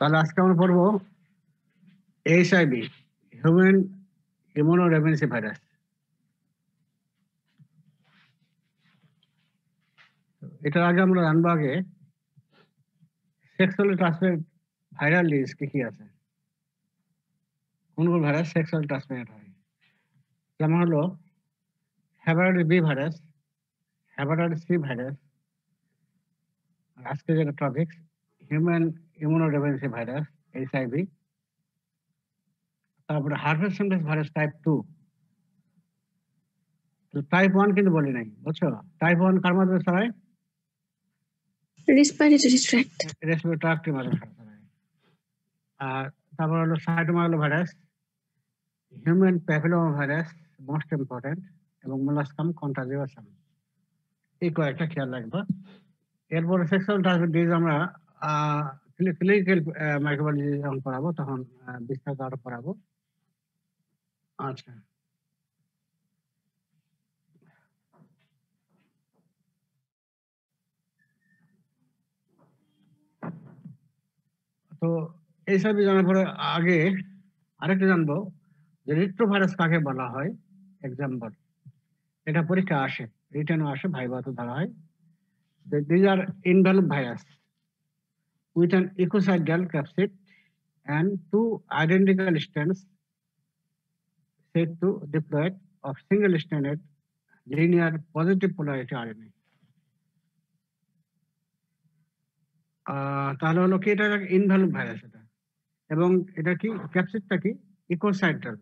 তাহলে আজকে আমরা পড়বো এইচআইভি, হিউম্যান ইমিউনোডেফিসিয়েন্সি ভাইরাস। এটার আগে আমরা জানবো আগে সেক্সুয়ালি ট্রান্সমিটেড ভাইরাল ডিজিজ কি কি আছে, কোন কোন ভাইরাস সেক্সুয়ালি ট্রান্সমিটেড হয়। যেমন হলো hepatitis B virus, hepatitis C virus, আজকে যেটা topic human immunodeficiency virus HIV, তারপরে herpes simplex virus type 2। Type 1 কিন্তু বলি নাই, বুঝছো? টাইপ 1 কার মাধ্যমে ছড়ায়? রেসপিরেটরি ট্র্যাক্ট, রেসপিরেটরি ট্র্যাক্টের মাধ্যমে ছড়ায়। আর তারপর হলো cytomegalo virus, human papilloma virus most important, এবং মোলাস্কাম কন্টাজিওসাম। এই কয়েকটা খেয়াল রাখবা। এরপরে সেক্সুয়াল ট্রান্সমিটেড ডিজিজ আমরা ক্লিনিক্যাল মাইক্রোবায়োলজি যখন পড়াবো তখন বিস্তারিত আরো পড়াবো। আচ্ছা, তো এইসবই জানার পরে আগে আরেকটা জানবো যে রিট্রোভাইরাস কাকে বলা হয়। এক্সাম্পল, এটা পরীক্ষা আসে, রিটেনও আসে, ভাইভাতে ধরা হয়। These are enveloped virus with an ecocidal capsid and two identical strands said to diploid of single-stranded linear positive polarity RNA. তাহলে হলো কি, এটা ইনভ্যালুড ভাইরাস এটা, এবং এটা কি ক্যাপসিডটা কি ইকোসাইডাল,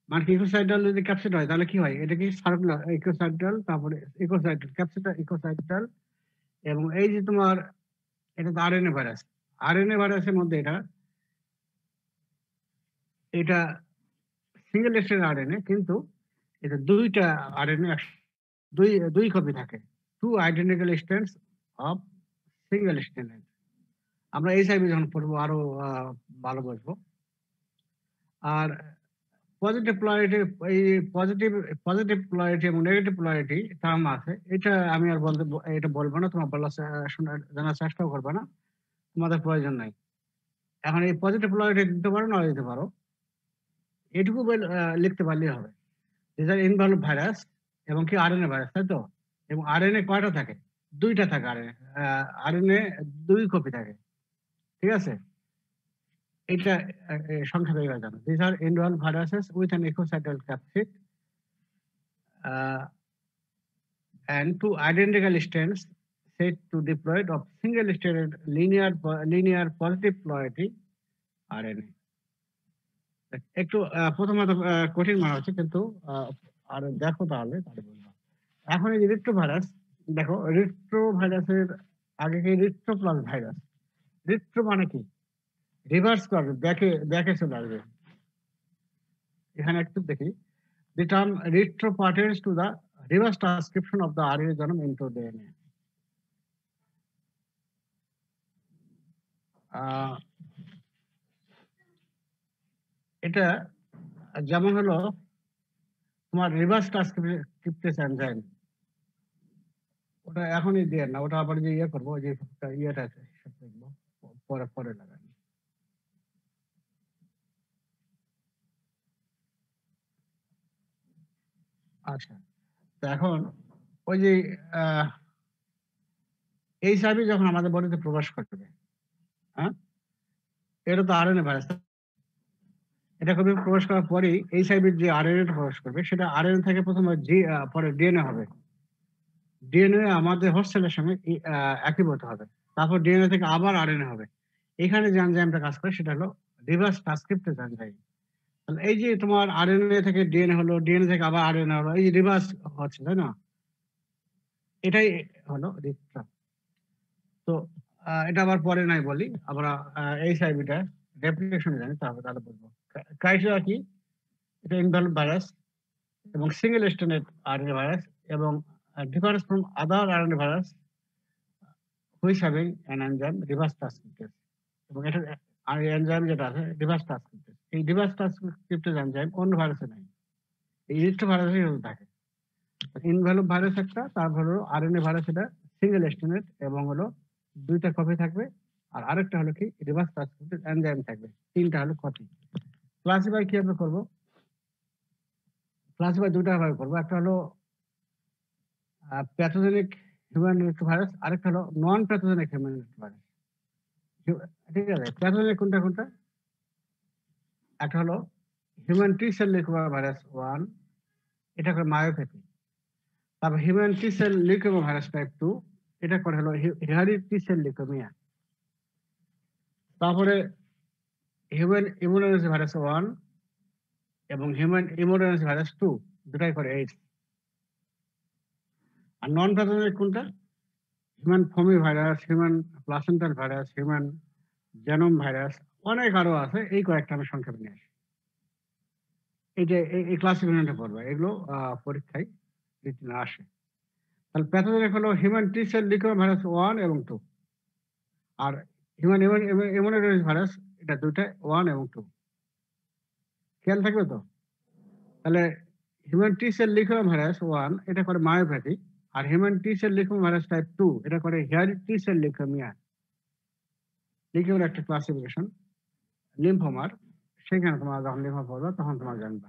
মানে কি ইকোসাইডাল যদি ক্যাপসিড হয় তাহলে কি হয়, এটা কি সার্কুলার ইকোসাইডাল, তারপরে ইকোসাইডাল ক্যাপসিডটা ইকোসাইডাল, এবং এই যে তোমার এটা তো আরএনএ ভাইরাস। আরএনএ ভাইরাসের মধ্যে এটা সিঙ্গেল স্ট্র্যান্ড আরএনএ, কিন্তু এটা দুইটা আরএনএ দুই কপি থাকে, two identical strands of single strand. আমরা এইচআইভি যখন পড়বো আরো ভালো বুঝবো। আর পজিটিভ পোলারিটি, এই পজিটিভ পোলারিটি এবং নেগেটিভ পোলারিটি টার্ম আছে, এটা আমি আর এটা বলবো না, তোমার বলার জানার চেষ্টাও করবে না, তোমাদের প্রয়োজন নাই। এখন এই পজিটিভ পোলারিটি দিতে পারো না দিতে পারো, এটুকু লিখতে পারলেই হবে। ইনভলভ ভাইরাস এবং কি আরএনএ ভাইরাস, তাই তো? এবং আরএনএ কয়টা থাকে? দুইটা থাকে। আরএনএ দুই কপি থাকে, ঠিক আছে? এটা সংক্ষেপে এবার জানো। These are involved viruses with an ecocidal capsid and two identical strands set to diploid of single-stranded linear positive polarity RNA. একটু প্রথমত কঠিন মনে হচ্ছে, কিন্তু আর দেখো তাহলে বলবো। এখন এই রিট্রো ভাইরাস, দেখো রিট্রো ভাইরাসের আগে কি রিট্রো প্লাস ভাইরাস। রিট্রো মানে কি রিভার্স করবে, ব্যাকে চলে আসবে। এখানে একটু দেখি, the term retro pertains to the reverse transcription of the RNA genome into DNA. এটা যেমন হলো তোমার রিভার্স ট্রান্সক্রিপ্টেজ এনজাইম, ওটা এখনই দিয়ে না, ওটা আবার যে ইয়ে করবো, যে ইয়েটা আছে দেখবো পরে লাগাই। আচ্ছা, তো এখন ওই যে এইচআইভি যখন আমাদের বডিতে প্রবেশ করবে, হ্যাঁ, এটা তো আরএনএ ভাইরাস। এটা কবে প্রবেশ করার পরেই এইচআইভির যে আরএনএ প্রবেশ করবে, সেটা আরএনএ থেকে প্রথমে পরে ডিএনএ হবে। ডিএনএ আমাদের হোস্ট সেলের সঙ্গে একীভূত হবে, তারপর ডিএনএ থেকে আবার আরএনএ হবে। এখানে যে এনজাইমটা কাজ করে সেটা হলো রিভার্স ট্রান্সক্রিপ্টেজ এনজাইম। তাহলে এই যে তোমার আরএনএ থেকে ডিএনএ হলো, ডিএনএ থেকে আবার আরএনএ হলো, এই যে রিভার্স হচ্ছে, তাই না? এটাই হলো রিট্রো। তো এটা আবার পরে নাই বলি, আমরা এইচআইভিটা রেপ্লিকেশন জানি, তাহলে বলবো। ক্রাইটেরিয়া কি, এটা ইনভলভ ভাইরাস এবং সিঙ্গেল স্ট্র্যান্ডেড আরএনএ ভাইরাস, এবং differs from other RNA virus which having an enzyme reverse transcriptase, এবং এটা এনজাইম যেটা আছে রিভার্স ট্রান্সক্রিপ্টেজ। এই রিভার্স ট্রান্সক্রিপ্টেজ এনজাইম অন্য ভাইরাসে নাই, এই রিট্রো ভাইরাসে থাকে। ইনভ্যালভ ভাইরাস একটা, তারপর হলো আরএনএ ভাইরাস, এটা সিঙ্গেল স্ট্র্যান্ডেড এবং হলো দুইটা কপি থাকবে, আর আরেকটা হলো কি রিভার্স ট্রান্সক্রিপ্টেড এনজাইম থাকবে। তিনটা হলো ক্ষতি। ক্লাসিফাই কিভাবে করবো? ক্লাসিফাই দুটা ভাবে করবো। একটা হলো প্যাথোজেনিক হিউম্যান রেট্রোভাইরাস, আরেকটা হলো নন প্যাথোজেনিক হিউম্যান রেট্রোভাইরাস। ঠিক আছে, প্যাথোজেনিক কোনটা কোনটা? একটা হলো human T cell leukaemia virus 1, এটা করে মায়োপ্যাথি। তারপর human T cell leukaemia virus type 2, এটা করে হলো হেয়ারি টি সেল লিউকোমিয়া। তারপরে হিউম্যান ইমিউনোলজি ভাইরাস 1 এবং হিউম্যান ইমিউনোলজি ভাইরাস 2, দুটাই করে এইডস। আর নন প্যাথোজেনিক কোনটা? Human foamy virus, human placental virus, human genome virus, অনেক আরো আছে। এই কয়েকটা আমি সংক্ষেপে নিয়ে আসি। এই যে এই ক্লাসিফিকেশনটা পড়বে, এগুলো পরীক্ষায় রিটেনে আসে। তাহলে প্যাথোজেনিক হলো human T cell leukaemia virus 1 এবং 2, আর হিউম্যান ইমিউনোলজি ভাইরাস এটা দুইটা 1 এবং 2। খেয়াল থাকবে তো? তাহলে human T cell leukaemia virus 1 এটা করে মায়োপ্যাথি, আর human T cell leukaemia virus type 2 এটা করে হেয়ারি টি সেল লিউকোমিয়া। লিউকোমিয়ার একটা ক্লাসিফিকেশন লিম্ফোমার, সেখানে তোমার যখন লিম্ফোমা পড়বে তখন তোমার জানবা।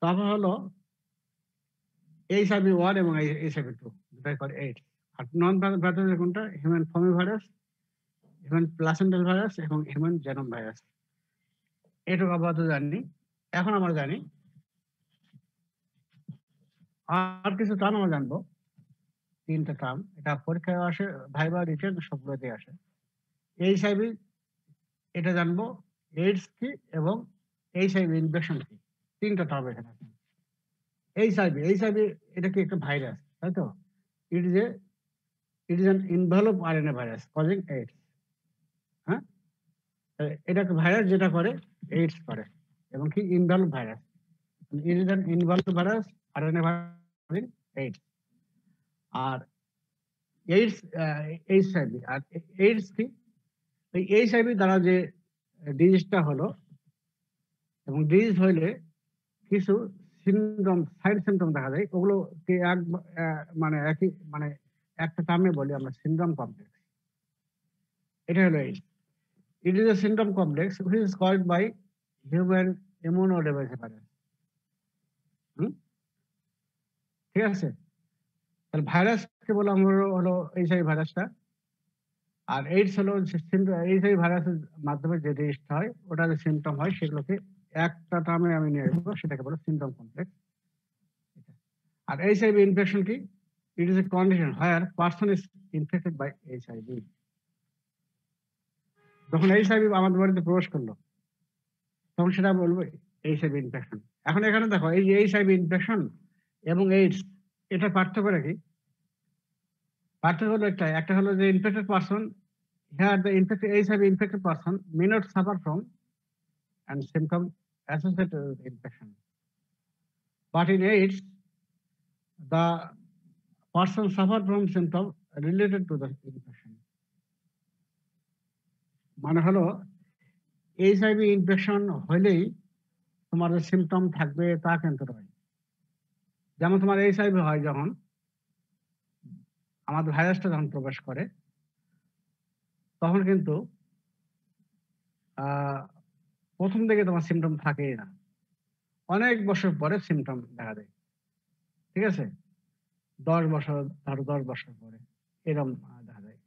তারপর হলো এইচআইভি 1 এবং এইচআইভি 2, দুটাই করে এইডস। আর নন প্যাথোজেনিক কোনটা? Human foamy virus, human placental virus এবং হিউম্যান জেনোম ভাইরাস। এটুকু আপাতত জানি। এখন আমরা জানি আর কিছু টার্ম আমরা জানবো। তিনটা টার্ম, এটা পরীক্ষায় আসে, ভাইবা রিটেন সবগুলোতে আসে। এইচআইভি এটা জানবো, এইডস কি এবং এইচআইভি ইনফেকশন কি, তিনটা টার্ম এখানে আছে। এইচআইভি এটা কি একটা ভাইরাস, তাই তো? ইট is an involve RNA virus causing AIDS. হ্যাঁ, এটা একটা ভাইরাস যেটা করে এইডস করে, এবং কি involve virus. It is an involve virus RNA virus AIDS. আর এইডস এইচআইভি, আর এইডস কি? এই এইচআইভি দ্বারা যে ডিজিজটা হলো, এবং ডিজিজ হইলে কিছু সিনড্রোম, সাইড সিমটম দেখা যায়, ওগুলো কি মানে একই, মানে একটা টার্মে বলি আমরা সিনড্রোম কমপ্লেক্স। এটা হলো AIDS. It is a syndrome complex which is caused by human immunodeficiency virus. ঠিক আছে, তাহলে ভাইরাসকে বললাম হলো এইচআইভি ভাইরাসটা, আর এইডস হলো এইচআইভি ভাইরাসের মাধ্যমে যে ডিজিজটা হয়, ওটা যে সিমটম হয়, সেগুলোকে একটা টার্মে আমি নিয়ে আসবো, সেটাকে বলো সিনড্রোম কমপ্লেক্স। আর এইচআইভি ইনফেকশন কি? It is a condition where person is infected by HIV. যখন এইচআইভি আমাদের বাড়িতে প্রবেশ করলো, তখন সেটা বলবো এইচআইভি ইনফেকশন। এখন এখানে দেখো, এই যে এইচআইভি ইনফেকশন এবং এইডস, এটা পার্থক্য কি? পার্থক্য হলো একটা হলো যে infected person, here the infected HIV infected person may not suffer from and symptom associated with infection, but in AIDS the person suffer from symptom related to the infection. মানে হলো এইচআইভি ইনফেকশন হলেই তোমার যে symptom থাকবে তা কিন্তু নয়। যেমন তোমার এইচআইভি হয় যখন আমাদের ভাইরাসটা যখন প্রবেশ করে, তখন কিন্তু প্রথম দিকে তোমার সিমটম থাকেই না, অনেক বছর পরে সিমটম দেখা দেয়। ঠিক আছে, 10 বছর, ধরো 10 বছর পরে এরকম দেখা যায়।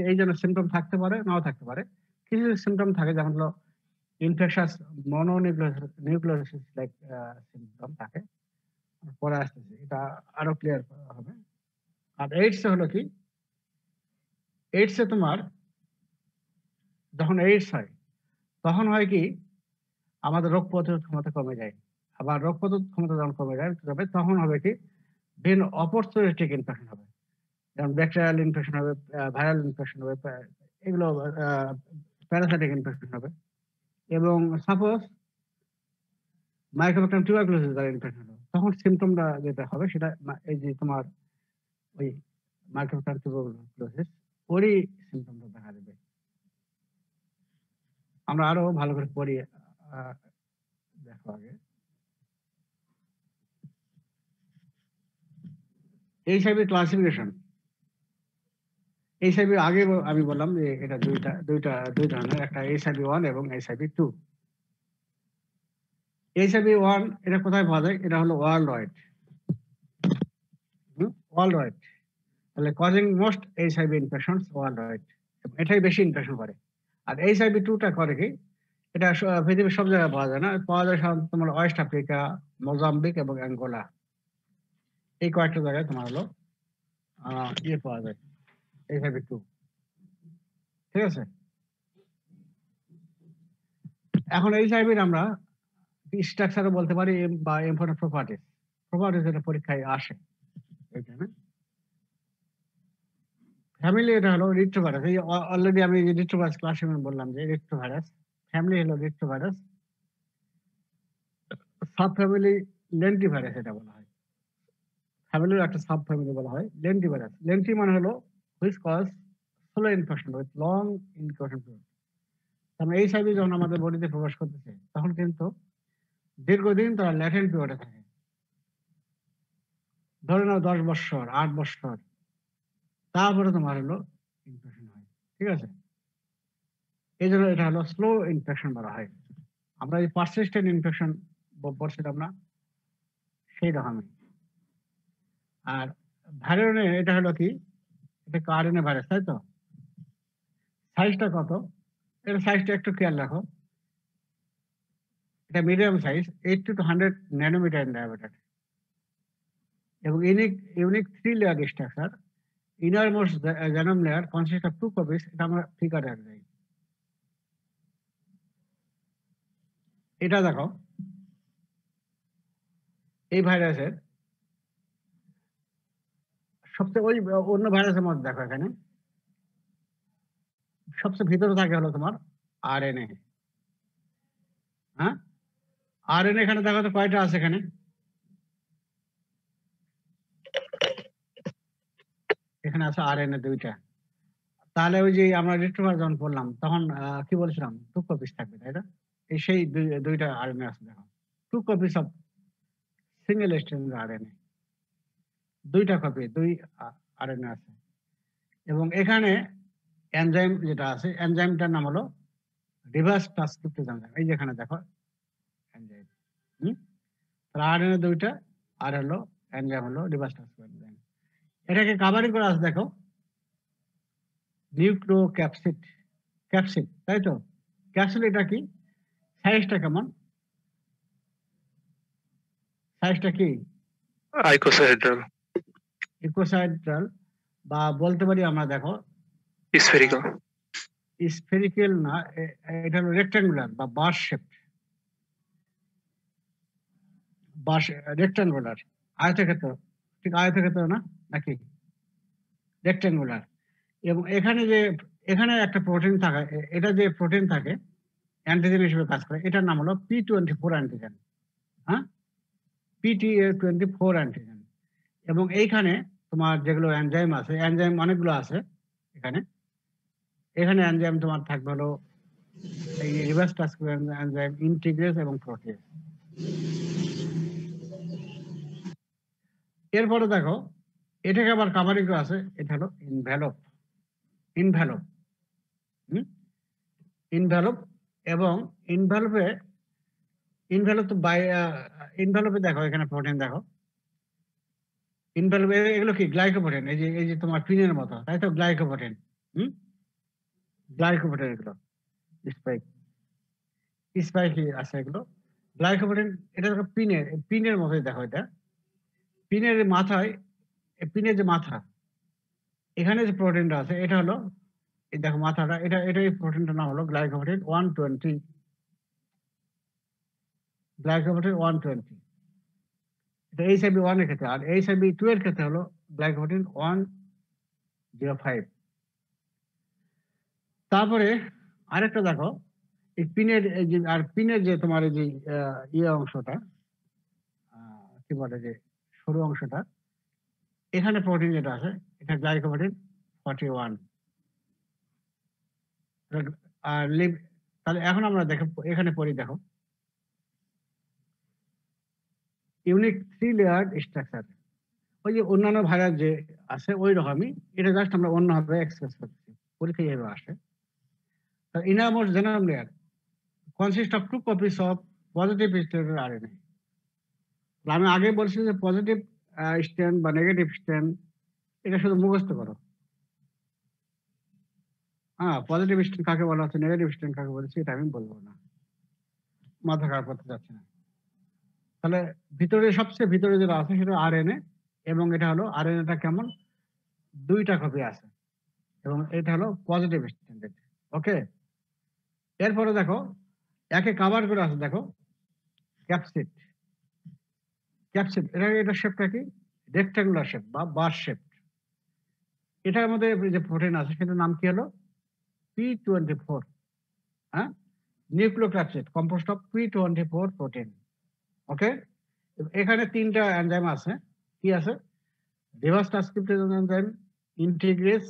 এই জন্য সিমটম থাকতে পারে, নাও থাকতে পারে। কিছু সিমটম থাকে, যেমন হলো ইনফেকশাস মনোনিউক্লিওসিস লাইক সিমটম থাকে, পরে আসতেছে, এটা আরো ক্লিয়ার হবে। আর এইডস হলো কি? এইডসে তোমার যখন এইডস হয়, তখন হয় কি আমাদের রোগ প্রতিরোধ ক্ষমতা কমে যায়। আবার রোগ প্রতিরোধ ক্ষমতা যখন কমে যায়, তখন হবে কি বিভিন্ন অপরচুনিস্টিক ইনফেকশন হবে, যেমন ব্যাকটেরিয়াল ইনফেকশন হবে, ভাইরাল ইনফেকশন হবে, এগুলো প্যারাসাইটিক ইনফেকশন হবে। এবং সাপোজ মাইক্রোব্যাকটেরিয়াম টিউবারকুলোসিস দ্বারা ইনফেকশন হবে, তখন সিমটমটা যেটা হবে সেটা এই যে তোমার ওই মাইক্রোব্যাকটেরিয়াম টিউবারকুলোসিস, ওরই সিমটমটা দেখা দেবে। আমরা আরো ভালো করে পড়ি, দেখো আগে এইচআইভি ক্লাসিফিকেশন। এইচআইভি আগে আমি বললাম যে এটা দুই ধরনের, একটা HIV-1 এবং HIV-2। HIV-1 এটা কোথায় পাওয়া যায়? এটা হলো ওয়ার্ল্ড ওয়াইড, ওয়ার্ল্ড ওয়াইড। তাহলে causing most HIV infections world wide, এটাই বেশি ইনফেকশন করে। আর HIV-2টা করে কি, এটা পৃথিবীর সব জায়গায় পাওয়া যায় না, পাওয়া যায় সাধারণত তোমার ওয়েস্ট আফ্রিকা, মোজাম্বিক এবং অ্যাঙ্গোলা, এই কয়েকটা জায়গায় তোমার হলো পাওয়া যায় HIV-2। ঠিক আছে? এখন এইচআইভির আমরা স্ট্রাকচারও বলতে পারি বা ইম্পর্টেন্ট প্রপার্টিস এটা পরীক্ষায় আসে। এখানে ফ্যামিলি এটা হলো রিট্রোভাইরাস। এই অলরেডি আমি রিট্রোভাইরাস ক্লাসে বললাম যে রিট্রোভাইরাস ফ্যামিলি হলো রিট্রোভাইরাস, সাব ফ্যামিলি লেন্টিভাইরাস এটা বলা হয়। ফ্যামিলির একটা সাব ফ্যামিলি বলা হয় লেন্টিভাইরাস। লেন্টি মানে হলো which cause slow infection with long incubation period. কারণ এইচআইভি যখন আমাদের বডিতে প্রবেশ করতেছে তখন কিন্তু দীর্ঘদিন তারা ল্যাটেন্ট পিরিয়ডে থাকে, ধরে নাও 10 বছর 8 বছর, তারপরে তোমার হলো ইনফেকশন হয়। ঠিক আছে? এই জন্য এটা হলো স্লো ইনফেকশন বলা হয়। আমরা এই পারসিস্টেন্ট ইনফেকশন বলছিলাম না, সেই রকমই। আর ভাইরাসে এটা হলো কি, এটা আরএনএ ভাইরাস, তাই তো? সাইজটা কত? এটা সাইজটা একটু খেয়াল রাখো। এটা medium size, 80 to 100 nanometre in diameter, এবং unique 3 layer structure. Innermost genome layer consists of 2 copies, এটা আমরা ফিগারে রাখছি। এটা দেখো, এই ভাইরাসের সবচেয়ে ওই অন্য ভাইরাসের মধ্যে দেখো এখানে সবচেয়ে ভিতরে থাকে হলো তোমার আরএনএ। হ্যাঁ, আরএনএ এখানে দেখো তো কয়টা আছে এখানে? এখানে আছে আরএনএ 2টা। তাহলে ওই যে আমরা রিট্রোভার যখন পড়লাম তখন কি বলছিলাম 2 কপিস থাকবে, তাই না? এই সেই দুইটা আরএনএ আছে দেখো, 2 copies of single strand RNA, 2টা কপি, 2 আরএনএ আছে। এবং এখানে এনজাইম যেটা আছে, এনজাইমটার নাম হলো রিভার্স ট্রান্সক্রিপ্টেজ এনজাইম। এই যেখানে দেখো এনজাইম, আরএনএ 2টা, আর হলো এনজাইম হলো রিভার্স ট্রান্সক্রিপ্টেজ এনজাইম। এটাকে কাভারিং করা আছে দেখো নিউক্লিওক্যাপসিড, ক্যাপসিড, তাই তো? ক্যাপসুল এটা কি, সাইজটা কেমন? সাইজটা কি? আইকোসাহেড্রাল, ইকোসাইড্রাল, বা বলতে পারি আমরা দেখো স্ফেরিক্যাল। স্ফেরিক্যাল না, এটা হলো রেক্ট্যাঙ্গুলার বা বাস শেপ, বাস রেক্ট্যাঙ্গুলার, আয়তক্ষেত্র। ঠিক আয়তক্ষেত্র না নাকি? রেক্ট্যাঙ্গুলার। এবং এখানে একটা প্রোটিন থাকে, এটা যে প্রোটিন থাকে অ্যান্টিজেন হিসেবে কাজ করে, এটার নাম হলো P24 অ্যান্টিজেন। হ্যাঁ, P24 অ্যান্টিজেন। এবং এইখানে তোমার যেগুলো এনজাইম আছে, এনজাইম অনেকগুলো আছে এখানে। এখানে এনজাইম তোমার থাকবে হলো এই রিভার্স ট্রান্সক্রিপ্টেজ এনজাইম, ইন্টিগ্রেজ এবং প্রোটিয়েজ। এরপরে দেখো এটাকে আবার কাভারিং করা আছে, এটা হলো ইনভ্যালপ। ইনভ্যালপ ইনভ্যালপ এবং ইনভ্যালপ তো ইনভ্যালপে দেখো এখানে প্রোটিন দেখো, ইনভ্যালপে এগুলো কি গ্লাইকোপ্রোটিন, এই যে তোমার পিনের মতো, তাই তো? গ্লাইকোপ্রোটিন, গ্লাইকোপ্রোটিন এগুলো স্পাইক আছে এগুলো গ্লাইকোপ্রোটিন। এটা দেখো পিনের মতোই দেখো, এটা পিনের মাথায়, পিনের যে মাথা, এখানে যে প্রোটিনটা আছে এটা হলো, এই দেখো মাথাটা, এটা এই প্রোটিনটার নাম হলো গ্লাইকোপ্রোটিন 120, গ্লাইকোপ্রোটিন 120। এটা HIV-1 এর ক্ষেত্রে। আর HIV-2 এর ক্ষেত্রে হলো গ্লাইকোপ্রোটিন 105। তারপরে আরেকটা দেখো, এই পিনের পিনের যে তোমার এই যে অংশটা, কি বলে যে সরু অংশটা, এখানে প্রোটিন যেটা আছে এটা গ্লাইকোপ্রোটিন 41। আর তাহলে এখন আমরা দেখো এখানে পড়ি, দেখো ইউনিক 3 লেয়ার স্ট্রাকচার। ওই যে অন্যান্য ভাইরাস যে আছে ওই রকমই, এটা জাস্ট আমরা অন্যভাবে এক্সপ্রেস করছি। পরীক্ষায় এভাবে আসে। The innermost genome layer consists of 2 copies of positive stranded RNA. আমি আগে বলছি যে পজিটিভ স্ট্র্যান্ড বা নেগেটিভ স্ট্র্যান্ড এটা শুধু মুখস্থ করো। পজিটিভ স্ট্র্যান্ড কাকে বলা হচ্ছে, নেগেটিভ স্ট্র্যান্ড কাকে বলছি এটা আমি বলবো না। মাথা খারাপ করতে চাচ্ছি না। তাহলে ভিতরে সবচেয়ে ভিতরে যেটা আছে সেটা আরএনএ, এবং এটা হলো আরএনএটা কেমন, 2টা কপি আছে এবং এটা হলো পজিটিভ স্ট্র্যান্ডেড। ওকে, এরপরে দেখো একে কভার করে আছে, দেখো ক্যাপসিড। ক্যাপসিড এটা শেপটা কি, রেক্ট্যাঙ্গুলার শেপ বা বার শেপ। এটার মধ্যে যে প্রোটিন আছে সেটার নাম কি হলো P24। হ্যাঁ, নিউক্লিওক্যাপসিড কম্পোস্ট অফ P24 প্রোটিন। ওকে, এখানে 3টা এনজাইম আছে। কি আছে, রিভার্স ট্রান্সক্রিপ্টেজ এনজাইম, ইন্টিগ্রেজ।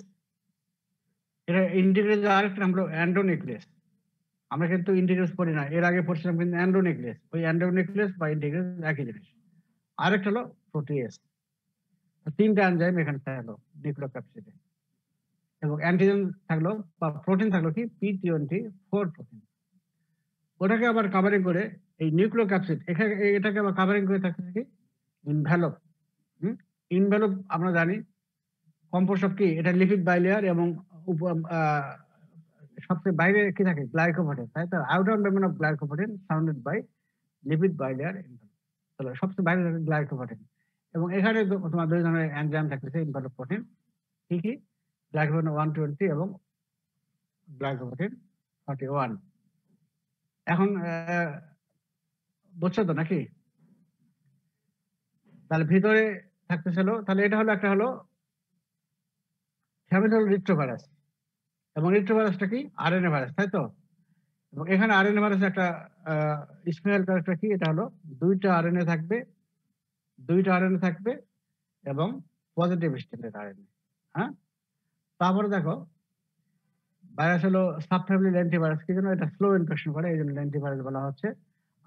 এটা ইন্টিগ্রেজ আরেকটা নাম হলো অ্যান্ডোনিউক্লিয়াস। আমরা কিন্তু ইন্টিগ্রেজ পড়ি না, এর আগে পড়ছিলাম কিন্তু অ্যান্ডোনিউক্লিয়াস। ওই অ্যান্ডোনিউক্লিয়াস বা ইন্টিগ্রেজ একই জিনিস। আরেকটা হলো প্রোটিয়েজ। 3টা এনজাইম এখানে থাকলো নিউক্লিওক্যাপসিডে, এবং অ্যান্টিজেন থাকলো বা প্রোটিন থাকলো কি P24 প্রোটিন। ওটাকে আবার কাভারিং করে এই নিউক্লিওক্যাপসিড এটাকে আবার কাভারিং করে থাকছে কি ইনভ্যালপ। ইনভ্যালপ আমরা জানি কম্পোস্ট অফ কি, এটা লিপিড বাইলেয়ার এবং সবচেয়ে বাইরে কি থাকে গ্লাইকোপ্রোটিন, তাই তো। Outer membrane of glycoprotein surrounded by lipid bilayer envelope. তাহলে সবচেয়ে বাইরে থাকে গ্লাইকোপ্রোটিন, এবং এখানে তোমার 2 ধরনের এনজাইম থাকতেছে ইনভেলপ প্রোটিন। কি কি, গ্লাইকোপ্রোটিন 120 এবং গ্লাইকোপ্রোটিন 41। এখন বুঝছো তো নাকি? তাহলে ভিতরে থাকতেছিল, তাহলে এটা হলো একটা হলো ফ্যামিলি হলো রিট্রোভাইরাস, এবং রিট্রোভাইরাসটা কি আরএনএ ভাইরাস, তাই তো। এবং এখানে আরএনএ ভাইরাসের একটা স্পেশাল ক্যারেক্টার কি, এটা হলো 2টা আরএনএ থাকবে, 2টা আরএনএ থাকবে এবং পজিটিভ স্ট্র্যান্ডেড আরএনএ। হ্যাঁ, তারপরে দেখো ভাইরাস হলো সাবফ্যামিলি ল্যান্টিভাইরাস, কি জন্য এটা স্লো ইনফেকশন করে, এই জন্য ল্যান্টিভাইরাস বলা হচ্ছে।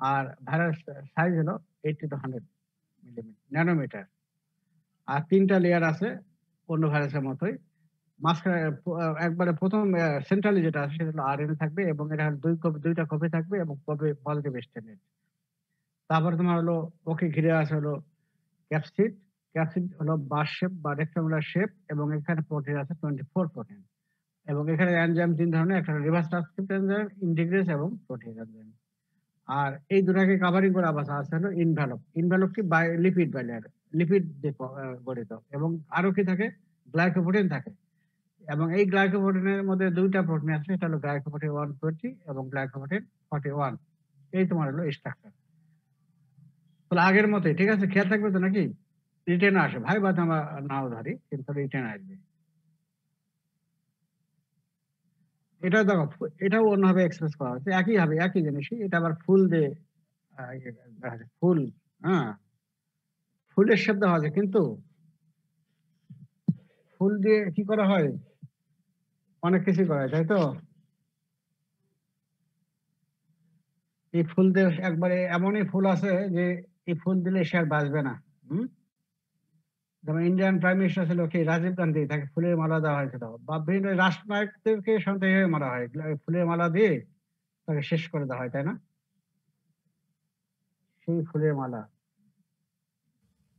আর ভাইরাস সাইজ হলো 80 to 100 ন্যানোমিটার। আর 3টা লেয়ার আছে অন্য ভাইরাসের মতোই। মাঝখানে একবারে প্রথম সেন্ট্রালি যেটা আছে সেটা হলো আরএনএ থাকবে, এবং এটা 2টা কপি থাকবে এবং কপি পজিটিভ স্ট্র্যান্ডেড। তারপরে তোমার হলো ওকে ঘিরে আছে হলো ক্যাপসিড। ক্যাপসিড হলো বার শেপ বা রেক্টাঙ্গুলার শেপ, এবং এখানে প্রোটিন আছে 24 প্রোটিন, এবং এখানে এনজাইম 3 ধরনের, একটা রিভার্স ট্রান্সক্রিপ্ট এনজাইম, ইন্টিগ্রেজ এবং প্রোটিন এনজাইম। আর এই দুটাকে কাভারিং করে আবার আছে হলো ইনভ্যালপ। ইনভ্যালপ কি লিপিড বাইলেয়ার, লিপিড দিয়ে গঠিত, এবং আরো কি থাকে গ্লাইকোপ্রোটিন থাকে। এবং এই গ্লাইকোপ্রোটিনের মধ্যে 2টা প্রোটিন আছে, এটা হলো গ্লাইকোপ্রোটিন 120 এবং গ্লাইকোপ্রোটিন 41। এই তোমার হলো স্ট্রাকচার। তাহলে আগের মতোই, ঠিক আছে, খেয়াল থাকবে তো নাকি? রিটেন আসে, ভাই বাদ আমরা নাও ধরি, কিন্তু রিটেন আসবে। এটা দেখো এটাও অন্যভাবে এক্সপ্রেস করা হচ্ছে, একই হবে একই জিনিসই, এটা আবার ফুল দিয়ে ফুল। হ্যাঁ, ফুলের শব্দ হয়, কিন্তু ফুল দিয়ে কি করা হয়, অনেক কিছু করা হয়, তাই তো। এই ফুল দিয়ে একবারে এমনই ফুল আছে যে এই ফুল দিলে সে আর বাঁচবে না। হম, যেমন ইন্ডিয়ান প্রাইম মিনিস্টার ছিল কি রাজীব গান্ধী, তাকে ফুলের মালা দেওয়া হয়েছিল, বা বিভিন্ন রাষ্ট্রনায়কদেরকে সন্ত্রাসী মারা হয়, ফুলের মালা দিয়ে তাকে শেষ করে দেওয়া হয়, তাই না? সেই ফুলের মালা।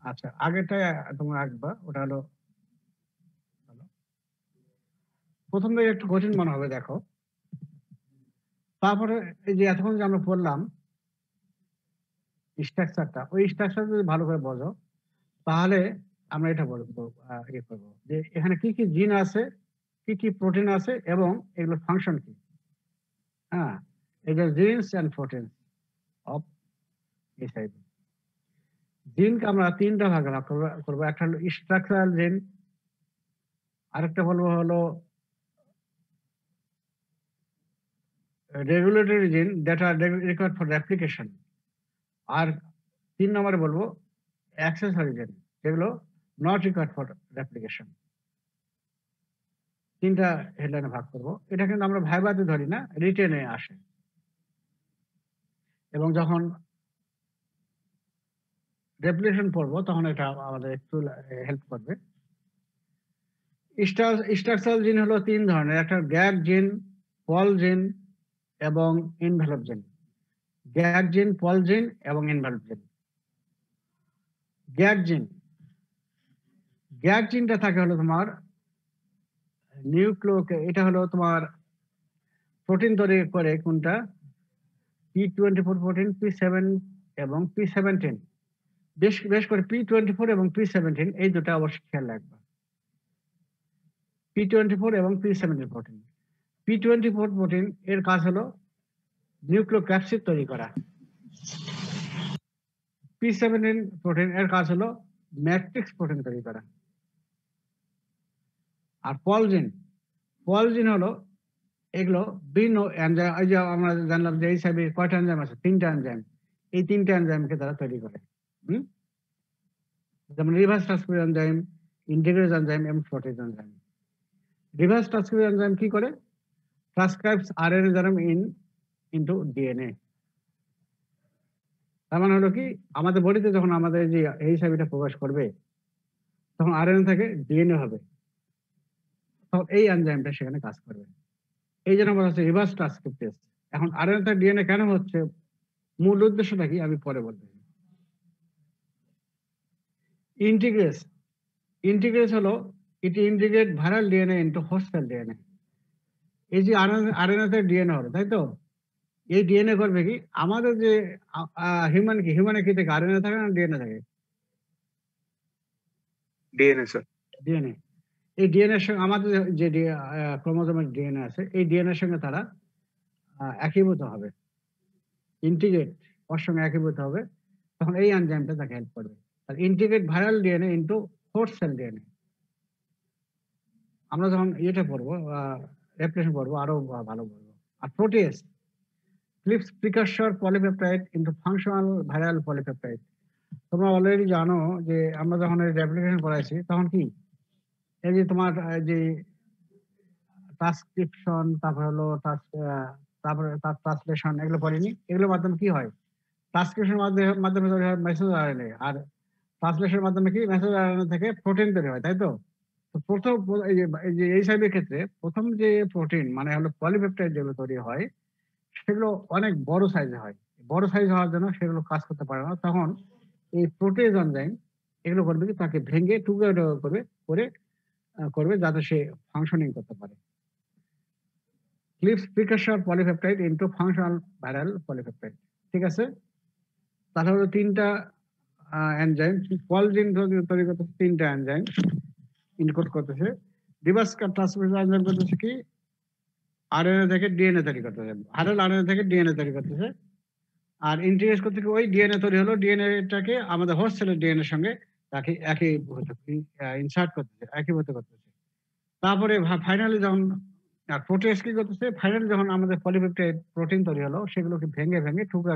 আচ্ছা, আগেরটা তোমরা আঁকবা, ওটা হলো প্রথম দিকে একটু কঠিন মনে হবে, দেখো। তারপরে এই যে এতক্ষণ যে আমরা পড়লাম স্ট্রাকচারটা, ওই স্ট্রাকচার যদি ভালো করে বোঝো তাহলে আমরা এটা বলবো, ইয়ে করবো যে এখানে কি কি জিন আছে, কি কি প্রোটিন আছে, এবং এগুলোর ফাংশন কি। হ্যাঁ, এই যে genes and protein of HIV. জিনকে আমরা 3টা ভাগে ভাগ করবো। একটা হলো স্ট্রাকচারাল জিন, আরেকটা বলবো হলো regulatory gene that are required for replication, আর 3 নম্বরে বলবো অ্যাক্সেসরি জিন, যেগুলো নট রিকোয়ার্ড ফর রেপ্লিকেশন। 3টা হেডলাইনে ভাগ করবো। এটা কিন্তু আমরা ভাইভাতে ধরি না, রিটেনে আসে। এবং যখন রেপ্লিকেশন পড়বো তখন এটা আমাদের একটু হেল্প করবে। স্ট্রাকচারাল জিন হলো ৩ ধরনের। একটা গ্যাগ জিন, পল জিন এবং এনভেলপ জিন। গ্যাগ জিন, পল জিন এবং এনভেলপ জিন। গ্যাগ জিন, গ্যাগ জিনটা থাকে হলো তোমার এটা হলো তোমার প্রোটিন তৈরি করে কোনটা? P24 প্রোটিন, P7 এবং P17। বেশ করে P24 এবং P17 এই দুটো অবশ্যই খেয়াল রাখবা। P24 এবং P17 প্রোটিন। P24 প্রোটিন এর কাজ হলো নিউক্লিওক্যাপসিড তৈরি করা। P17 প্রোটিন এর কাজ হলো ম্যাট্রিক্স প্রোটিন তৈরি করা। আর পলজিন হলো এগুলো ভিন্ন এনজাইম। এই যে আমরা জানলাম যে এই সাইডে কয়টা এনজাইম আছে? 3টা এনজাইম। এই 3টা এনজাইমকে তারা তৈরি করে। যেমন reverse transcriptase enzyme, integrase enzyme এবং protease enzyme. Reverse transcriptase enzyme কি করে? Transcribes RNA genome into DNA. তার মানে হলো কি, আমাদের বডিতে যখন আমাদের যে এইচআইভিটা প্রবেশ করবে তখন আরএনএ থেকে ডিএনএ হবে, তখন এই এনজাইমটা সেখানে কাজ করবে। এই জন্য বলা হচ্ছে রিভার্স ট্রান্সক্রিপ্টেজ। এখন আরএনএ থেকে ডিএনএ কেন হচ্ছে, মূল উদ্দেশ্যটা কি আমি পরে বলবো। ইন্টিগ্রেজ হলো it integrate viral DNA into host cell DNA. এই যে আরএনএ থেকে ডিএনএ হবে, তাই তো? এই ডিএনএ করবে কি, আমাদের যে হিউম্যানে কি থেকে আরএনএ থাকে না ডিএনএ থাকে? DNA, sir. ডিএনএ। এই ডিএনএ এর সঙ্গে আমাদের যে ক্রোমোজোমের ডিএনএ আছে, এই ডিএনএ এর সঙ্গে তারা একীভূত হবে, ইন্টিগ্রেট ওর সঙ্গে একীভূত হবে, তখন এই এনজাইমটা তাকে হেল্প করবে। আর integrate viral DNA into host cell DNA. আমরা যখন এটা পড়বো, রেপ্লিকেশন পড়বো, আরো ভালো পড়বো। আর protease, clips precursor polypeptide into functional viral polypeptide. তোমরা অলরেডি জানো যে আমরা যখন রেপ্লিকেশন করাইছি তখন কি, এই যে তোমার যে ট্রান্সক্রিপশন, তারপর হলো তারপরে তার ট্রান্সলেশন, এগুলো পড়িনি? এগুলোর মাধ্যমে কি হয়? ট্রান্সক্রিপশনের মাধ্যমে তৈরি হয় মেসেজ আরএনএ, আর ট্রান্সলেশনের মাধ্যমে কি মেসেজ আরএনএ থেকে প্রোটিন তৈরি হয়, তাই তো? তো প্রথম এই যে এইচআইভি এর ক্ষেত্রে প্রথম যে প্রোটিন মানে হলো পলিপেপটাইড যেগুলো তৈরি হয় সেগুলো অনেক বড় সাইজে হয়। বড় সাইজ হওয়ার জন্য সেগুলো কাজ করতে পারে না। তখন এই প্রোটেজ এনজাইম এগুলো করবে কি, তাকে ভেঙে টুকরো করবে যাতে সে ফাংশনিং করতে পারে। Clips precursor polypeptide into functional viral polypeptide. ঠিক আছে? তাহলে হলো 3টা এনজাইম, পলজিন তৈরি করতেছে 3টা এনজাইম ইনকোড করতেছে। রিভার্স ট্রান্সক্রিপশন এনজাইম করতেছে কি, আরএনএ থেকে ডিএনএ তৈরি করতেছে, ভাইরাল আরএনএ থেকে ডিএনএ তৈরি করতেছে। আর ইন্টিগ্রেট করতে কি, ওই ডিএনএ তৈরি হলো, ডিএনএটাকে আমাদের হোস্ট সেলের ডিএনএ সঙ্গে তাকে ইনসার্ট করতেছে, একীভূত করতেছে। তারপরে ফাইনালি যখন প্রোটিয়েজ কি করতেছে, ফাইনালি যখন আমাদের পলিপেপটাইড প্রোটিন তৈরি হলো সেগুলোকে ভেঙে টুকরা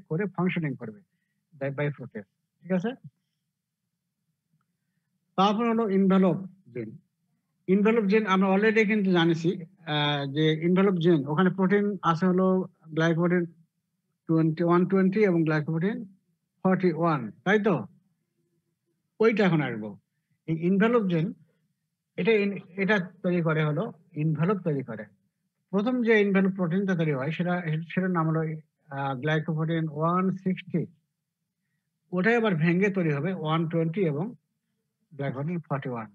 করে ফাংশনিং করবে বাই প্রোটিয়েজ। ঠিক আছে? তারপর হলো ইনভেলপ জিন। ইনভেলপ জিন আমরা অলরেডি কিন্তু জানিছি যে ইনভেলপ জিন ওখানে প্রোটিন আছে হলো গ্লাইকোপ্রোটিন 120 এবং গ্লাইকোপ্রোটিন 41, তাই তো? ওইটা এখন আসবো। এই ইনভেলপ জিন এটা তৈরি করে হলো ইনভেলপ তৈরি করে। প্রথম যে ইনভেলপ প্রোটিনটা তৈরি হয় সেটার নাম হলো গ্লাইকোপ্রোটিন 160। ওটাই আবার ভেঙে তৈরি হবে 120 এবং গ্লাইকোপ্রোটিন 41।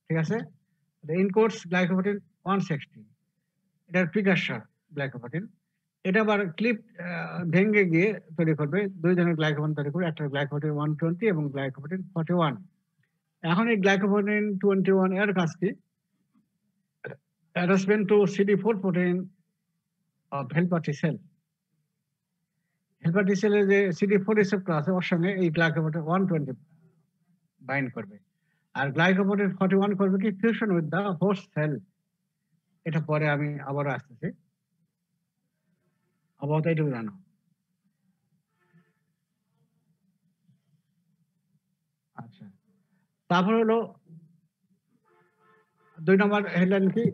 ঠিক আছে? ইনকোডস গ্লাইকোপ্রোটিন 160, এটার প্রিকারসর গ্লাইকোপ্রোটিন। এটা আবার ক্লিপ ভেঙে গিয়ে তৈরি করবে 2 ধরনের গ্লাইকোপ্রোটিন তৈরি করবে, একটা গ্লাইকোপ্রোটিন 120 এবং গ্লাইকোপ্রোটিন 41। এখন এই গ্লাইকোপ্রোটিন 21 এর কাজ কি, attachment to CD4 protein of helper T cell. Helper T সেলে যে CD4 রিসেপ্টর আছে ওর সঙ্গে এই গ্লাইকোপ্রোটিন 120 বাইন্ড করবে। আর গ্লাইকোপ্রোটিন 41 করবে কি, fusion with the host cell. এটা পরে আমি আবারও আসতেছি, আপাতত এইটুকু জানো। আচ্ছা, তারপর হলো 2 নম্বর হেডলাইন কি,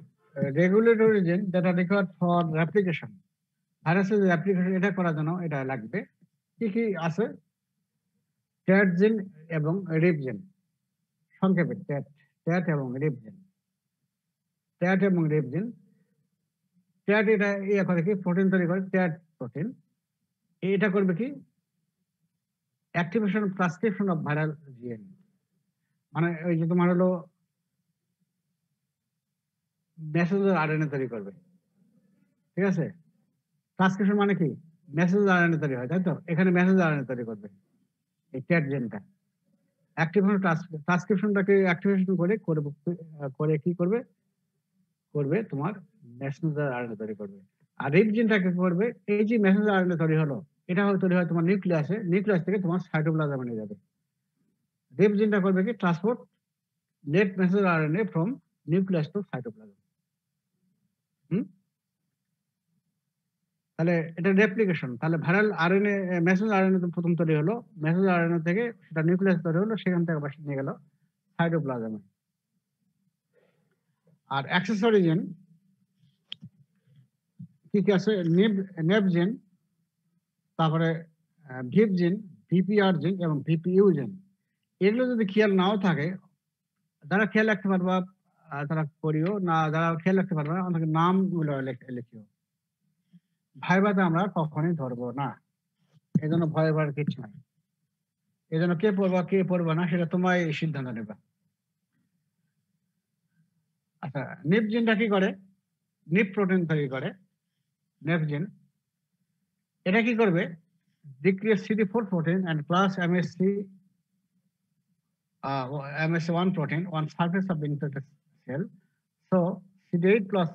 regulatory gene that are required for replication. ভাইরাসের রেপ্লিকেশন এটা করার জন্য এটা লাগবে। কি কি আছে? ট্যাট জিন এবং রিপ জিন, সংক্ষেপে ট্যাট, ট্যাট এবং রিপ জিন, ট্যাট এবং রিপ জিন। ট্যাট এটা ইয়ে করে কি, প্রোটিন তৈরি করে, ট্যাট প্রোটিন। এটা করবে কি, অ্যাক্টিভেশন ট্রান্সক্রিপশন অফ ভাইরাল জিন, মানে ওই যে তোমার হলো মেসেঞ্জার আরএনএ তৈরি করবে, ঠিক আছে? ট্রান্সক্রিপশন মানে কি, মেসেঞ্জার আরএনএ তৈরি হয়, তাই তো? এখানে মেসেঞ্জার আরএনএ তৈরি করবে এই ট্যাট জিনটা। অ্যাক্টিভেশন ট্রান্সক্রিপশনটাকে অ্যাক্টিভেশন করে করে কি করবে, করবে তোমার মেসেঞ্জার আরএনএ তৈরি করবে। আর রিপ জিনটাকে করবে, এই যে মেসেঞ্জার আরএনএ তৈরি হলো, এটা তৈরি হয় তোমার নিউক্লিয়াসে, নিউক্লিয়াস থেকে তোমার সাইটোপ্লাজমে নিয়ে যাবে। রিপ জিনটা করবে কি, transport late messenger RNA from nucleus to cytoplasm. তাহলে এটা রেপ্লিকেশন। তাহলে ভাইরাল আরএনএ, মেসেঞ্জার আরএনএ তো প্রথম তৈরি হলো, মেসেঞ্জার আরএনএ থেকে সেটা নিউক্লিয়াস তৈরি হলো, সেখান থেকে আবার নিয়ে গেল সাইটোপ্লাজমে। আর অ্যাক্সেসরি জিন কি কি আছে, নেব জিন, তারপরে ভিপ জিন, ভিপিআর জিন এবং ভিপিইউ জিন। এগুলো যদি খেয়াল নাও থাকে, যারা খেয়াল রাখতে পারবা তারা করিও, না যারা খেয়াল রাখতে পারবে না আমাকে নামগুলো লিখিও। ভাইবাতে আমরা কখনোই ধরবো না, এই জন্য ভয় পাওয়ার কিছু নাই। এই জন্য কে পড়বা কে পড়বা না সেটা তোমায় সিদ্ধান্ত নেবা। আচ্ছা, নিপ জিনটা কি করে, নিপ প্রোটিন তৈরি করে, নেপ জিন। এটা কি করবে, decrease CD4 protein and class MSC1 protein on surface of infected cell. So CD8 plus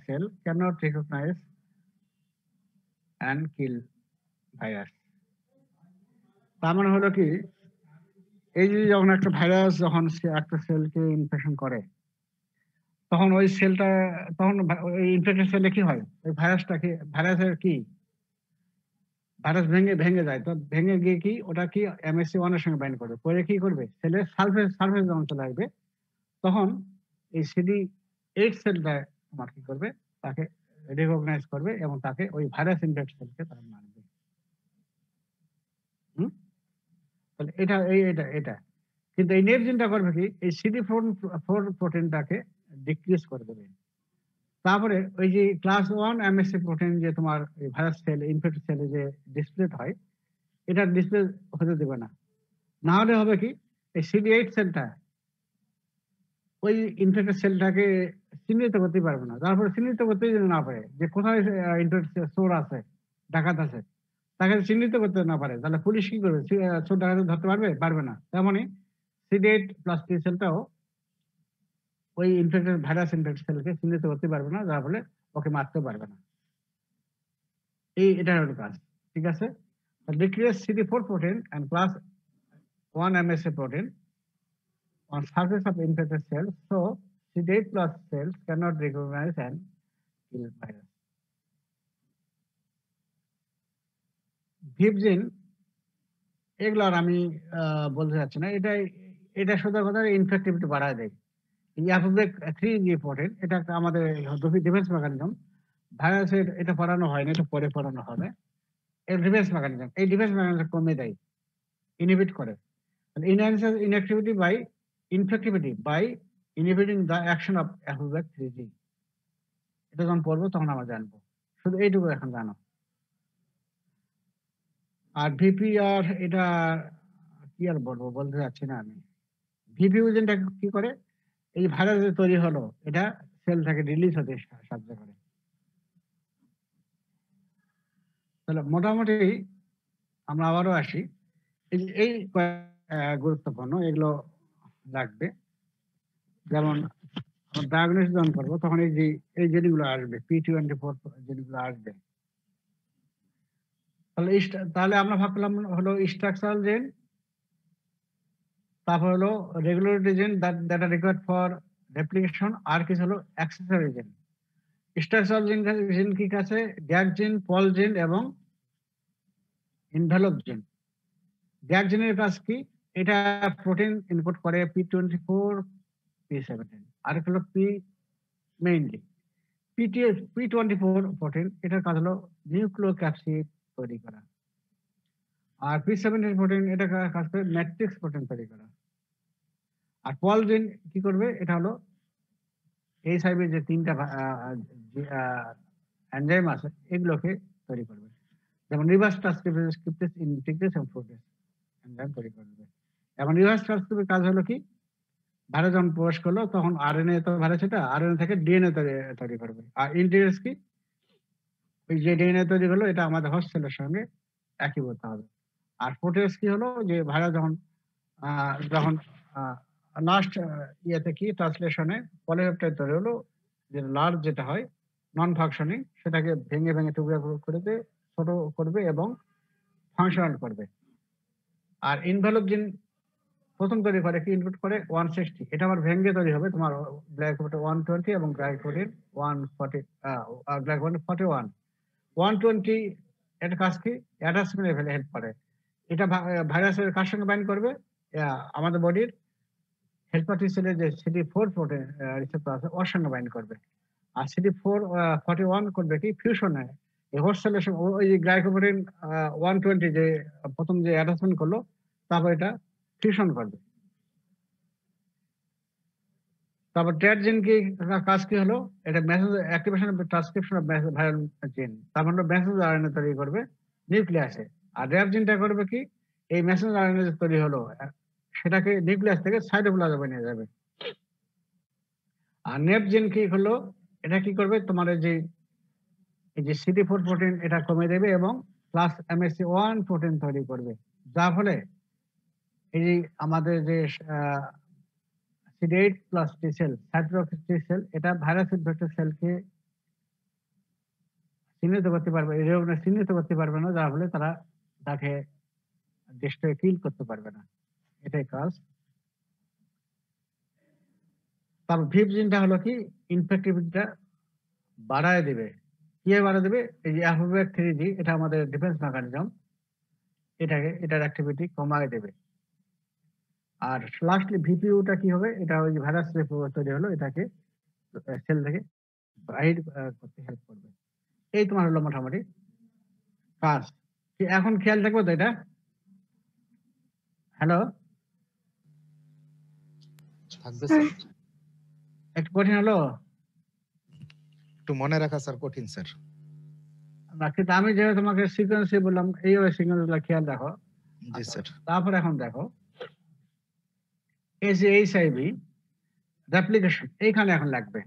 cell cannot recognize and kill virus. তার মানে হলো কি, এই যে যখন একটা ভাইরাস যখন একটা সেলকে ইনফেকশন করে, তখন ওই সেলটা, তখন ওই ইনফেক্টেড সেলে কি হয়, ওই ভাইরাসটাকে, ভাইরাসের কি, ভাইরাস ভেঙে ভেঙে যায়, তো ভেঙে গিয়ে কি ওটা কি MSC1 এর সঙ্গে বাইন্ড করবে, করে কি করবে, সেলের সারফেস যখন চলে আসবে, তখন এই CD8 সেলটা তোমার কি করবে, তাকে রিকগনাইজ করবে এবং তাকে ওই ভাইরাস ইনফেক্ট সেলকে তারা মারবে। তাহলে এটা কিন্তু এই নেপ জিনটা করবে কি, এই CD4 প্রোটিনটাকে ডিক্রিজ করে দেবে। তারপরে ওই যে ক্লাস 1 MSC প্রোটিন যে তোমার ভাইরাস সেল, ইনফেক্টেড সেলে যে ডিসপ্লে হয়, এটা ডিসপ্লে হতে দেবে না। না হলে হবে কি, এই CD8 সেলটা ওই ইনফেক্টেড সেলটাকে চিহ্নিত করতে পারবে না। তারপরে চিহ্নিত করতেই যদি না পারে যে কোথায় ইনফেক্টেড সোর আছে, ডাকাত আছে, তাকে চিহ্নিত করতে না পারে, তাহলে পুলিশ কি করবে, চোর ডাকাত ধরতে পারবে, পারবে না। তেমনই CD8 প্লাস T সেলটাও ওই ইনফেক্টেড ভাইরাস ইনফেক্টেড সেলকে চিহ্নিত করতে পারবে না, যার ফলে ওকে মারতে পারবে না। এটা হলো কাজ, ঠিক আছে? Decrease CD4 protein and class 1 MSC protein on surface of infected cells, so CD8 plus cells cannot recognize and kill virus. ভিপজিন এগুলো আর আমি বলতে চাচ্ছি না, এটা সোজা কথা ইনফেক্টিভিটি বাড়ায় দেয়। অ্যাপোবেক 3G প্রোটিন, এটা আমাদের ডিফেন্স মেকানিজম। ভাইরাসের এটা পড়ানো হয় না, এটা পরে পড়ানো হবে। এর ডিফেন্স মেকানিজম, এই ডিফেন্স মেকানিজম কমে দেয়, ইনহিবিট করে। enhances inactivity by infectivity by inhibiting the action of ApoBec 3G. এটা যখন পড়বো তখন আমরা জানবো, শুধু এইটুকু এখন জানো। আর ভিপিআর এটা কি আর বলবো, বলতে যাচ্ছি না আমি। ভিপিউজেনটা কি করে, এই ভাইরাস যে তৈরি হলো, এটা সেল থেকে রিলিজ হতে সাহায্য করে। তাহলে মোটামুটি আমরা আবারও আসি, এই গুরুত্বপূর্ণ, এগুলো লাগবে। যেমন ডায়াগনোসিস যখন করবো তখন এই জিনিসগুলো আসবে, P24 জিনিসগুলো আসবে। তাহলে আমরা ভাবলাম হলো স্ট্রাকচারাল জেন, তারপর হলো regulatory gene that are required for replication, আর কিছু হলো অ্যাক্সেসরি জেন। স্ট্রাকচারাল জেন কি আছে, গ্যাগ জেন, পল জেন এবং ইনভেলপ জেন। গ্যাগ জেনের কাজ কি, এটা প্রোটিন ইনপুট করে P24 P17, আর হলো মেইনলি P24 প্রোটিন, এটার কাজ হলো নিউক্লিওক্যাপসিড তৈরি করা। আর P17 প্রোটিন এটা কাজ করে ম্যাট্রিক্স প্রোটিন তৈরি করা। আর পলজিন কি করবে? এটা হলো এই সাইডে যে ৩টা এনজাইম আছে এগুলোকে তৈরি করবে। যেমন রিভার্স ট্রান্সক্রিপ্টেজ ইনটিগ্রেজ এবং প্রোটেজ এনজাইম তৈরি করবে। এবং রিভার্স ট্রান্সক্রিপ্টের কাজ হলো কি? ভাইরাস যখন প্রবেশ করলো তখন আরএনএ তো ভাইরাস এটা আরএনএ থেকে ডিএনএ তৈরি করবে। আর ইন্টিগ্রেজ কি? ওই যে ডিএনএ তৈরি হলো এটা আমাদের হোস্ট সেলের সঙ্গে একীভূত হবে। আর প্রোটেজ কি হলো? যে ভাইরাস যখন লাস্ট ইয়েতে কি ট্রান্সলেশনে পলিপেপটাইড তৈরি হলো, যে লার্জ যেটা হয় নন ফাংশনিং সেটাকে ভেঙে ভেঙে টুকরা করে দিয়ে ছোট করবে এবং ফাংশনাল করবে। আর ইনভলভ জিন প্রথম তৈরি করে কি ইনপুট করে 160, এটা আবার ভেঙে তৈরি হবে তোমার গ্লাইকোপ্রোটিন 120 এবং গ্লাইকোপ্রোটিন 140 গ্লাইকোপ্রোটিন 41 120 এর কাজ কি? অ্যাটাচমেন্ট লেভেলে হেল্প করে। এটা ভাইরাসের কার সঙ্গে বাইন্ড করবে? আমাদের বডির হেল্পার টি সেলের যে CD4 প্রোটিন রিসেপ্টর আছে ওর সঙ্গে বাইন্ড করবে। আর CD4 41 করবে কি? ফিউশনে এই হোস্ট সেলের সঙ্গে ওই যে গ্লাইকোপ্রোটিন 120 যে প্রথম যে অ্যাটাচমেন্ট করলো তারপর এটা ফিউশন করবে। তারপর ট্র্যাট জিন কি কাজ কি হলো? এটা message activation of transcription of viral জিন, তার মানে মেসেজ আরএনএ তৈরি করবে নিউক্লিয়াসে। আর র্যাপ জিনটা করবে কি? এই মেসেজ আরএনএ তৈরি হলো সেটাকে নিউক্লিয়াস থেকে সাইটোপ্লাজমে নিয়ে যাবে। আর নেপ জিন কি হলো? এটা কি করবে? তোমার এই যে CD4 প্রোটিন এটা কমে দেবে এবং প্লাস MHC1 প্রোটিন তৈরি করবে, যার ফলে এই যে আমাদের যে CD8 plus T sell cytotoxic T sell এটা ভাইরাস ইনফেক্টেড সেলকে চিহ্নিত করতে পারবে, চিহ্নিত করতে পারবে না, যার ফলে তাকে ডিস্ট্রয় কিল করতে পারবে না। এটাই কাজ। তারপর ভিপ জিনটা হলো কি? ইনফেক্টিভিটিটা বাড়ায় দেবে। কিভাবে বাড়ায় দেবে? এই যে অ্যালফাবেট 3G এটা আমাদের ডিফেন্স মেকানিজম, এটার অ্যাক্টিভিটি কমায় দেবে। আর লাস্টলি ভিপিউটা কি হবে? এটা ওই যে ভাইরাস তৈরি হলো এটাকে সেল থেকে বাইর করতে হেল্প করবে। এই তোমার হলো মোটামুটি কাজ। এখন খেয়াল রাখবো তো এটা। হ্যালো, থাকবে স্যার। একটু কঠিন হলো একটু মনে রাখা স্যার কঠিন স্যার। না, কিন্তু আমি যেভাবে তোমাকে সিকোয়েন্সে বললাম এইভাবে সিকোয়েন্সগুলো খেয়াল রাখো। জি স্যার। তারপর এখন দেখো এই যে এইচআইভি রেপ্লিকেশন এইখানে এখন লাগবে।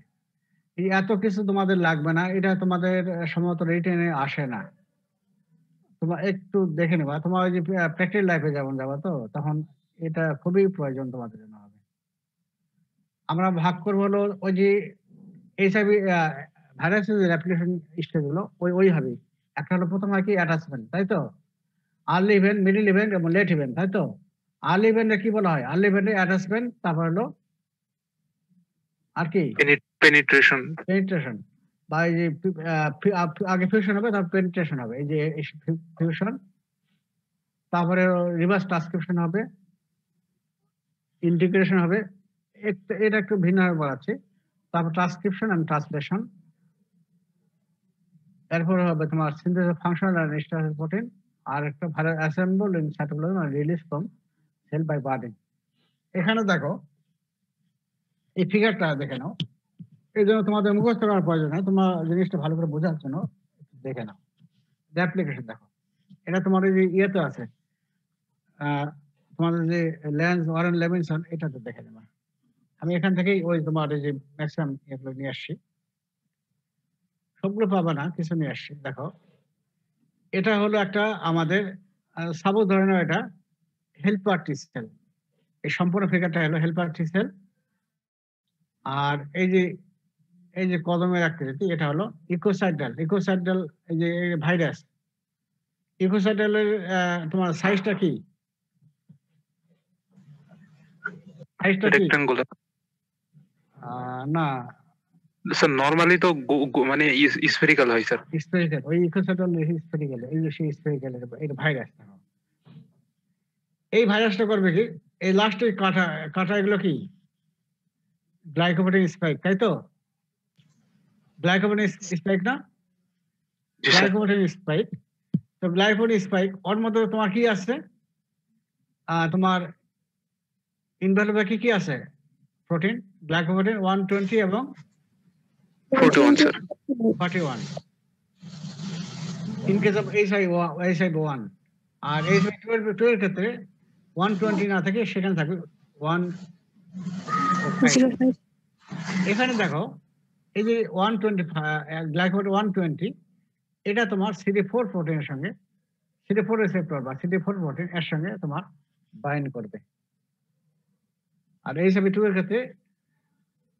এই এত কিছু তোমাদের লাগবে না, এটা তোমাদের সম্ভবত রিটেনে আসে না। তোমার একটু দেখে নেবা, তোমার ওই যে প্র্যাকটিক্যাল লাইফে যেমন যাবা তো তখন এটা খুবই প্রয়োজন তোমাদের জন্য হবে। আমরা ভাগ করবো হলো ওই যে এইচআইভি ভাইরাসের যে রেপ্লিকেশন স্টেজ গুলো ওইভাবেই। একটা হলো প্রথম হয় কি অ্যাটাচমেন্ট, তাই তো? আর্লি ইভেন্ট, মিডল ইভেন্ট এবং লেট ইভেন্ট, তাই তো? আর্লি ইভেন্টে কি বলা হয়? আর্লি ইভেন্টে অ্যাটাচমেন্ট, তারপর হলো আর কি penetration. পেনিট্রেশন, বা এই যে আগে ফিউশন হবে তারপর পেনিট্রেশন হবে, এই যে ফিউশন, তারপরে রিভার্স ট্রান্সক্রিপশন হবে, ইন্টিগ্রেশন হবে, এটা একটু ভিন্নভাবে বলাচ্ছি। তারপর ট্রান্সক্রিপশন এন্ড ট্রান্সলেশন, এরপরে হবে তোমার synthesis of functional and structural protein, আর একটা viral assemble in cytoplasm and release from cell by budding. এখানে দেখো এই ফিগারটা দেখে নাও, এই জন্য তোমাদের মুখস্থ করার প্রয়োজন হয়, তোমার জিনিসটা ভালো করে বোঝার জন্য দেখে নাও। অ্যাপ্লিকেশন দেখো, এটা তোমার এই যে ইয়েতে আছে, তোমাদের যে ল্যান্স ওয়ারেন লেভিনসন, এটাতে দেখে নেবা। আমি এখান থেকেই ওই তোমার এই যে ম্যাক্সিমাম এগুলো নিয়ে আসছি, সবগুলো পাবা না, কিছু নিয়ে আসছি। দেখো এটা হলো একটা আমাদের সাপোজ ধরে নাও এটা হেল্পার টি সেল, এই সম্পূর্ণ ফিগারটা হলো হেল্পার টি সেল। আর এই যে কদমের আকৃতি এটা হলো ইকোসাইডাল এই যে ভাইরাস। ইকোসাইডালের তোমার সাইজটা কি? সাইজটা কি? Rectangular. না, স্যার নরমালি তো মানে স্ফেরিক্যাল হয় স্যার। স্ফেরিক্যাল, ওই ইকোসাইডাল স্ফেরিক্যাল, এই যে সেই স্ফেরিক্যাল এটা ভাইরাস। এই ভাইরাসটা করবে কি? এই লাস্টে কাটা এগুলো কি? গ্লাইকোপ্রোটিন স্পাইক, তাই তো? গ্লাইকোপ্রোটিন স্পাইক না? জি স্যার। গ্লাইকোপ্রোটিন স্পাইক তো গ্লাইকোপ্রোটিন স্পাইক ওর মধ্যে তোমার কি আছে? তোমার ইনভলভে কি আছে? প্রোটিন, গ্লাইকোপ্রোটিন 120 এবং 41 sir 41 in case of HIB1। আর HIB12 এর ক্ষেত্রে 120 না থাকে, সেখানে থাকবে 105। এখানে দেখো এই যে 120 গ্লাইকোপ্রোটিন 120, এটা তোমার CD4 প্রোটিনের সঙ্গে, CD4 রিসেপ্টর বা CD4 প্রোটিন এর সঙ্গে তোমার বাইন্ড করবে। আর HIB2 এর ক্ষেত্রে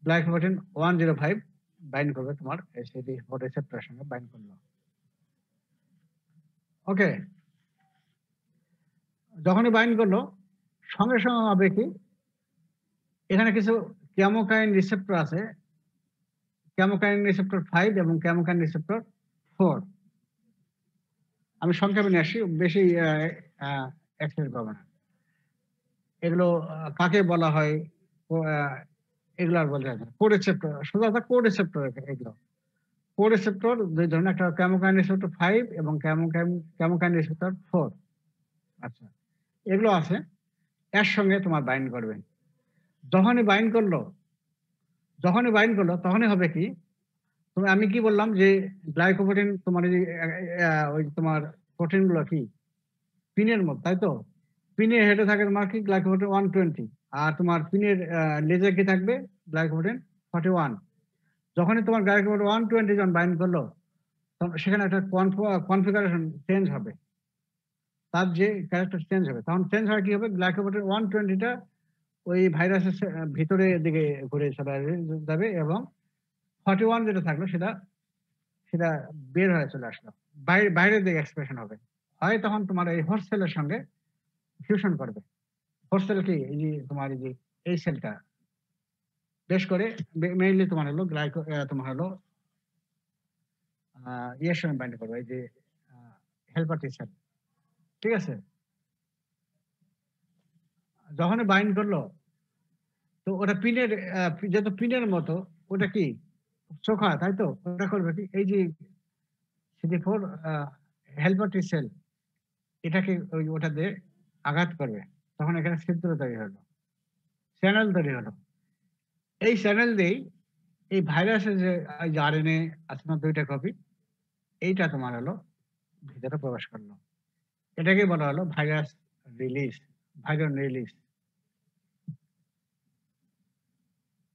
গ্লাইকোপ্রোটিন 105 বাইন্ড করবে তোমার CD4 রিসেপ্টরের সঙ্গে বাইন্ড করলো। ওকে, যখনই বাইন্ড করলো সঙ্গে সঙ্গে হবে কি, এখানে কিছু কেমোকাইন রিসেপ্টর আছে, কেমোকাইন রিসেপ্টর 5 এবং কেমোকাইন রিসেপ্টর 4। আমি সংক্ষেপে নিয়ে আসি, বেশি এক্সপ্লেন করবো না। এগুলো কাকে বলা হয় এগুলো আর বলতে হবে। কোরিসেপ্টর, সোজা কথা কোরিসেপ্টর। এগুলো কোরিসেপ্টর দুই ধরনের, একটা কেমোকাইন রিসেপ্টর 5 এবং কেমোকাইন রিসেপ্টর 4। আচ্ছা, এগুলো আছে, এর সঙ্গে তোমার বাইন্ড করবে। যখনই বাইন্ড করলো তখনই হবে কি, আমি কি বললাম যে গ্লাইকোপ্রোটিন তোমার ওই তোমার প্রোটিন গুলো কি পিনের মতো, তাই তো? পিনের হেডে থাকে তোমার কি গ্লাইকোপ্রোটিন 120, আর তোমার পিনের লেজে কি থাকবে গ্লাইকোপ্রোটিন 41। যখনই তোমার গ্লাইকোপ্রোটিন 120 যখন বাইন্ড করলো, তখন সেখানে একটা কনফিগারেশন চেঞ্জ হবে, তার যে ক্যারেক্টার চেঞ্জ হবে। তখন চেঞ্জ হয় কি হবে, গ্লাইকোপ্রোটিন 120টা ওই ভাইরাসের ভিতরে দিকে ঘুরে চলে যাবে এবং 41 যেটা থাকলো সেটা বের হয়ে চলে আসলো, বাইরের দিকে এক্সপ্রেশন হবে। হয় তখন তোমার এই হোস্ট সেলের সঙ্গে ফিউশন করবে। হোস্ট সেল কি, এই যে তোমার এই সেলটা বেশ করে মেইনলি তোমার হলো তোমার হলো ইয়ের সঙ্গে বাইন্ড করবে, এই যে হেল্পার টি সেল। ঠিক আছে, যখনই বাইন্ড করলো তো ওটা পিনের যেহেতু পিনের মতো, ওটা কি চোখা, তাই তো? ওটা করবে কি, এই যে CD4 হেল্পার টি সেল, এটাকে ওটা দিয়ে আঘাত করবে। তখন এখানে ছিদ্র তৈরি হলো, চ্যানেল তৈরি হলো। এই চ্যানেল দিয়েই এই ভাইরাসের যে RNA আছে না 2টা কপি, এইটা তোমার হলো ভিতরে প্রবেশ করলো। এটাকে বলা হলো ভাইরাস রিলিজ, ভাইরাল রিলিজ।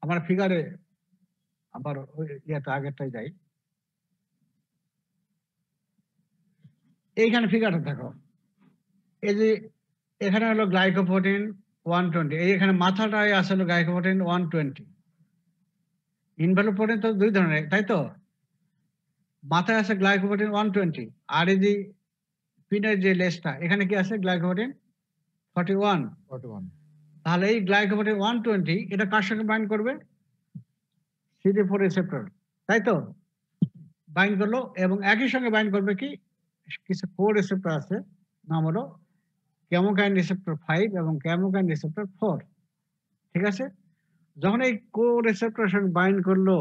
আমার ফিগারে আবার ইয়েটা আগেরটাই যাই। এইখানে ফিগারটা দেখো, এই যে এখানে হলো গ্লাইকোপ্রোটিন 120, এই এখানে মাথাটাই আসলে গ্লাইকোপ্রোটিন 120। ইনভলভ প্রোটিন তো দুই ধরনের, তাই তো? মাথায় আছে গ্লাইকোপ্রোটিন 120, আর এই যে পিনের যে লেজটা, এখানে কি আছে গ্লাইকোপ্রোটিন 41। তাহলে এই গ্লাইকোপ্রোটিন 120 এটা কার সঙ্গে বাইন্ড করবে? CD4 রিসেপ্টর, তাই তো? বাইন্ড করলো এবং একই সঙ্গে বাইন্ড করবে কি, কিছু কো রিসেপ্টর আছে, নাম হলো কেমোকাইন রিসেপ্টর 5 এবং কেমোকাইন রিসেপ্টর 4। ঠিক আছে, যখন এই কো রিসেপ্টরের সঙ্গে বাইন্ড করলো,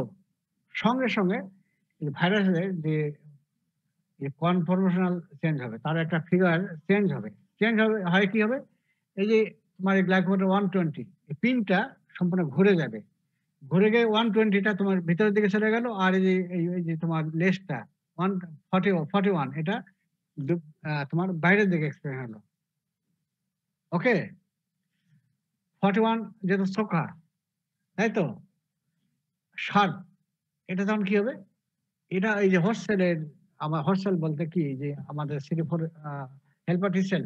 সঙ্গে সঙ্গে ভাইরাসের যে কনফরমেশনাল চেঞ্জ হবে, তার একটা ফিগার চেঞ্জ হবে। হয় কি হবে, এই যে তোমার গ্লাইকোপ্রোটিন 120 এই পিনটা সম্পূর্ণ ঘুরে যাবে, ঘুরে গিয়ে 120টা তোমার ভিতরের দিকে চলে গেল, আর এই যে তোমার লেজটা 141 এটা তোমার বাইরের দিকে এক্সপ্রেস হলো। ওকে, 41 যেটা চোখা, তাই তো, শার্প, এটা তখন কি হবে, এটা এই যে হোস্ট সেলের, আমার হোস্ট সেল বলতে কি, যে আমাদের CD4 হেল্পার টি সেল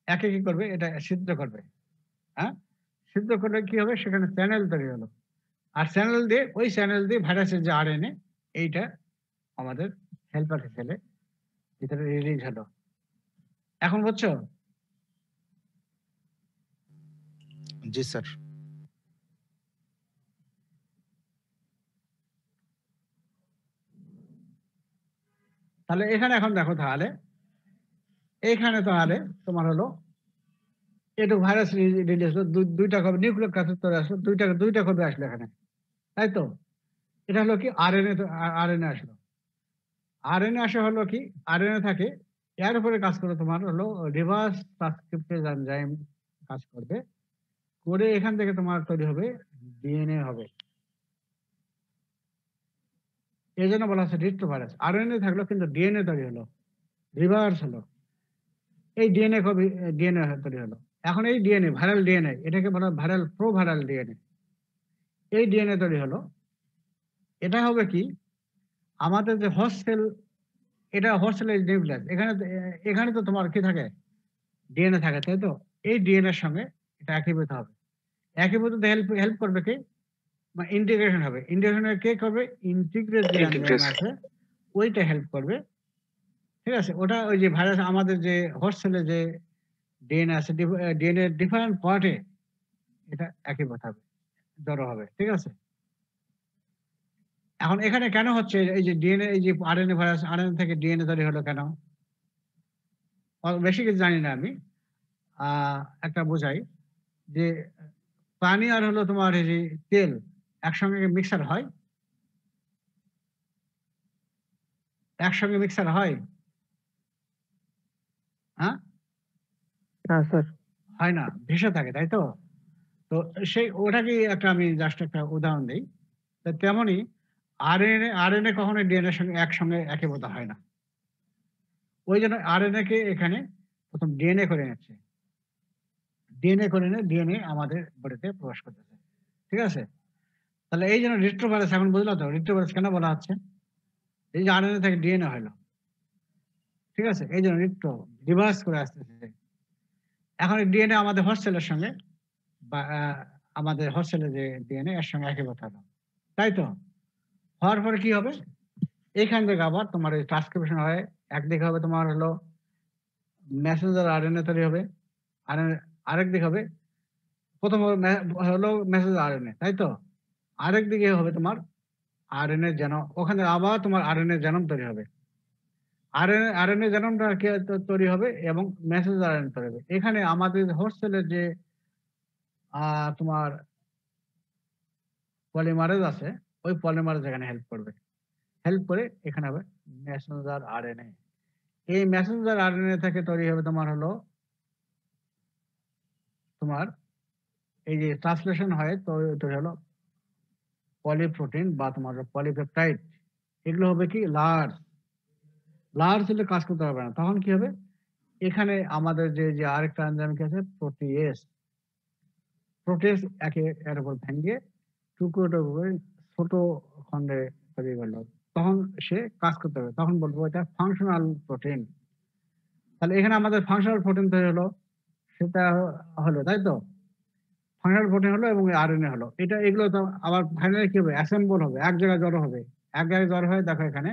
একে কি করবে, এটা সিদ্ধ করবে। হ্যাঁ, সিদ্ধ করলে কি হবে, সেখানে চ্যানেল তৈরি হলো, আর ওই চ্যানেল দিয়ে ভাইরাসের যে RNA এইটা আমাদের হেল্পার টি সেলে ভিতরে রিলিজ হলো। এখন বুঝছো? জি স্যার। তাহলে এখানে এখন দেখো, তাহলে এইখানে তাহলে তোমার হলো একটু ভাইরাস রিলিজ হলো, দুইটা কপি নিউক্লিক অ্যাসিড তৈরি আসলো, দুইটা কপি আসলো এখানে, তাই তো? এটা হলো কি RNA আসলো। আরএনএ আসে হলো কি, আরএনএ থাকে, এর উপরে কাজ করে তোমার হলো রিভার্স ট্রান্সক্রিপ্টেজ এনজাইম কাজ করবে, করে এখান থেকে তোমার তৈরি হবে ডিএনএ হবে। এই জন্য বলা হচ্ছে রিট্রোভাইরাস। আরএনএ থাকলো কিন্তু ডিএনএ তৈরি হলো, রিভার্স হলো, এই ডিএনএ কপি, ডিএনএ তৈরি হলো। এখন এই ডিএনএ ভাইরাল ডিএনএ, এটাকে বলা হয় ভাইরাল প্রো ভাইরাল ডিএনএ। এই ডিএনএ তৈরি হলো, এটা হবে কি আমাদের যে হোস্ট সেল, এটা হোস্ট সেলের নিউক্লিয়াস, এখানে তো তোমার কি থাকে, ডিএনএ থাকে, তাই তো? এই ডিএনএ এর সঙ্গে এটা একীভূত হবে। একীভূত হেল্প হেল্প করবে কি, মানে ইন্টিগ্রেশন হবে। ইন্টিগ্রেশন কে করবে? ইন্টিগ্রেট যে এনজাইম Integrase. আছে ওইটা হেল্প করবে। ঠিক আছে? ওটা ওই যে ভাইরাস আমাদের যে হোস্ট সেলে যে ডিএনএ আছে, ডিএনএ ডিফারেন্ট পার্টে এটা একীভূত হবে, জড়ো হবে। ঠিক আছে? এখন এখানে কেন হচ্ছে এই যে ডিএনএ, এই যে আরএনএ ভাইরাস, আরএনএ থেকে ডিএনএ তৈরি হলো কেন? বেশি কিছু জানি না আমি। একটা বোঝাই যে পানি আর হলো তোমার এই যে তেল একসঙ্গে মিক্সার হয়, একসঙ্গে মিক্সার হয়, হ্যাঁ? না স্যার। হয় না, ভেসে থাকে, তাই তো? তো সেই ওটাকে একটা আমি জাস্ট একটা উদাহরণ দিই। তো তেমনি আরএনএ কখনো ডিএনএ এর সঙ্গে একসঙ্গে একীভূত হয় না। ওই জন্য আরএনএ কে এখানে প্রথম ডিএনএ করে নিচ্ছে। ডিএনএ করে নিয়ে ডিএনএ আমাদের বডিতে প্রবেশ করতেছে। ঠিক আছে? তাহলে এই জন্য রিট্রোভাইরাস এখন বুঝলা তো রিট্রোভাইরাস কেন বলা হচ্ছে? এই যে আরএনএ থেকে ডিএনএ হলো। ঠিক আছে? এই জন্য রিভার্স করে আসতেছে। এখন এই ডিএনএ আমাদের হোস্ট সেলের সঙ্গে বা আমাদের হোস্ট সেলের যে ডিএনএ এর সঙ্গে একীভূত হলো। তাই তো? হওয়ার পরে কি হবে? এখান থেকে আবার তোমার এই ট্রান্সক্রিপশন হয়। একদিকে হবে তোমার হলো মেসেঞ্জার আরএনএ তৈরি হবে। আরেক দিকে হবে, প্রথম হলো মেসেঞ্জার আরএনএ, তাই তো? আরেক দিকে হবে তোমার আরএনএ জেনম, ওখানে আবার তোমার আরএনএ জেনম তৈরি হবে। আরএনএ জেনমটা তৈরি হবে এবং মেসেঞ্জার আরএনএ তৈরি হবে। এখানে আমাদের হোস্ট সেলের যে তোমার পলিমারেজ আছে, ওই পলিমারেজ এখানে হেল্প করবে। হেল্প করে এখানে হবে মেসেঞ্জার আরএনএ। এই মেসেঞ্জার আরএনএ থেকে তৈরি হবে তোমার হলো তোমার এই যে ট্রান্সলেশন হয় তো তৈরি হলো পলিপ্রোটিন বা তোমার পলিপেপটাইড। এগুলো হবে কি লার্জ হলে কাজ করতে পারবে না, তখন কি হবে? এখানে আমাদের যে আরেকটা এনজাইম কি আছে, প্রোটিয়েস একে এর উপর ভেঙে টুকরো করে ছোট খণ্ডে তৈরি করলো, তখন সে কাজ করতে হবে, তখন বলবো এটা ফাংশনাল প্রোটিন। তাহলে এখানে আমাদের ফাংশনাল প্রোটিন তৈরি হলো, সেটা হলো, তাই তো? ফাংশনাল প্রোটিন হলো এবং আরএনএ হলো। এগুলো তো আবার ফাইনালি কি হবে? অ্যাসেম্বল হবে, এক জায়গায় জড়ো হবে। এক জায়গায় জড়ো হয়ে দেখো এখানে,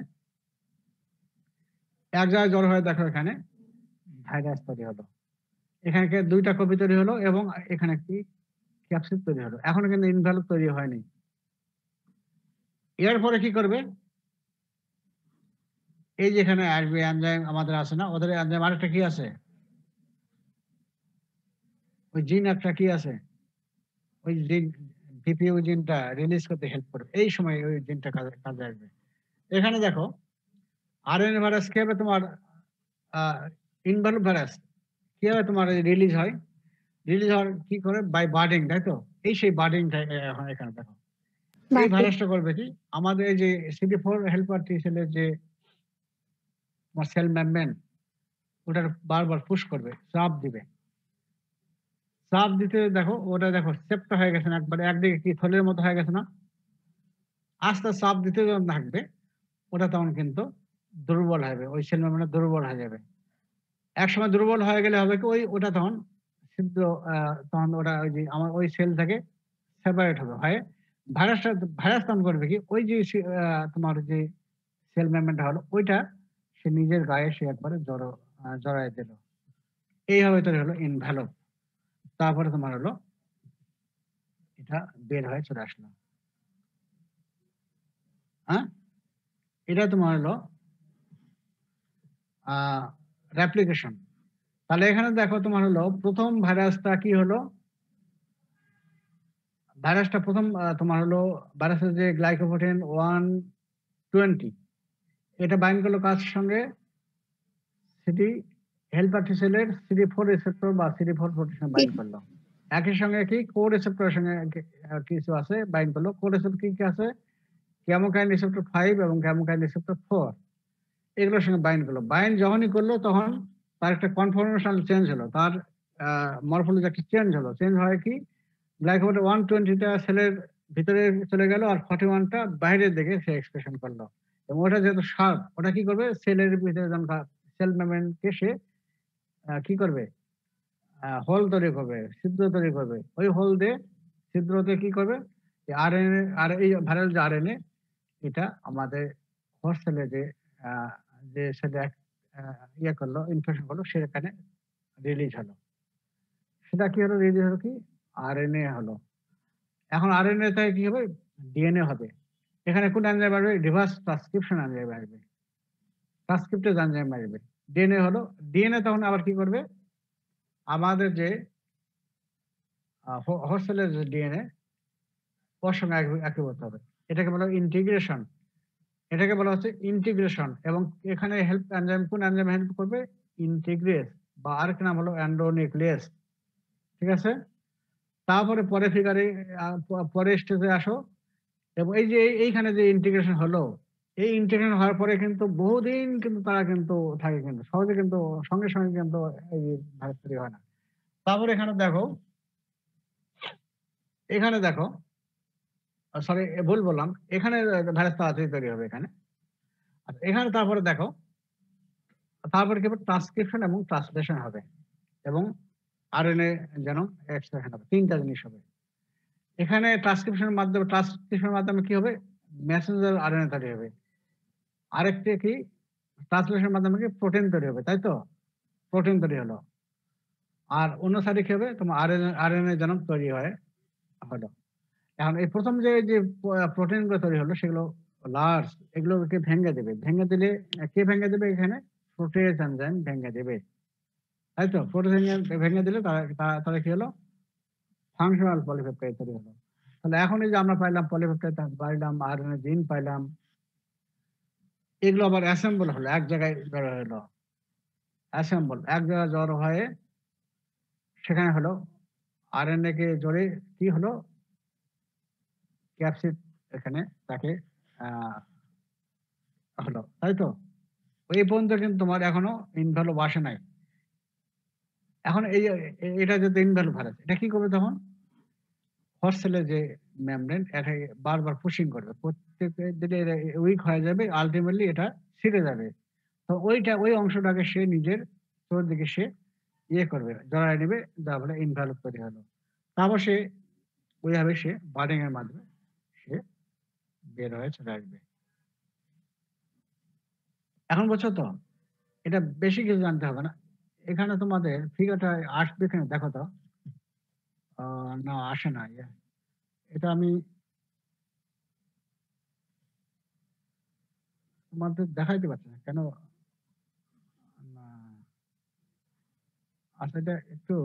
এক জায়গায় জড়ো হয়ে দেখো এখানে ভাইরাস তৈরি হলো। এখানে দুইটা কপি তৈরি হলো এবং এখানে একটি ক্যাপসিড তৈরি হলো। এখনো কিন্তু ইনভ্যালভ তৈরি হয়নি। এরপরে কি করবে? এই যে এখানে আসবে এনজাইম আমাদের আছে না, ওদের এনজাইম আরেকটা কি আছে, ওই জিন একটা কি আছে, ওই জিন ডিপিও জিনটা রিলিজ করতে হেল্প করবে। এই সময় ওই জিনটা কাজে আসবে। এখানে দেখো আরএনএ ভাইরাস কি হবে তোমার, ইনভ্যালভ ভাইরাস কি হবে তোমার রিলিজ হয়। রিলিজ হওয়ার কি করে? বাই বার্ডিং, তাই তো? এই সেই বার্ডিংটা এখন এখানে দেখো। এই ভাইরাসটা করবে কি, আমাদের এই যে CD4 হেল্পার টি সেলের যে তোমার সেল মেমব্রেন, ওটার বারবার পুশ করবে, চাপ দিবে। চাপ দিতে দেখো ওটা দেখো সেপ্টা হয়ে গেছে না, একবারে একদিকে কি থলের মতো হয়ে গেছে না? আস্তে চাপ দিতে যখন থাকবে ওটা তখন কিন্তু দুর্বল হবে, ওই সেল মেমব্রেন দুর্বল হয়ে যাবে। একসময় দুর্বল হয়ে গেলে হবে কি, ওটা তখন ছিদ্র, তখন ওটা ওই যে আমার ওই সেল থেকে সেপারেট হবে, হয় ভাইরাস তখন করবে কি, ওই যে তোমার যে সেল মেমব্রেনটা হলো ওইটা সে নিজের গায়ে সে একবারে জড়ায় দিল। এইভাবে তৈরি হলো ইনভ্যালভ। তারপরে তোমার হলো এটা বের হয়ে চলে আসলো। হ্যাঁ, এটা তোমার হলো রেপ্লিকেশন। তাহলে এখানে দেখো তোমার হলো প্রথম ভাইরাসটা কি হলো, ভাইরাসটা প্রথম তোমার হলো ভাইরাসের যে গ্লাইকোপ্রোটিন 120, এটা বাইন্ড করলো কার সঙ্গে? সিটি হেল্পার টি সেলের CD4 রিসেপ্টর বা CD4 প্রোটিন বাইন্ড করলো। একই সঙ্গে কি কো রিসেপ্টরের সঙ্গে কিছু আছে বাইন্ড করলো। কো রিসেপ্টর কি আছে? কেমোকাইন রিসেপ্টর 5 এবং কেমোকাইন রিসেপ্টর 4 এগুলোর সঙ্গে বাইন্ড করলো। বাইন্ড যখনই করলো তখন তার একটা কনফর্মেশনাল চেঞ্জ হলো। তার মরফোলজি একটা চেঞ্জ হলো। চেঞ্জ হয় কি? গ্লাইকোপ্রোটিন 120 টা সেলের ভিতরে চলে গেল আর 41 টা বাইরের দিকে সে এক্সপ্রেশন করলো। এবং ওটা যেহেতু শার্প, ওটা কি করবে? সেলের ভিতরে যখন সেল মেমব্রেনকে সে কি করবে? হোল তৈরি করবে, ছিদ্র তৈরি করবে। ওই হোল দিয়ে ছিদ্রতে কি করবে? আরএনএ আর এই ভাইরাল যে আরএনএ এটা আমাদের হোস্ট সেলে যে সেটা ইয়ে করলো, ইনফেকশন করলো সেখানে রিলিজ হলো। সেটা কি হলো? রিলিজ হলো কি? আরএনএ হলো। এখন আরএনএ থেকে কি হবে? ডিএনএ হবে। এখানে কোন এনজাইম আসবে? রিভার্স ট্রান্সক্রিপশন এনজাইম আসবে। ট্রান্সক্রিপ্টেজ এনজাইম আসবে। ডিএনএ হলো। ডিএনএ তখন আবার কি করবে? আমাদের যে হোস্ট সেলের যে ডিএনএ ওর সঙ্গে একীভূত হবে। এটাকে বলা হয় ইন্টিগ্রেশন। এটাকে বলা হচ্ছে ইন্টিগ্রেশন। এবং এখানে হেল্প এনজাইম কোন এনজাইম হেল্প করবে? ইন্টিগ্রেস বা আরেকটা নাম হলো এন্ডোনিউক্লিয়াস। ঠিক আছে? তারপরে পরে ফিগারে পরের স্টেজে আসো এবং এই যে এইখানে যে ইন্টিগ্রেশন হলো, এই ইন্টিগ্রেশন হওয়ার পরে কিন্তু বহুদিন কিন্তু তারা কিন্তু থাকে, কিন্তু সহজে কিন্তু সঙ্গে সঙ্গে কিন্তু এই ভাইরাস তৈরি হয় না। তারপরে এখানে দেখো সরি ভুল বললাম, এখানে ভাইরাস তাড়াতাড়ি তৈরি হবে এখানে। আচ্ছা এখানে তারপরে দেখো, তারপরে কি হবে? ট্রান্সক্রিপশন এবং ট্রান্সলেশন হবে এবং আরএনএ যেন এক্সপ্রেশন হবে। 3টা জিনিস হবে। এখানে ট্রান্সক্রিপশনের মাধ্যমে কি হবে? মেসেঞ্জার আরএনএ তৈরি হবে। আরেকটি কি? ট্রান্সলেশনের মাধ্যমে কি? প্রোটিন তৈরি হবে, তাই তো? প্রোটিন তৈরি হলো। আর অন্য সাইডে কি হবে? তোমার আরএনএ যেন তৈরি হলো। এখন এই প্রথম যে প্রোটিন গুলো তৈরি হলো সেগুলো লার্জ, এগুলোকে ভেঙে দেবে। ভেঙে দিলে কে ভেঙে দেবে? এখানে প্রোটেজ এনজাইম ভেঙে দেবে, তাই তো? প্রোটেজ এনজাইম ভেঙে দিলে তারা কি হলো? ফাংশনাল পলিপেপটাইড তৈরি হলো। তাহলে এখন এই যে আমরা পাইলাম পলিপেপটাইড পাইলাম, আরএনএ জিন পাইলাম, এগুলো আবার অ্যাসেম্বল হলো, এক জায়গায় জড়ো হলো। অ্যাসেম্বল এক জায়গায় জড়ো হয়ে সেখানে হলো আরএনএ কে জড়ে কি হলো? ক্যাপসিড এখানে তাকে হলো, তাই তো? এই পর্যন্ত কিন্তু তোমার এখনো ইনভ্যালু আসে নাই। এখন এটা যদি ইনভ্যালু ভাইরাস, এটা কি করবে তখন? হোস্ট সেলের যে মেমব্রেন এটাকে বারবার পুশিং করবে, প্রত্যেক দিলে উইক হয়ে যাবে, আলটিমেটলি এটা ছিঁড়ে যাবে। তো ওই অংশটাকে সে নিজের দিকে সে ইয়ে করবে, জড়ায় নেবে, যার ফলে ইনভ্যালু তৈরি হলো। তারপর সে ওইভাবে সে বার্ডিং এর মাধ্যমে সে বের হয়ে চলে আসবে। এখন বুঝছো তো? এটা বেশি কিছু জানতে হবে না। এখানে তোমাদের ফিগারটা আসবে, এখানে দেখো তো। না আসে না। এটা আমি তোমাদের দেখাইতে পারছি না কেন? না, আচ্ছা এটা একটু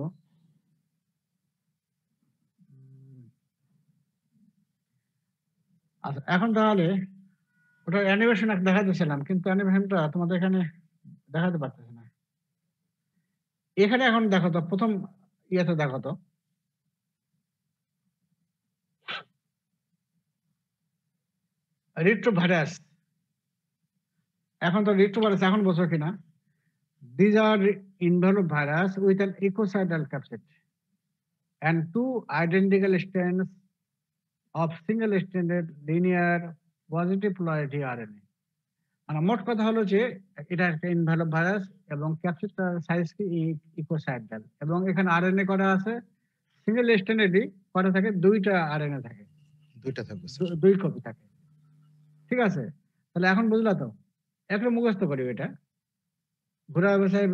আচ্ছা এখন তাহলে ওটা অ্যানিমেশন দেখাতেছিলাম, কিন্তু অ্যানিমেশনটা তোমাদের এখানে দেখাতে পারতেছি না। এখানে এখন দেখো তো, প্রথম ইয়েতে দেখো তো, রিট্রোভাইরাস। এখন তো রিট্রোভাইরাস এখন বলছো কিনা? These are involved virus with an ecocidal capsid and two identical strands of single-stranded linear positive polarity RNA. মানে মোট কথা হলো যে এটা একটা ইনভ্যালভ ভাইরাস এবং ক্যাপসিডটার সাইজ কি ইকোসাইডাল, এবং এখানে আরএনএ করা আছে সিঙ্গেল স্ট্যান্ডার্ডই করা থাকে, 2টা আরএনএ থাকে, 2টা থাকবে স্যার। 2 কপি থাকে। ঠিক আছে? তাহলে এখন বুঝলা তো? একটা মুখস্থ করি এটা। ঘুরায় বেসায়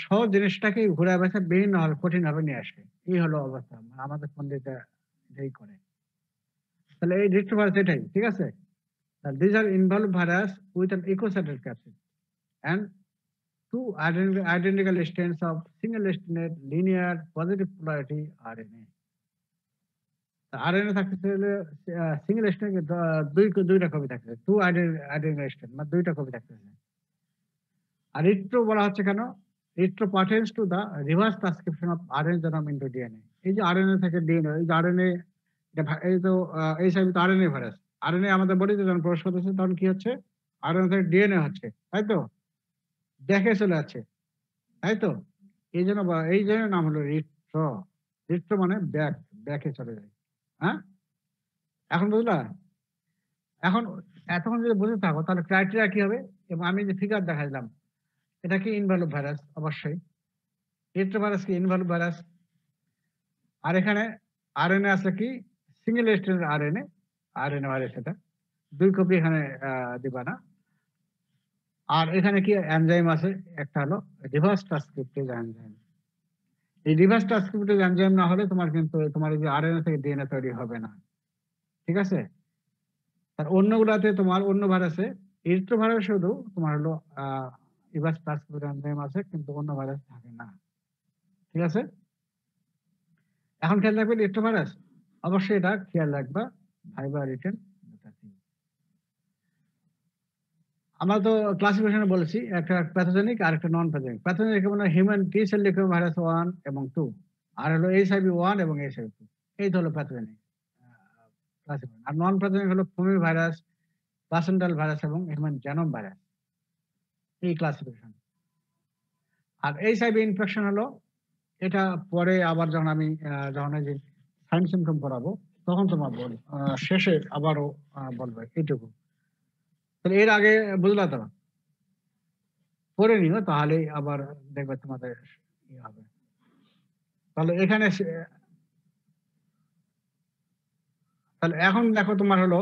সহজ জিনিসটাকে ঘুরায় বেসায় বিভিন্ন ভাবে কঠিন ভাবে নিয়ে আসে। এই হলো অবস্থা। আমাদের পন্ডিতরা এটাই করে। তাহলে এই রিট্রোভাইরাস এটাই, ঠিক আছে? These are involved virus with an ecocidal capsid and two identical strands of single-stranded linear positive polarity RNA. RNA থাকতেছে হলো সিঙ্গেল স্ট্র্যান্ড দুইটা কপি থাকতেছে, 2 আরএনএ স্ট্র্যান্ড মানে দুইটা কপি থাকতেছে। আর রিট্রো বলা হচ্ছে কেন? Retro pertains to the reverse transcription of RNA genome into DNA. এই যে আরএনএ থেকে ডিএনএ, এই যে আরএনএ এই তো এইচআইভি তো আরএনএ ভাইরাস। আরএনএ আমাদের বডিতে যখন প্রবেশ করতেছে তখন কি হচ্ছে? আরএনএ থেকে ডিএনএ হচ্ছে, তাই তো? ব্যাকে চলে যাচ্ছে, তাই তো? এই জন্য নাম হলো রিট্রো। রিট্রো মানে ব্যাকে চলে যায়। হ্যাঁ? এখন বুঝলা? এখন এতক্ষণ যদি বুঝে থাকো তাহলে ক্রাইটেরিয়া কি হবে? এবং আমি যে ফিগার দেখাইলাম, এটা কি ইনভ্যালিড ভাইরাস? অবশ্যই। রিট্রো ভাইরাস কি ইনভ্যালিড ভাইরাস? আর এখানে আরএনএ আছে কি সিঙ্গেল স্ট্র্যান্ড আরএনএ ভাইরাস এটা। 2 কপি এখানে দিবা না। আর এখানে কি এনজাইম আছে? একটা হলো রিভার্স ট্রান্সক্রিপ্টেজ এনজাইম। এই রিভার্স ট্রান্সক্রিপ্টেজ এনজাইম না হলে তোমার কিন্তু তোমার এই যে আরএনএ থেকে ডিএনএ তৈরি হবে না। ঠিক আছে? আর অন্যগুলাতে তোমার অন্য ভাইরাসে রিট্রো ভাইরাস শুধু তোমার হলো রিভার্স ট্রান্সক্রিপ্টেজ এনজাইম আছে কিন্তু অন্য ভাইরাস থাকে না। ঠিক আছে? এখন খেয়াল রাখবে রিট্রো ভাইরাস, অবশ্যই এটা খেয়াল রাখবা ভাইবা রিটেন। আমরা তো ক্লাসিফিকেশনে বলেছি একটা প্যাথোজেনিক আর একটা নন প্যাথোজেনিক। প্যাথোজেনিক মানে human T sell leukaemia virus 1 এবং 2, আর হলো এইচআইভি 1 এবং এইচআইভি 2। এই তো হলো প্যাথোজেনিক ক্লাসিফিকেশন। আর নন প্যাথোজেনিক হলো ফুমি ভাইরাস, প্লাসেন্টাল ভাইরাস এবং হিউম্যান জেনোম ভাইরাস। এই ক্লাসিফিকেশন। আর এইচআইভি ইনফেকশন হলো এটা পরে আবার যখন আমি যখন এই যে সাইন সিমটম করাবো তখন তোমার শেষে আবারও বলবো এইটুকু। তাহলে এর আগে বুঝলা তো? পড়ে নিও তাহলে আবার দেখবে তোমাদের ইয়ে হবে। তাহলে এখানে তাহলে এখন দেখো তোমার হলো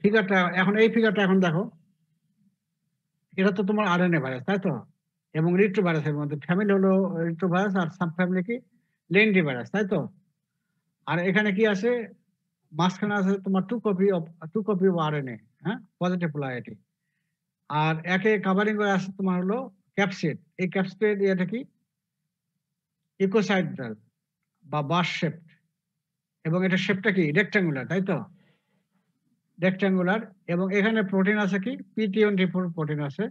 ফিগারটা, এখন এই ফিগারটা এখন দেখো, এটা তো তোমার আরএনএ ভাইরাস, তাই তো? এবং রিট্রো ভাইরাসের মধ্যে ফ্যামিলি হলো রিট্রো ভাইরাস আর সাব ফ্যামিলি কি লেন্ডি ভাইরাস, তাই তো? আর এখানে কি আছে? মাঝখানে আছে তোমার 2 কপি অফ আরএনএ, হ্যাঁ, পজিটিভ পোলারিটি। আর একে কভারিং করে আছে তোমার হলো ক্যাপসিড। এই ক্যাপসিড এটা কি ইকোসাইড্রাল বা বাস শেপড, এবং এটা শেপটা কি রেক্ট্যাঙ্গুলার, তাই তো? রেক্ট্যাঙ্গুলার। এবং এখানে প্রোটিন আছে কি P24 প্রোটিন আছে,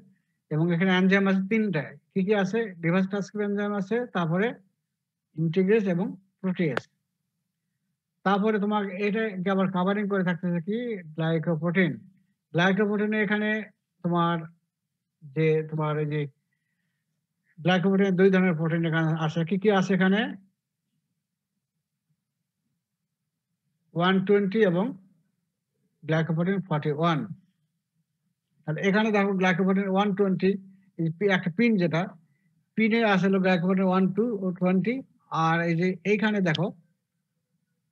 এবং এখানে এনজাইম আছে 3টা। কি কি আছে? রিভার্স ট্রান্সক্রিপ্ট এনজাইম আছে, তারপরে ইন্টিগ্রেজ এবং প্রোটিয়েজ। তারপরে তোমার এটাকে আবার কভারিং করে থাকতেছে কি গ্লাইকোপ্রোটিন। গ্লাইকোপ্রোটিনে এখানে তোমার তোমার এই যে গ্লাইকোপ্রোটিন 2 ধরনের প্রোটিন এখানে আছে। কি কি আছে এখানে? 120 এবং গ্লাইকোপ্রোটিন 41। তাহলে এখানে দেখো গ্লাইকোপ্রোটিন 120 একটা পিন, যেটা পিনে আছে হলো গ্লাইকোপ্রোটিন 120। আর এই যে এইখানে দেখো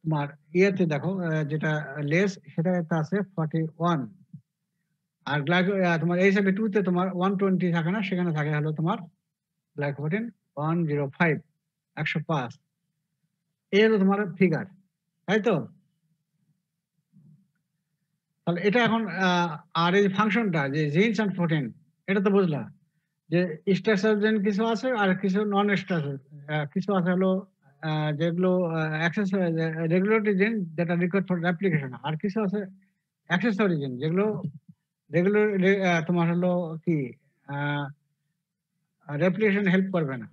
তোমার ইয়েতে দেখো যেটা লেস, সেটা একটা আছে 41। আর তোমার এইচআইভি 2 তে তোমার 120 থাকে না, সেখানে থাকে হলো তোমার গ্লাইকোপ্রোটিন 105, 105। এই হলো তোমার ফিগার, তাই তো? তাহলে এটা এখন আর এই ফাংশনটা যে জিনস এন্ড প্রোটিন, এটা তো বুঝলা যে স্ট্রাকচার জিন কিছু আছে আর কিছু নন স্ট্রাকচার কিছু আছে হলো যেগুলো রেগুলেটরি জিন যেটা রিকোয়ার্ড ফর রেপ্লিকেশন, আর কিছু আছে অ্যাক্সেসরি জিন যেগুলো রেগুলার তোমার হলো কি রেপ্লিকেশন হেল্প করবে না।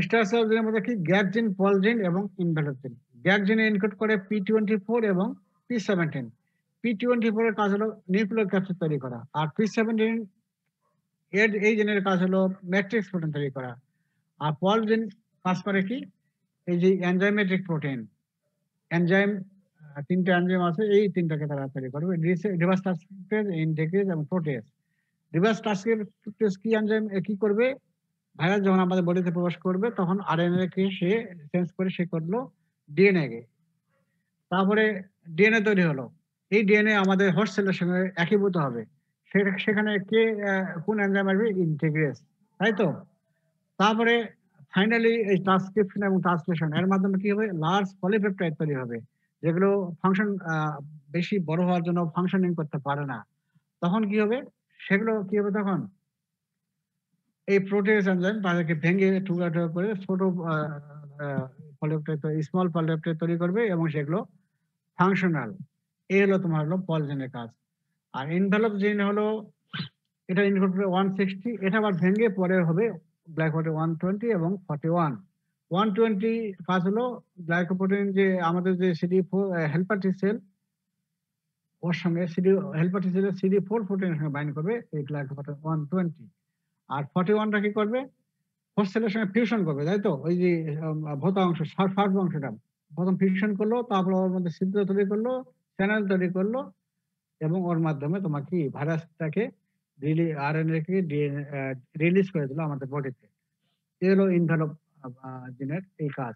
স্ট্রাকচার জিনের মধ্যে কি গ্যাপ জিন, পল জিন এবং ইনভ্যালিড জিন। গ্যাপ জিনে এনকোড করে P24 এবং P17। P24 এর কাজ হলো নিউক্লিয়র ক্যাপসিড তৈরি করা, আর P17 এই জিনের কাজ হলো ম্যাট্রিক্স প্রোটিন তৈরি করা। আর পল জিন কাজ করে কি এই যে এনজাইমেটিক প্রোটিন। এনজাইম 3টা এনজাইম আছে, এই 3টাকে তারা তৈরি করবে, রিভার্স ট্রান্সক্রিপ্টেজ, ইন্টিগ্রেজ এবং প্রোটিয়েজ। রিভার্স ট্রান্সক্রিপ্টেজ কি এনজাইম কি করবে? ভাইরাস যখন আমাদের বডিতে প্রবেশ করবে তখন আরএনএ কে সে সেন্স করে সে করলো ডিএনএ কে, তারপরে ডিএনএ তৈরি হলো। এই ডিএনএ আমাদের হোস্ট সেলের সঙ্গে একীভূত হবে, সেখানে কে কোন এনজাইম আসবে? ইন্টিগ্রেজ, তাই তো? তারপরে ফাইনালি এই ট্রান্সক্রিপশন এবং ট্রান্সলেশন এর মাধ্যমে কি হবে? লার্জ পলিপেপটাইড তৈরি হবে, যেগুলো ফাংশন বেশি বড় হওয়ার জন্য ফাংশনিং করতে পারে না। তখন কি হবে? সেগুলো কি হবে তখন? এই প্রোটিয়েজ এনজাইম তাদেরকে ভেঙে টুকরা টুকরা করে ছোট পলিপেপটাইড, স্মল পলিপেপটাইড তৈরি করবে এবং সেগুলো ফাংশনাল, এই হলো তোমার হলো পল জিনের কাজ। আর এনভেলপ জিন হলো এটা ইনক্লুড করে 160, এটা আবার ভেঙে পরে হবে গ্লাইকোপ্রোটিন 120 এবং 41। 120 কাজ হলো গ্লাইকোপ্রোটিন যে আমাদের যে CD4 হেল্পার টি সেল, ওর সঙ্গে হেল্পার টি সেলের CD4 প্রোটিনের সঙ্গে বাইন্ড করবে এই গ্লাইকোপ্রোটিন 120। আর 41টা কি করবে, হোস্ট সেলের সঙ্গে ফিউশন করবে, তাই তো? ওই যে ভৌত অংশ, ফার্স্ট অংশটা প্রথম ফিউশন করলো, তারপর ওর মধ্যে ছিদ্র তৈরি করলো, চ্যানেল তৈরি করলো, এবং ওর মাধ্যমে তোমার কি ভাইরাসটাকে আরএনএ কে রিলিজ করে দিল আমাদের বডিতে। এই হলো ইনভেলপ জিনের এই কাজ।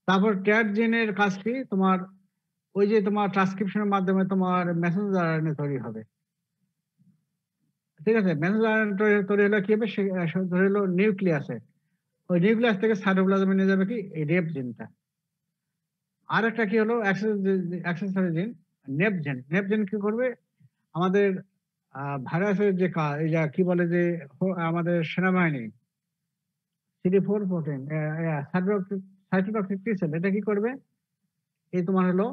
তারপর ট্যাগ জিনের কাজ কি, তোমার ওই যে তোমার ট্রান্সক্রিপশনের মাধ্যমে তোমার মেসেঞ্জার আরএনএ তৈরি হবে, ঠিক আছে? মেসেঞ্জার আরএনএ তৈরি হলে কি হবে, ধরে হলো নিউক্লিয়াসে, ওই নিউক্লিয়াস থেকে সাইটোপ্লাজমে নিয়ে যাবে কি এই রেপ জিনটা। আর একটা কি হলো অ্যাক্সেসরি জিন, নেপ জিন। নেপ জিন কি করবে, আমাদের ভাইরাসের যে এই যা কি বলে যে আমাদের সেনাবাহিনী CD4 protein cytotoxic T sell, এটা কি করবে, এই তোমার হলো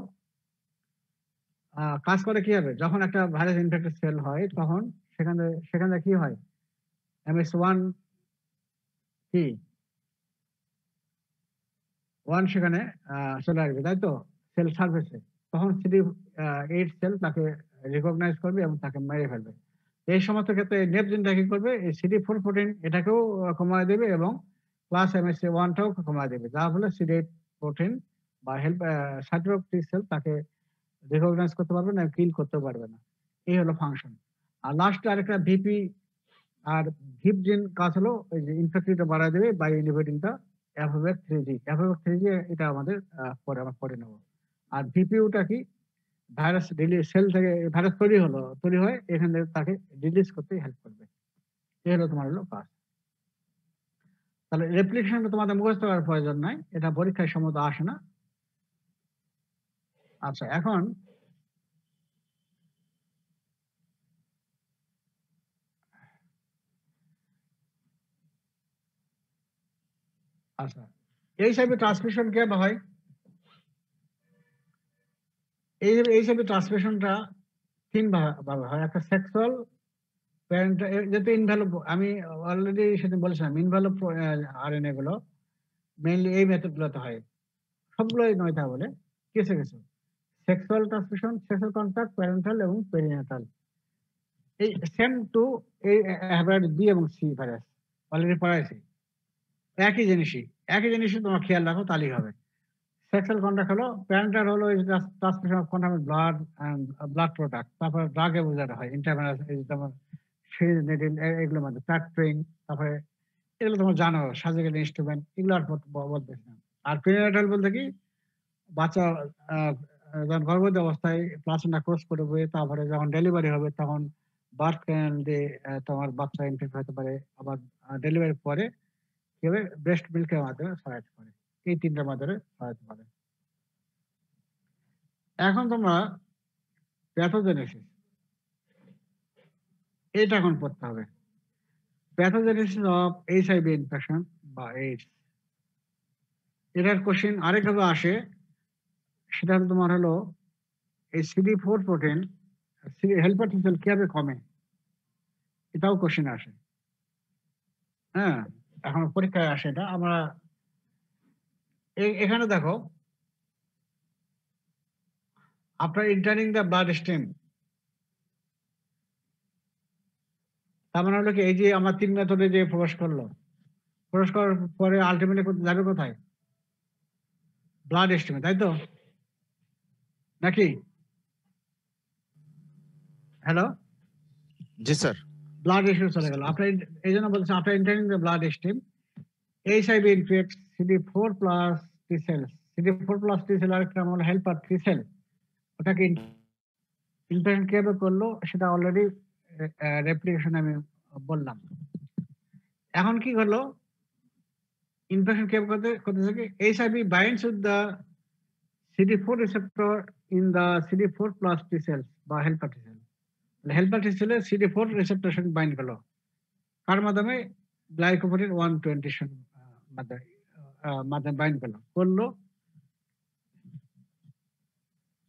কাজ করে কি হবে, যখন একটা ভাইরাস ইনফেক্টেড সেল হয় তখন সেখানে কি হয়, MS1 কি 1 সেখানে চলে আসবে, তাই তো? সেল সার্ফেসে তখন CD8 সেল তাকে রিকগনাইজ করবে এবং তাকে মেরে ফেলবে। এই সমস্ত ক্ষেত্রে নেপজিনটা কি করবে, এই CD4 প্রোটিন এটাকেও কমায় দেবে এবং প্লাস MSA1টাও কমায় দেবে, যার ফলে CD8 প্রোটিন বা সাইটোটক্সিক সেল তাকে রিকগনাইজ করতে পারবে না, কিল করতে পারবে না। এই হলো ফাংশন। আর লাস্টে আরেকটা ভিপি আর ভিপ জিন কাজ হলো ওই যে ইনফেক্টিভিটি বাড়ায় দেবে বাই ইনহিবিটিংটা FOX3G। FOX3G এটা আমাদের পরে আমরা পড়ে নেব। আর ভিপিউটা কি, ভাইরাস সেল থেকে ভাইরাস তৈরি হয় এখান থেকে তাকে রিলিজ করতে হেল্প করবে। এই হলো তোমার হলো কাজ। তাহলে রেপ্লিকেশনটা তোমাদের মুখস্থ করার প্রয়োজন নাই, এটা পরীক্ষায় সম্মত আসে না। আচ্ছা, এখন আচ্ছা এইচআইভি ট্রান্সমিশন কিভাবে হয়, এইচআইভি ট্রান্সমিশনটা তিন ভাবে হয়। একটা সেক্সুয়াল প্যারেন্ট, যেহেতু ইনভ্যালপ, আমি অলরেডি সেদিন বলেছিলাম ইনভ্যালপ আরএনএ গুলো মেইনলি এই মেথড গুলোতে হয়, সবগুলোই নয় তা বলে, কিছু কিছু sexual transmission, sexual contact, parental এবং পেরিনেটাল, এই সেম টু এই হ্যাপাটাইটিস বি এবং সি ভাইরাস অলরেডি পড়াইছি। একই জিনিসই তোমার খেয়াল রাখো, তাহলেই হবে। সেক্সুয়াল কন্টাক্ট হলো, প্যারেন্টাল হলো transmission of contact blood product, তারপরে ড্রাগে বোঝানো হয় ইন্টারভেনাস, যেমন এগুলোর মধ্যে ফ্যাক্টরিং, তারপরে এগুলো তোমার জানো, সার্জিক্যাল ইনস্ট্রুমেন্ট, এগুলো আর বলতেছি না। আর পেরিনেটাল বলতে কি, বাচ্চা যখন গর্ভবতী অবস্থায় প্লাসেন্টা ক্রস করবে, তারপরে যখন ডেলিভারি হবে তখন বার্থ ক্যানাল দিয়ে তোমার বাচ্চা ইনফেক্ট হতে পারে, আবার ডেলিভারির পরে কি হবে, ব্রেস্ট মিল্কের মাধ্যমে ছড়াতে পারে, এই তিনটার মাধ্যমে ছড়াতে পারে। এখন তোমরা প্যাথোজেনেসিস এটা এখন পড়তে হবে। প্যাথোজেনেসিস অফ এইচআইভি ইনফেকশন বা এইডস, এটার কোশ্চেন আরেকভাবে আসে, সেটা হলো তোমার হলো এই CD4 protein helper T sell কিভাবে কমে, এটাও কোশ্চেন আসে। হ্যাঁ, এখন পরীক্ষায় আসে এটা। আমরা এখানে দেখো, after entering the blood stream, তার মানে হলো কি, এই যে আমার 3 মেথডে যে প্রবেশ করার পরে আলটিমেটলি যাবে কোথায়, ব্লাড স্ট্রিমে, তাই তো নাকি? Hello, ji sir. Blood stream চলে গেল। আপনার এই জন্য বলছে after entering the blood stream HIV infects CD4 plus T cells. CD4 plus T cell আরেকটা হলো হেল্পার টি সেল, ওটাকে ইনফেকশন কিভাবে করলো সেটা অলরেডি রেপ্লিকেশন আমি বললাম। এখন কি হলো, ইনফেকশন কিভাবে করতে থাকে, HIV binds with the CD4 receptor in the CD4 plus T cells বা helper T cell. Helper T সেলে CD4 রিসেপ্টর সঙ্গে বাইন্ড করলো, কার মাধ্যমে, গ্লাইকোপ্রোটিন 120 মাধ্যমে বাইন্ড করলো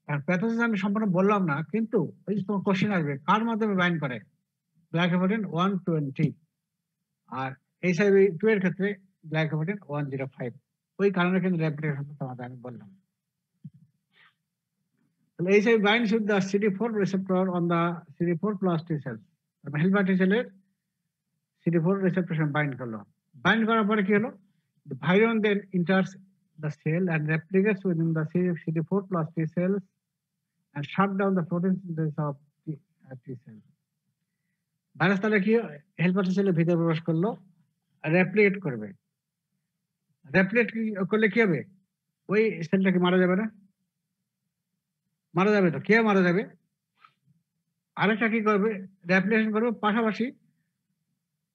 আর প্যাথোজেন আমি সম্পূর্ণ বললাম না, কিন্তু ওই যে তোমার কোশ্চেন আসবে কার মাধ্যমে বাইন্ড করে, গ্লাইকোপ্রোটিন 120 আর এইচআইভি 2 এর ক্ষেত্রে গ্লাইকোপ্রোটিন 105। ওই কারণে কিন্তু রেপ্লিকেশন তোমাদের আমি বললাম। তাহলে HIV binds with the CD4 receptor on the CD4 plus T cells। Helper T সেলের CD4 receptor বাইন্ড করলো, বাইন্ড করার পরে কি হলো, the virion then enters the cell and replicates within the CD4 plus T cells and shut down the protein synthesis of T cells। Virus তাহলে কি helper T সেলের ভিতরে প্রবেশ করলো, রেপ্লিকেট করবে, রেপ্লিকেট করলে কি হবে, ওই সেলটা কি মারা যাবে না? মারা যাবে। তো কে মারা যাবে? আরেকটা কি করবে, রেপ্লিকেশন করবে, পাশাপাশি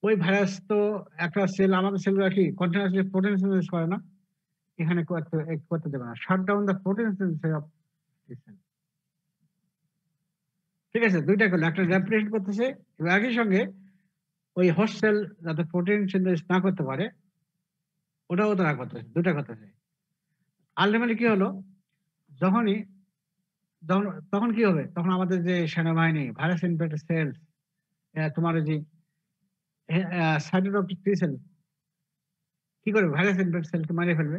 ওই ভাইরাস তো একটা সেল, আমাদের সেলগুলো কি কন্টিনিউয়াসলি প্রোটিন সিনথেসিস করে না, এখানে করতে দেবে না, shut down the protein synthesis of T sell. ঠিক আছে, দুইটা করলে, একটা রেপ্লিকেশন করতেছে এবং একই সঙ্গে ওই হোস্ট সেল যাতে প্রোটিন সিনথেসিস না করতে পারে ওটাও তারা করতেছে, দুটা করতেছে। আলটিমেটলি কি হলো, যখনই তখন কি হবে, তখন আমাদের যে সেনাবাহিনী ভাইরাস ইনফেক্টেড সেলস, তোমার যে সাইটোটক্সিক টি সেল কি করে ভাইরাস ইনফেক্টেড সেলকে মারিয়ে ফেলবে।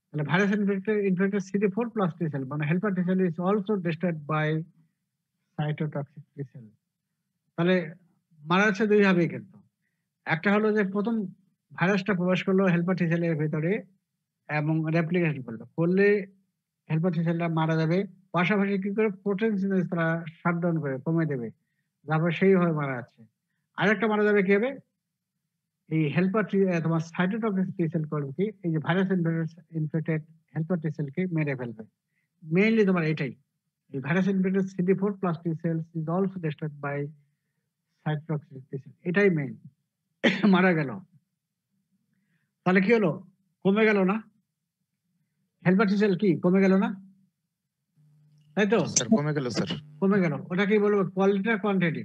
তাহলে virus infected CD4 plus T cell মানে helper T cell is also destroyed by cytotoxic T cell. তাহলে মারা যাচ্ছে দুই ভাবেই কিন্তু, একটা হলো যে প্রথম ভাইরাসটা প্রবেশ করলো হেল্পার টি সেলের ভিতরে এবং রেপ্লিকেশন করলে হেল্পার টি সেলটা মারা যাবে, পাশাপাশি কি করে প্রোটিন সিনথেসিস তারা শাটডাউন করে কমে দেবে, তারপর সেইভাবে মারা যাচ্ছে। আরেকটা মারা যাবে কি হবে, এই হেল্পার তোমার সাইটোটক্সিক টি সেল করবে কি, এই যে ভাইরাস ইনফেক্টেড হেল্পার টি সেলকে মেরে ফেলবে। মেইনলি তোমার এটাই, এই virus infected CD4 plus T cells is also destroyed by cytotoxic T cell, এটাই মেইন। মারা গেল, তাহলে কি হলো, কমে গেল না, হেল্পার টি সেল কি কমে গেল না, তাই তো? স্যার কমে গেল স্যার। কমে গেল, ওটাকেই বলবো কোয়ালিটি না কোয়ান্টিটি?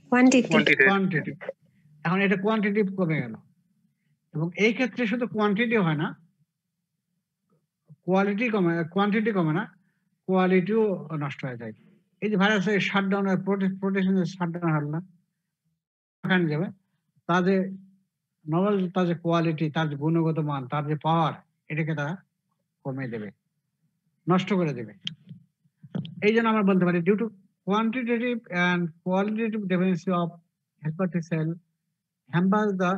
কোয়ান্টিটি। এখন এটা কোয়ান্টিটি কমে গেল, এবং এই ক্ষেত্রে শুধু কোয়ান্টিটি হয় না, কোয়ান্টিটি কমে না, কোয়ালিটিও নষ্ট হয়ে যায়। এই যে ভাইরাসের শাটডাউন হয়, প্রোটেকশন শাটডাউন হল না, যাবে তার যে নর্মাল, তার যে কোয়ালিটি, তার যে গুণগত মান, তার যে পাওয়ার, এটাকে তারা কমিয়ে দেবে, নষ্ট করে দেবে। এই জন্য আমরা বলতে পারি due to quantitative and qualitative difference of helper T cell hampers the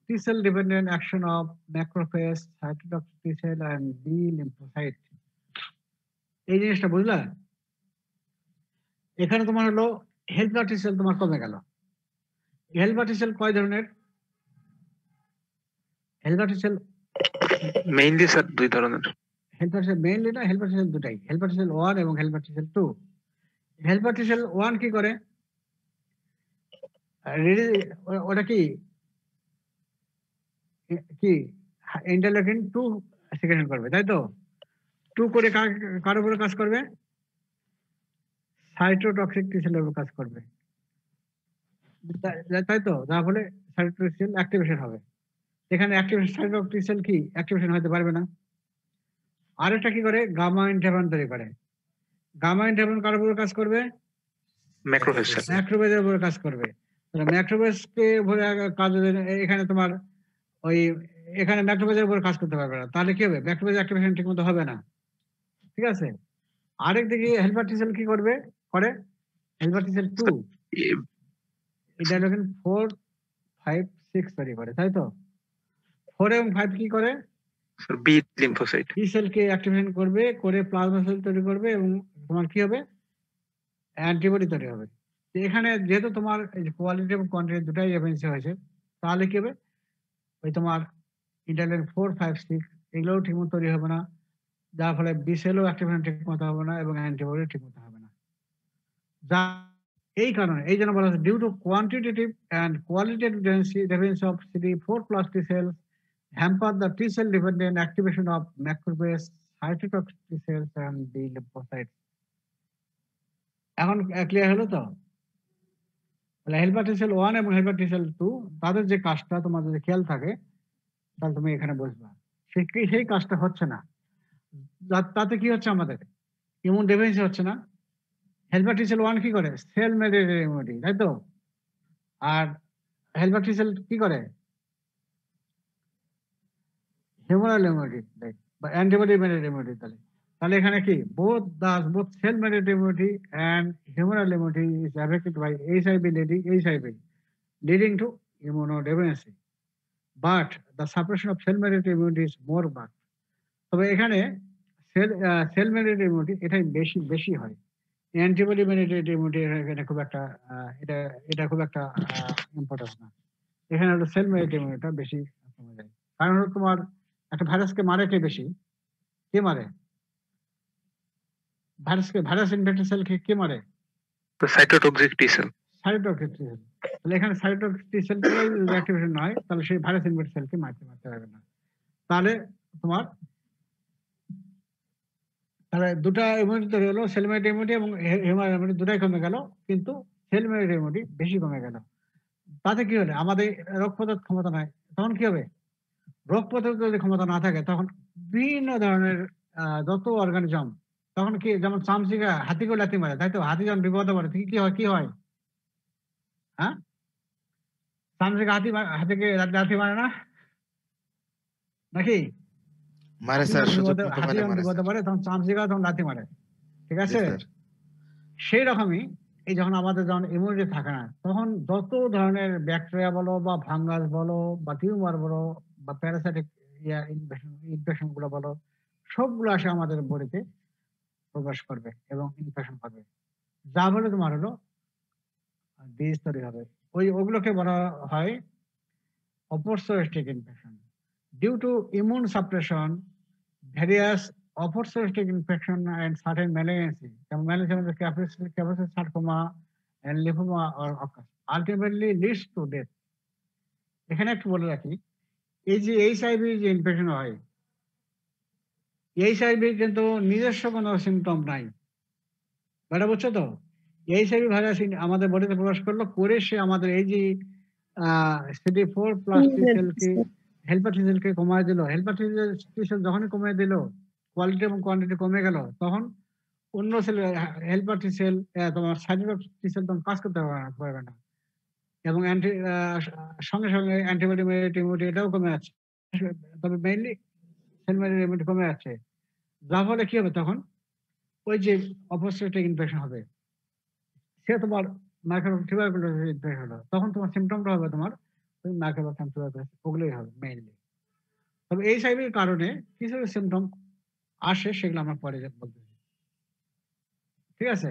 T cell dependent action of macrophage, cytotoxic T cell and B lymphocyte। এই জিনিসটা বুঝলা? এখানে তোমার হলো হেল্পার টি সেল তোমার কমে গেল। হেল্পার টি সেল কয় ধরনের? Helper T sell mainly sir দুই ধরনের। হেল্পার সেল মেইনলি না, হেল্পার সেল দুটাই, হেল্পার সেল 1 এবং হেল্পার সেল 2। হেল্পার সেল 1 কি করে, ওটা কি ইন্টারলেউকিন 2 সিক্রেশন করবে, তাই তো? 2 করে কার উপরে কাজ করবে? সাইটোটক্সিক টি সেলের উপর কাজ করবে, তাই তো? যার ফলে সাইটোটক্সিক সেল অ্যাক্টিভেশন হবে। এখানে অ্যাক্টিভেশন সাইটোটক্সিক সেল কি অ্যাক্টিভেশন হতে পারবে না। আরেকটা কি করে, গামা ইন্টারফেরন তৈরি করে। গামা ইন্টারফেরন কার উপর কাজ করবে? Macrophage sir. ম্যাক্রোফেজের উপর কাজ করবে। তাহলে ম্যাক্রোফেজকে কাজ, এখানে তোমার ওই এখানে ম্যাক্রোফেজের উপর কাজ করতে পারবে না, তাহলে কি হবে, ম্যাক্রোফেজ অ্যাক্টিভেশন ঠিকমতো হবে না। ঠিক আছে, আরেক দিকে হেল্পার টি সেল কি করবে, হেল্পার টি সেল 2 ইন্টারলেউকিন 4, 5, 6 তৈরি করে, তাই তো? 4 এবং 5 কি করে, স্যার বি লিম্ফোসাইট, টি সেলকে অ্যাক্টিভেশন করবে, করে প্লাজমা সেল তৈরি করবে এবং তোমার কি হবে, অ্যান্টিবডি তৈরি হবে। এখানে যেহেতু তোমার কোয়ালিটি এবং কোয়ান্টিটি দুটাই এফিসিয়েন্সি হয়েছে, তাহলে কি হবে, ওই তোমার ইন্টারলেউকিন 4, 5, 6 এগুলোও ঠিকমতো তৈরি হবে না, যার ফলে বি সেলও অ্যাক্টিভেশন ঠিকমতো হবে না এবং অ্যান্টিবডি ঠিকমতো হবে না। যা এই কারণে, এই জন্য বলা হচ্ছে due to quantitative and qualitative difference of CD4 plus T cells hamper the T cell dependent activation of macrophage, cytotoxic T cells and B lymphocytes। এখন ক্লিয়ার হলো তো? তাহলে হেল্পার টি সেল 1 এবং হেল্পার টি সেল 2 তাদের যে কাজটা তোমার যদি খেয়াল থাকে, তাহলে তুমি এখানে বুঝবা সেই কাজটা হচ্ছে না। তাতে কি হচ্ছে আমাদের ইমিউন ডেফিসিয়েন্সি হচ্ছে না। হেলপার টি সেল 1 কি করে? সেল মেডিয়েটেড ইমিউনিটি, তাই তো? আর হেলপার টি সেল কি করে? হিউমারাল ইমিউনিটি দেয় বা অ্যান্টিবডি মেডিয়েটেড ইমিউনিটি দেয়। তাহলে এখানে কি both cell mediated immunity and humoral immunity is affected by HIV leading to immunodeficiency. But the suppression of cell mediated immunity is more marked. তবে এখানে সেল মেডিয়েটেড ইমিউনিটি এটাই বেশি হয়। অ্যান্টিবডি মেডিয়েটেড ইমিউনিটি এখানে খুব একটা এটা খুব একটা ইম্পর্টেন্ট না। এখানে হলো সেল মেডিয়েটেড ইমিউনিটিটা বেশি কমে যায়। কারণ হলো তোমার একটা ভাইরাসকে মারে কে বেশি? কে মারে? ভাইরাস ইনফেক্টেড সেলকে কে মারে? তো cytotoxic T sell. Cytotoxic T cell. তাহলে এখানে সাইটোটক্সিক টি সেল যদি অ্যাক্টিভেশন না হয় তাহলে সেই ভাইরাস ইনফেক্টেড সেলকে মারতে পারবে না। তাহলে দুটা ইমিউনিটি তৈরি হলো, সেল মেডিয়েটেড ইমিউনিটি এবং হিউম্যান ইমিউনিটি দুটাই কমে গেল, কিন্তু সেল মেডিয়েটেড ইমিউনিটি বেশি কমে গেল। তাতে কি হলো? আমাদের রোগ প্রতিরোধ ক্ষমতা নাই। তখন কি হবে? রোগ প্রতিরোধ যদি ক্ষমতা না থাকে তখন বিভিন্ন ধরনের যত অর্গানিজম, তখন কি যেমন চামচিকা হাতিকেও লাথি মারে, তাই তো? হাতি যখন বিপদে পড়ে কি হয়? হ্যাঁ, চামচিকা হাতিকে লাথি মারে না নাকি? মারে স্যার, সুযোগ মতো হাতি পেলে যখন মারে বিপদে স্যার। পড়ে তখন চামচিকা তখন লাথি মারে, ঠিক জি আছে? স্যার। সেই রকমই এই যখন আমাদের ইমিউনিটি থাকে না, তখন যত ধরনের ব্যাকটেরিয়া বলো বা ফাঙ্গাস বলো বা টিউমার বলো বা প্যারাসাইটিক ইনফেকশন গুলো বলো, সবগুলো আসে আমাদের বডিতে প্রবেশ করবে এবং ইনফেকশন করবে, যা বলে তোমার হলো ডিজিজ তৈরি হবে। ওগুলোকে বলা হয় opportunistic infection. Due to immune suppression, various opportunistic infection and certain malignancy, capillary sarcoma and lymphoma or occurs, ultimately leads to death. এখানে একটু বলে রাখি, এই যে এইচআইভি যে ইনফেকশন হয়, এইচআইভি কিন্তু নিজস্ব কোনো সিমটম নাই, ব্যাটা বুঝছো তো? এইচআইভি ভাইরাস আমাদের বডিতে প্রবেশ করলো, করে সে আমাদের এই যে CD4 প্লাস টি সেলকে হেল্পার টি সেলকে কমায় দিল। হেল্পার টি সেল যখনই কমিয়ে দিল, কোয়ালিটি এবং কোয়ান্টিটি কমে গেল, তখন অন্য সেল হেল্পার টি সেল তোমার সাইটোটক্সিক টি সেল তখন কাজ করতে পারবে না, এবং সঙ্গে সঙ্গে অ্যান্টিবডি মেডিয়েটেড ইমিউনিটি এটাও কমে যাচ্ছে। তবে মেইনলি সেল মেডিয়েটেড ইমিউনিটি কমে যাচ্ছে, যার ফলে কি হবে? তখন ওই যে অপরচুনিস্টিক ইনফেকশন হবে, সে তোমার মাইক্রোটিউবারকুলোসিস ইনফেকশন হলো, তখন তোমার সিমটমটা হবে তোমার ওই মাইক্রোটিউবারকুলোসিস, ওগুলোই হবে মেইনলি। তবে এইচআইভির কারণে কিছু সিমটম আসে, সেগুলো আমরা পরে বলতেছি, ঠিক আছে?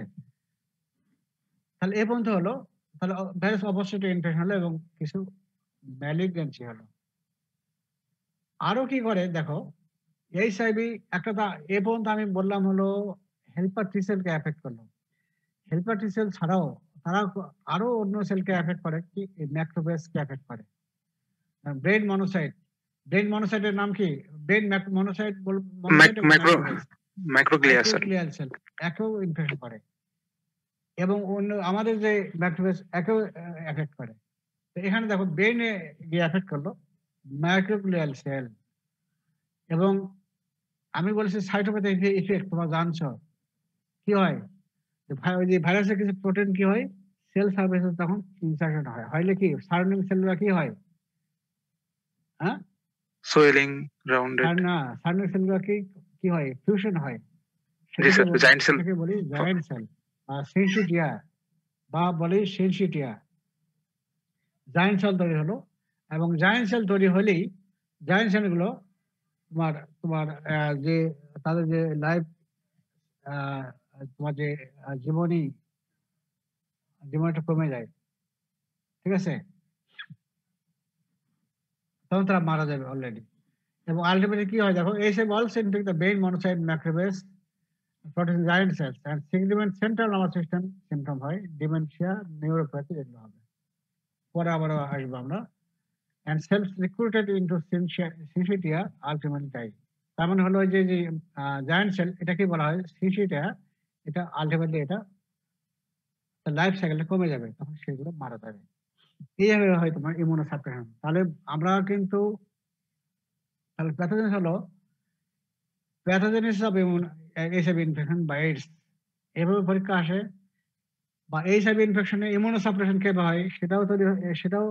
তাহলে এই পর্যন্ত হলো, তাহলে ভাইরাস অপরচুনিস্টিক ইনফেকশন হলো এবং কিছু ম্যালিগন্যান্সি হলো। আরো কি করে দেখো, এইচআইভি একটা এ পর্যন্ত আমি বললাম হলো হেল্পার টি সেলকে এফেক্ট করলো। হেল্পার টি সেল ছাড়াও তারা আরো অন্য সেলকে এফেক্ট করে, কি ম্যাক্রোফেজকে এফেক্ট করে। ব্রেন মনোসাইটের নাম কি? Brain monocyte microglia cell. Microglial cell একেও ইনফেকশন করে, এবং অন্য আমাদের যে ম্যাক্রোফেজ একেও এফেক্ট করে। তো এখানে দেখো ব্রেনে গিয়ে এফেক্ট করলো মাইক্রোগ্লিয়াল সেল, এবং আমি বলছি সাইটোপ্যাথিক ইফেক্ট, তোমরা জানছো কি হয়? ওই যে ভাইরাসের কিছু প্রোটিন কি হয়, সেল সার্ফেসে তখন ইনসার্শন হয়, হইলে কি সারাউন্ডিং সেলগুলো কি হয়? হ্যাঁ, সোয়েলিং রাউন্ডেড। না, সারাউন্ডিং সেলগুলো কি হয়? ফিউশন হয়। জি স্যার, জায়ান্ট সেল। সেটাকে বলি জায়ান্ট সেল বা সেনসিটিয়া, বা বলি সেনসিটিয়া। জায়ান্ট সেল তৈরি হলো, এবং জায়ান্ট সেল তৈরি হলেই জায়ান্ট সেলগুলো তোমার যে তাদের যে লাইফ, তোমার যে জীবনটা কমে যায়, ঠিক আছে? তখন তারা মারা যাবে অলরেডি। এবং আলটিমেটলি কি হয় দেখো, এইসব also infect the brain monocyte macrophage protein giant cells and significant central nervous system symptom হয় ডিমেনশিয়া, নিউরোপ্যাথি, এগুলো হবে। পরে আবার আসবো আমরা। and cells recruited into syncytia ultimately die. তার মানে হলো যে জায়ান্ট সেল, এটাকে বলা হয় সিনসিটিয়া, এটা আলটিমেটলি এটা লাইফ সাইকেলটা কমে যাবে, তখন সেগুলো মারা যাবে। এইভাবে হয় তোমার ইমিউনোসাপ্রেশন। তাহলে আমরা কিন্তু তাহলে প্যাথোজেন হলো প্যাথোজেনেসিস অফ এইচআইভি ইনফেকশন বা এইডস এভাবে পরীক্ষা আসে, বা এইচআইভি ইনফেকশনে ইমিউনোসাপ্রেশন কিভাবে হয় সেটাও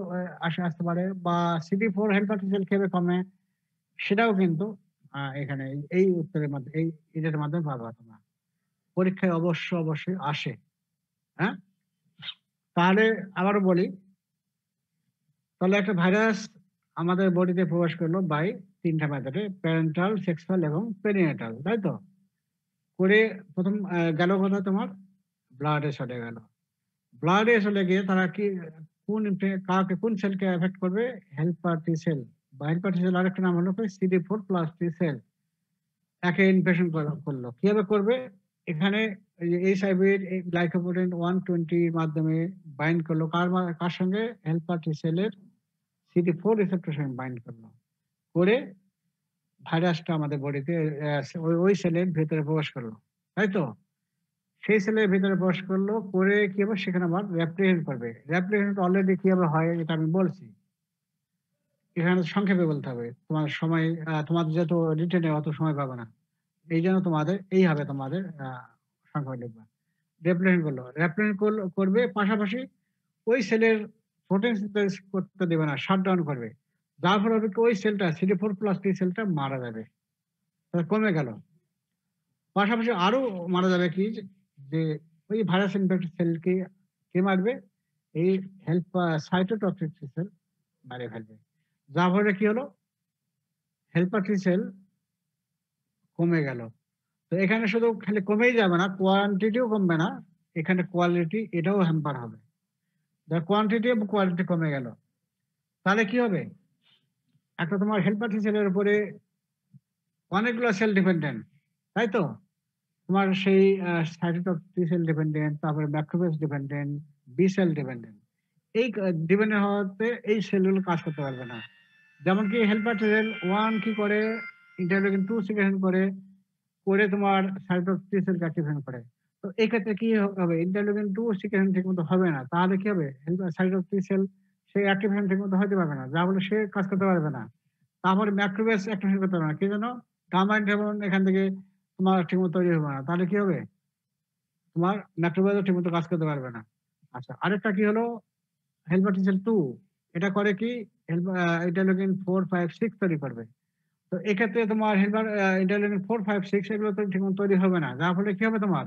আসতে পারে, বা CD4 হেল্পার T সেল কিভাবে কমে সেটাও কিন্তু এখানে এই উত্তরের মাধ্যমে এই এটার মাধ্যমে পাবা তোমরা। পরীক্ষায় অবশ্যই আসে। হ্যাঁ? তাহলে আবারও বলি, তাহলে একটা ভাইরাস আমাদের বডিতে প্রবেশ করলো বাই ৩টা মেথডে, প্যারেন্টাল, সেক্সুয়াল এবং পেরিনেটাল, তাই তো? করে প্রথম গেল কোথায় তোমার? ব্লাডে চলে গেল। ব্লাডে চলে গিয়ে তারা কি কোন সেলকে এফেক্ট করবে? হেল্পার টি সেল, বা হেল্পার টি সেল আরেকটা নাম হলো CD4+ টি সেল। একে ইনফেকশন করলো। কিভাবে করবে? এখানে এইচআইভির গ্লাইকোপ্রোটিন 120 এর মাধ্যমে বাইন্ড করলো কার সঙ্গে? হেল্পার টি সেলের CD4 রিসেপ্টর সঙ্গে বাইন্ড করলো। করে ভাইরাসটা আমাদের বডিতে ওই সেলের ভেতরে প্রবেশ করলো, তাই তো? সেই সেলের ভেতরে প্রবেশ করলো, করে কি হবে? সেখানে আবার রেপ্লিকেশন করবে। রেপ্লিকেশন অলরেডি কিভাবে হয় এটা আমি বলছি। এখানে সংক্ষেপে বলতে হবে। তোমার সময় তোমাদের যেহেতু রিটেনে অত সময় পাবে না। এইজন্য তোমাদের এইভাবে তোমাদের সংক্ষেপে লিখবা। রেপ্লিকেশন করলো। রেপ্লিকেশন করবে, পাশাপাশি ওই সেলের ফটোসিনথেসিস করতে দেবে না, শাটডাউন করবে। যার ফলে হবে কি, ওই সেলটা CD4+ টি সেলটা মারা যাবে। তাহলে কমে গেল। পাশাপাশি আরো মারা যাবে কি, যে ওই ভাইরাস ইনফেক্টেড সেলকে কে মারবে? এই সাইটোটক্সিক টি সেল মারে ফেলবে। যার ফলে কি হলো? হেল্পার টি সেল কমে গেল। তো এখানে শুধু খালি কমেই যাবে না, কোয়ান্টিটিও কমবে না, এখানে কোয়ালিটি এটাও হ্যাম্পার হবে। কোয়ান্টিটি এবং কোয়ালিটি কমে গেল। তাহলে কি হবে? একটা তোমার হেল্পার টি সেলের উপরে অনেকগুলো সেল ডিপেন্ডেন্ট, তাই তো? তোমার সেই সাইটোটক্সিক টি সেল ডিপেন্ডেন্ট, তারপরে macrophage dependent, B cell dependent. এই ডিপেন্ডেন্ট হওয়াতে এই সেলগুলো কাজ করতে পারবে না। যেমন কি হেল্পার টি সেল 1 কি করে? ইন্টারলিউকিন 2 সিক্রেশন করে তোমার সাইটোটক্সিক টি সেলকে অ্যাক্টিভেশন করে। তো এই ক্ষেত্রে কি হবে? ইন্টারলিউকিন 2 সিক্রেশন ঠিকমতো হবে না। তাহলে কি হবে? সাইটোটক্সিক টি সেল সেই অ্যাক্টিভেশন ঠিকমতো হতে পারবে না। যার ফলে সে কাজ করতে পারবে না। তারপরে ম্যাক্রোফেজ অ্যাক্টিভেশন করতে পারবে না। কি জন্য? গামা ইন্টারফেরন এখান থেকে তোমার ঠিকমতো তৈরি হবে না। তাহলে কি হবে? তোমার ম্যাক্রোফেজও ঠিকমতো কাজ করতে পারবে না। আচ্ছা, আরেকটা কি হলো? হেল্পার টি সেল 2 এটা করে কি? ইন্টারলিউকিন 4, 5, 6 তৈরি করবে। তো এক্ষেত্রে তোমার হেল্পার ইন্টারলিউকিন 4, 5, 6 এগুলো তো ঠিকমতো তৈরি হবে না। যার ফলে কি হবে? তোমার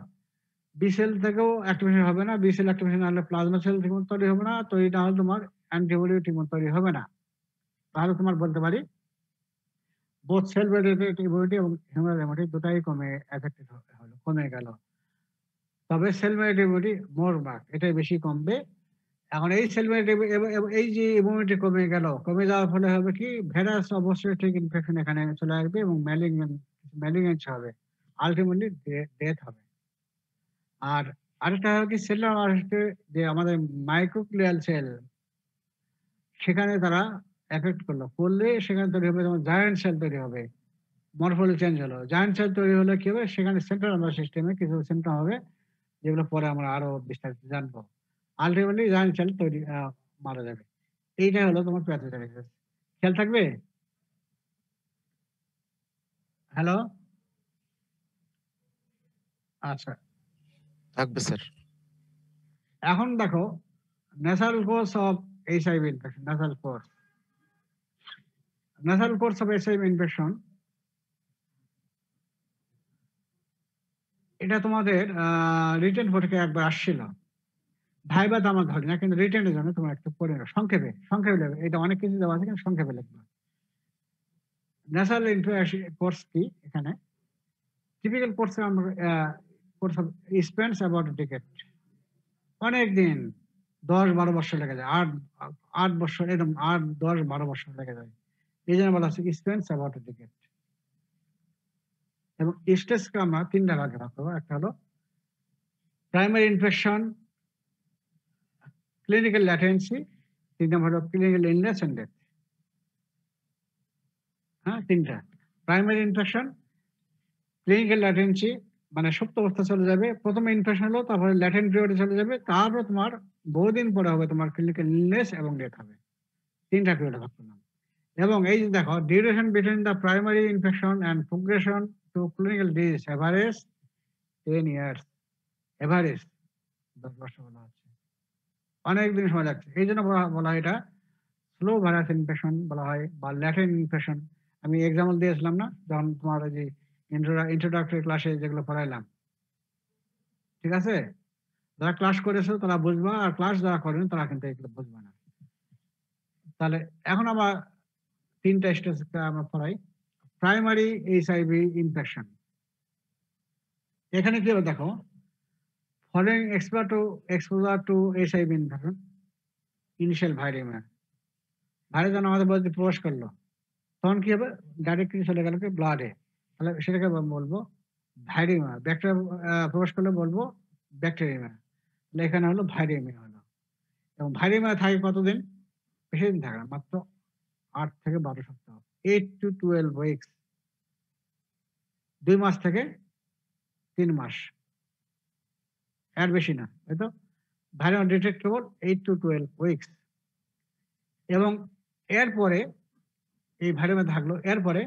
বি সেল থেকেও অ্যাক্টিভেশন হবে না। বি সেল অ্যাক্টিভেশন না হলে প্লাজমা সেল ঠিকমতো তৈরি হবে না। তৈরি না হলে তোমার অ্যান্টিবডিও ঠিকমতো তৈরি হবে না। তাহলে তোমার বলতে পারি বোথ সেল মেডিয়েটেড ইমিউনিটি এবং হিউম্যান ইমিউনিটি দুটাই এফেক্টেড হলো, কমে গেল। তবে সেল মেডিয়েটেড ইমিউনিটি মোর মার্ক, এটাই বেশি কমবে। এখন এই সেল মেডিয়েটেড এই যে ইমিউনিটি কমে যাওয়ার ফলে হবে কি, ভাইরাস অবশ্যই ঠিক ইনফেকশন এখানে চলে আসবে এবং ম্যালিগনেন্স হবে, আলটিমেটলি ডেথ হবে। আর আরেকটা হলো কি, সেলুলার আরেস্টে যে আমাদের মাইক্রোগ্লিয়াল সেল, সেখানে তারা এফেক্ট করলে সেখানে তৈরি হবে যেমন জায়ান্ট সেল তৈরি হবে। মরফোলজি চেঞ্জ হলো, জায়ান্ট সেল তৈরি হলে কি হবে? সেখানে সেন্ট্রাল নার্ভাস সিস্টেমে কিছু সিমটম হবে, যেগুলো পরে আমরা আরো বিস্তারিত জানবো। আলটিমেটলি জায়ান্ট সেল তৈরি মারা যাবে। এইটাই হলো তোমার প্যাথোজেনেসিস। খেয়াল থাকবে? হ্যালো, আচ্ছা। থাকবে স্যার। এখন দেখো natural course of HIV infection. Natural course of HIV infection, এটা তোমাদের রিটেন পরীক্ষায় একবার আসছিল। ভাইবা তো আমার ধরি না, কিন্তু রিটেনের জন্য তোমরা একটু পড়ে নাও, সংক্ষেপে লিখবে। এটা অনেক কিছু দেওয়া আছে, কিন্তু সংক্ষেপে লিখবে। ন্যাচারাল কোর্স কি? এখানে টিপিক্যাল কোর্সে আমরা course of spends about decade, অনেক দিন, 10-12 বছর লেগে যায়, 8 বছর, এরকম 8-10-12 বছর লেগে যায়। এই জন্য বলা হচ্ছে স্পেন্ডস অ্যাবাউট ডিকেড। এবং স্টেজকে আমরা 3টা ভাগে ভাগ করবো। একটা হলো প্রাইমারি ইনফেকশন, ক্লিনিক্যাল ল্যাটেন্সি, 3 নম্বর হলো ক্লিনিক্যাল ইলনেস এন্ড ডেথ। হ্যাঁ, 3টা। প্রাইমারি ইনফেকশন, ক্লিনিক্যাল ল্যাটেন্সি মানে সুপ্ত অবস্থা চলে যাবে, প্রথমে ইনফেকশন হলো, তারপরে ল্যাটেন্ট পিরিয়ডে চলে যাবে, তারপর তোমার বহুদিন পরে হবে তোমার ক্লিনিক্যাল ইলনেস এবং ডেথ হবে। 3টা পিরিয়ডে ভাগ করলাম। এবং এই যে দেখো, duration between the primary infection and progression to clinical disease average 10 years. Average 10 বছর বলা হচ্ছে। অনেক দিন সময় লাগছে। এই জন্য বলা হয় এটা স্লো ভাইরাস ইনফেকশন বলা হয় বা ল্যাটেন্ট ইনফেকশন। আমি এক্সাম্পল দিয়েছিলাম না, যখন তোমার ওই যে ইন্ট্রোডাক্টরি ক্লাসে যেগুলো পড়াইলাম, ঠিক আছে? যারা ক্লাস করেছো তারা বুঝবা, আর ক্লাস যারা করেন তারা কিন্তু এগুলো বুঝবে না। তাহলে এখন আমরা 3টা স্টেজ আমরা পড়াই। Primary HIV infection. এখানে কি হবে দেখো, following exposure to HIV infection, initial virus যখন আমাদের বডিতে প্রবেশ করলো, তখন কি হবে, ডাইরেক্টলি চলে গেল কি ব্লাডে, তাহলে সেটাকে বলবো ভাইরামা। ব্যাকটেরিয়া প্রবেশ করলে বলবো ব্যাকটেরিয়া, তাহলে এখানে হলো ভাইরামিয়া হলো। এবং ভাইরামিয়া থাকে কতদিন? বেশি দিন থাকে না, মাত্র 8 থেকে 12 সপ্তাহ, 8 to 12 উইকস, 2 মাস থেকে 3 মাস, এর বেশি না, তাই তো? Viral detectable 8 to 12 weeks. এবং এরপরে এই ভাইরাল থাকলো, এরপরে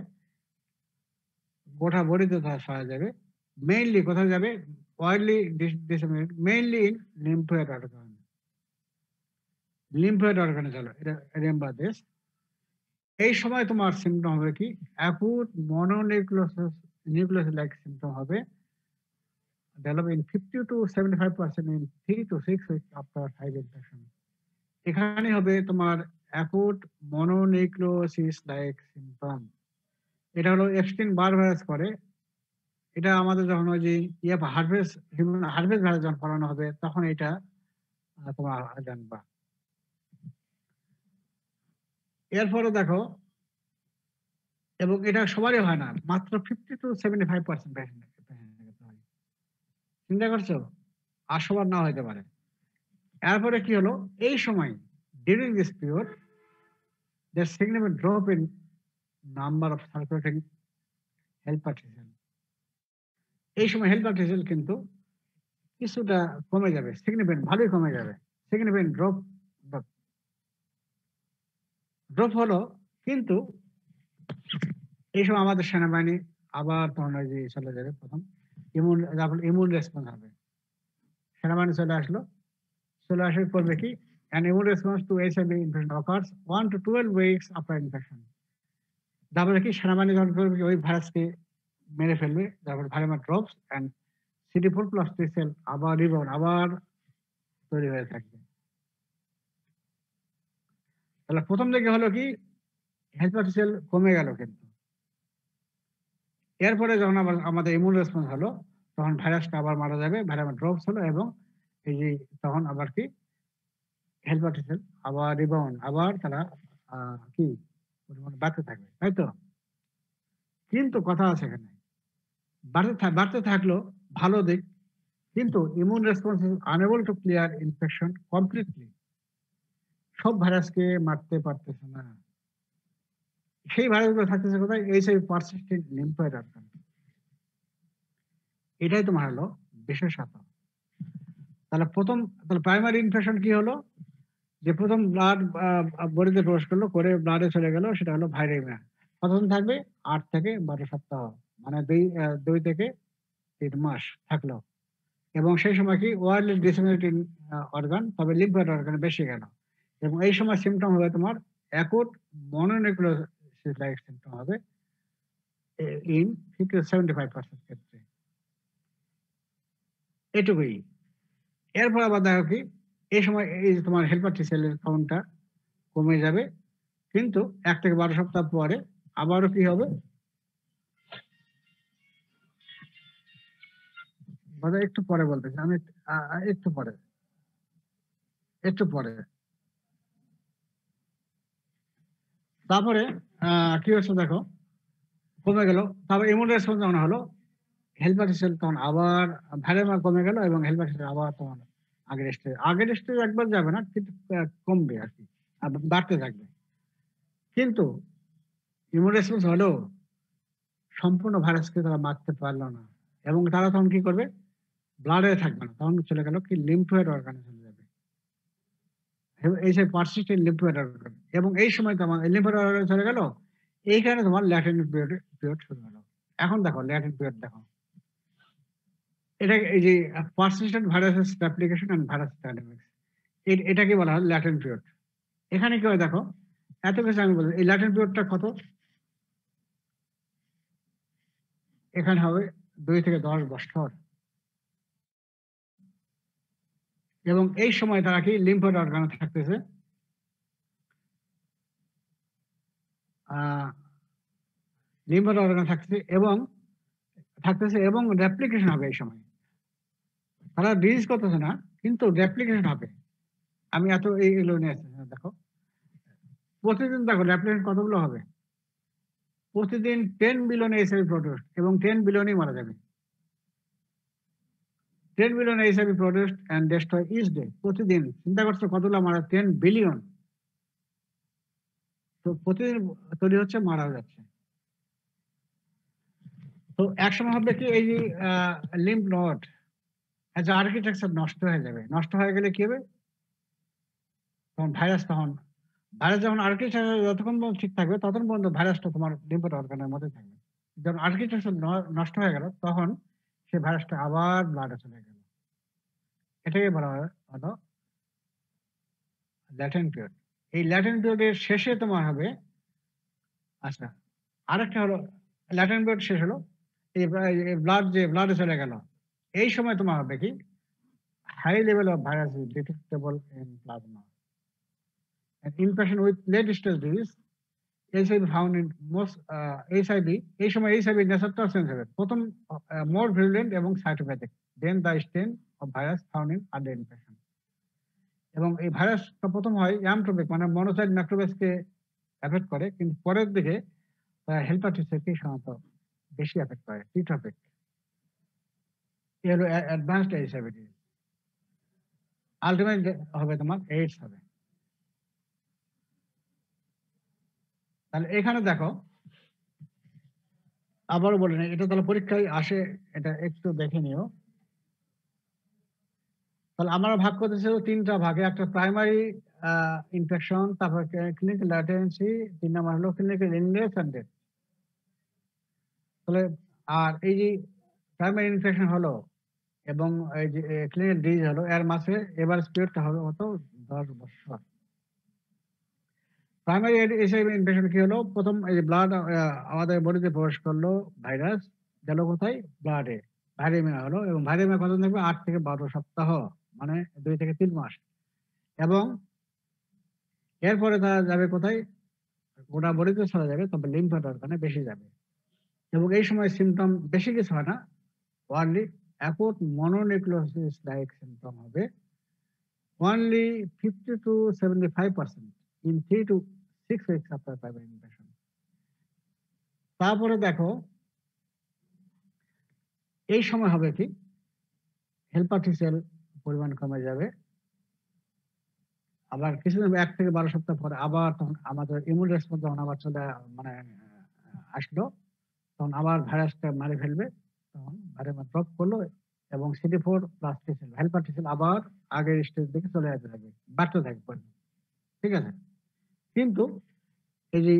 গোটা বডিতে ছড়া যাবে। মেইনলি কোথায় যাবে? Widely disseminate mainly in lymphoid organ. Lymphoid অর্গানে চলো, এটা রিমেম্বার দিস। এই সময় তোমার সিমটম হবে কি? অ্যাকুট মনোনিউক্লিয়াস লাইক সিমটম হবে, develop in 50 to 75% in 3 to 6 weeks after HIV infection. এখানে হবে তোমার অ্যাকুট মনোনিউক্লিওসিস লাইক সিমটম। এটা হলো এপস্টিন বার ভাইরাস করে। এটা আমাদের যখন ওই যে হিউম্যান হার্ভেস ভাইরাস যখন করানো হবে, তখন এটা তোমার জানবা। এরপরে দেখো, এবং এটা সবারই হয় না, মাত্র 50 to 75% পেশেন্ট হয়। চিন্তা করছো? আর সবার না হইতে পারে। এরপরে কি হলো, এই সময় during this period there's significant drop in number of circulating helper T cell. এই সময় হেল্পার T cell কিন্তু কিছুটা কমে যাবে, সিগনিফিকেন্ট ভালোই কমে যাবে। সিগনিফিকেন্ট ড্রপ হলো, কিন্তু এই সময় আমাদের সেনাবাহিনী আবার তখন ওই যে চলে যাবে, প্রথম ইমিউন রেসপন্স হবে। সেনাবাহিনী চলে আসলে করবে কি? An immune response to HIV infection occurs 1 to 12 weeks after infection. তারপরে কি সেনাবাহিনী যখন করবে ওই ভাইরাসকে মেরে ফেলবে, তারপর viraemia drops and CD4 plus T cell আবার রিবাউন্ড আবার তৈরি হয়ে থাকবে। তাহলে প্রথম দিকে হলো কি, হেল্পার T সেল কমে গেল, কিন্তু এরপরে যখন আবার আমাদের ইমিউন রেসপন্স হলো, তখন ভাইরাসটা আবার মারা যাবে, ভাইরামা ড্রপস হলো, এবং এই যে তখন আবার কি হেল্পার T সেল আবার রিবাউন্ড, আবার তারা কি বাড়তে থাকবে, তাই তো? কিন্তু কথা আছে এখানে, বাড়তে থাকলো ভালো দিক, কিন্তু immune response is unable to clear infection completely. সব ভাইরাসকে মারতে পারতেছে না। সেই ভাইরাসগুলো থাকতেছে কোথায়? HIV persistent lymphoid organ. এটাই তোমার হলো বিশেষত। তাহলে প্রাইমারি ইনফেকশন কি হলো? যে প্রথম ব্লাড বডিতে প্রবেশ করলো, করে ব্লাডে চলে গেল, সেটা হলো ভাইরামিয়া। কতদিন থাকবে? 8 থেকে 12 সপ্তাহ, মানে 2 থেকে 3 মাস থাকলো। এবং সেই সময় কি ওয়াইডলি ডিসেমিনেটিং অর্গান, তবে লিম্ফোয়েড অর্গানে বেশি গেল। এবং এই সময় সিমটম হবে তোমার অ্যাকুট মনোনিউক্লিওসিস লাইক সিমটম হবে ইন 50 to 75% ক্ষেত্রে। এটুকুই। এরপর আবার দেখো কি, এই সময় এই যে তোমার হেল্পার T সেলের কাউন্টটা কমে যাবে, কিন্তু 1 থেকে 12 সপ্তাহ পরে আবারও কি হবে? একটু পরে বলতেছি আমি, একটু পরে। তারপরে কি হচ্ছে দেখো, কমে গেল। তারপর ইমিউন রেসপন্স যখন হলো, হেল্পার T সেল তখন আবার ভাইরামা কমে গেল, এবং হেল্পার T সেল আবার তখন আগের স্টেজ একবার যাবে না, কিন্তু কমবে আর কি, বাড়তে থাকবে। কিন্তু ইমিউন রেসপন্স হলো, সম্পূর্ণ ভাইরাসকে তারা মারতে পারলো না, এবং তারা তখন কি করবে? ব্লাডে থাকবে না, তখন চলে গেল কি লিম্ফোয়েড অর্গানে চলে যাবে, এই যে পারসিস্টেন্ট লিম্ফোয়েড অর্গান। এবং এই সময় তোমার লিম্ফোয়েড অর্গানে চলে গেল, এইখানে তোমার ল্যাটেন্ট পিরিয়ড শুরু হলো। এখন দেখো ল্যাটেন্ট পিরিয়ড দেখো, এটা এই যে persistent viruses application and virus dynamics, এটাকে বলা হয় ল্যাটেন্ট পিরিয়ড। এখানে কি হয় দেখো, এত কিছু আমি বলি, এই ল্যাটেন্ট পিরিয়ডটা কত, এখানে হবে 2 থেকে 10 বছর। এবং এই সময় তারা কি লিম্ফোয়েড অর্গানে থাকতেছে, লিম্ফোয়েড অর্গানে থাকতেছে এবং রেপ্লিকেশন হবে এই সময়। তারা ডিজিজ করতেছে না, কিন্তু রেপ্লিকেশন হবে। আমি এত এইগুলো নিয়ে আসছি, দেখো প্রতিদিন দেখো রেপ্লিকেশন কতগুলো হবে, প্রতিদিন 10 বিলিয়ন এইচআইভি প্রোডিউস, এবং 10 বিলিয়নই মারা যাবে। 10 billion HIV produce and destroy each day. প্রতিদিন চিন্তা করছো কতগুলো মারা, 10 বিলিয়ন। তো প্রতিদিন তৈরি হচ্ছে, মারা যাচ্ছে। তো একসময় হবে কি, এই যে লিম্ফ নোড এজ আর্কিটেকচার নষ্ট হয়ে যাবে। নষ্ট হয়ে গেলে কি হবে, তখন ভাইরাস যখন আর্কিটেকচার যতক্ষণ পর্যন্ত ঠিক থাকবে ততক্ষণ পর্যন্ত ভাইরাসটা তোমার লিম্ফোয়েড অর্গানের মধ্যে থাকবে। যখন আর্কিটেকচার নষ্ট হয়ে গেল তখন সেই ভাইরাসটা আবার ব্লাডে চলে গেল। এটাকে বলা হয় হলো ল্যাটেন্ট পিরিয়ড। এই ল্যাটেন্ট পিরিয়ডের শেষে তোমার হবে, আচ্ছা আরেকটা হলো ল্যাটেন্ট পিরিয়ড শেষ হলো, এই ব্লাডে চলে গেল, এই সময় তোমার হবে কি, high level of virus is detectable in plasma. Infection with late stage disease, HIV found in most HIV, এই সময় HIV নেচারটা চেঞ্জ হবে। প্রথম মোর ভিরুলেন্ট এবং cytopathic, then the strain of virus found in other infection. এবং এই ভাইরাসটা প্রথম হয় অ্যামট্রপিক, মানে মনোসাইট ম্যাক্রোবেসকে এফেক্ট করে, কিন্তু পরের দিকে হেল্পার টি সেলকে সাধারণত বেশি এফেক্ট করে, টিট্রপিক। এর অ্যাডভান্সড HIV ডিজিজ। আলটিমেট হবে তোমার এইডস হবে। তাহলে এখানে দেখো, আবারও বলে নেই, এটা তাহলে পরীক্ষায় আসে, এটা একটু দেখে নিও। তাহলে আমরা ভাগ করতেছি 3টা ভাগে, একটা প্রাইমারি ইনফেকশন, তারপর ক্লিনিক্যাল ল্যাটেন্সি, 3 নাম্বার হলো ক্লিনিক্যাল ইলনেস এন্ড ডেথ। তাহলে আর এই যে প্রাইমারি ইনফেকশন হলো এবং এই যে ক্লিনিক্যাল ডিজিজ হলো, এর মাঝে এভারেজ পিরিয়ডটা হবে কত, 10 বছর। প্রাইমারি এইচআইভি ইনফেকশন কি হলো, প্রথম এই যে ব্লাড আমাদের বডিতে প্রবেশ করলো, ভাইরাস গেল কোথায়, ব্লাডে, ভাইরামিয়া হলো, এবং ভাইরামিয়া কত থাকবে, 8 থেকে 12 সপ্তাহ, মানে 2 থেকে 3 মাস। এবং এরপরে তারা যাবে কোথায়, গোটা বডিতে ছড়া যাবে, তবে লিম্ফোয়েড অর্গানে বেশি যাবে। এবং এই সময় সিমটম বেশি কিছু হয় না, only acute mononucleosis like symptom হবে, only 50 to 75% in 3 to 6 weeks after primary infection. তারপরে দেখো এই সময় হবে কি, হেল্পার টি সেল পরিমাণ কমে যাবে, আবার কিছুদিন 1 থেকে 12 সপ্তাহ পরে আবার তখন আমাদের ইমিউন রেসপন্স যখন আবার চলে মানে আসলো, তখন আবার ভাইরাসটা মারি ফেলবে, তখন ভাইরাস ড্রপ করলো এবং CD4 plus T cell, helper T sell আবার আগের স্টেজ দিকে চলে যেতে থাকবে, বাড়তে থাকবে। ঠিক আছে, কিন্তু এই যে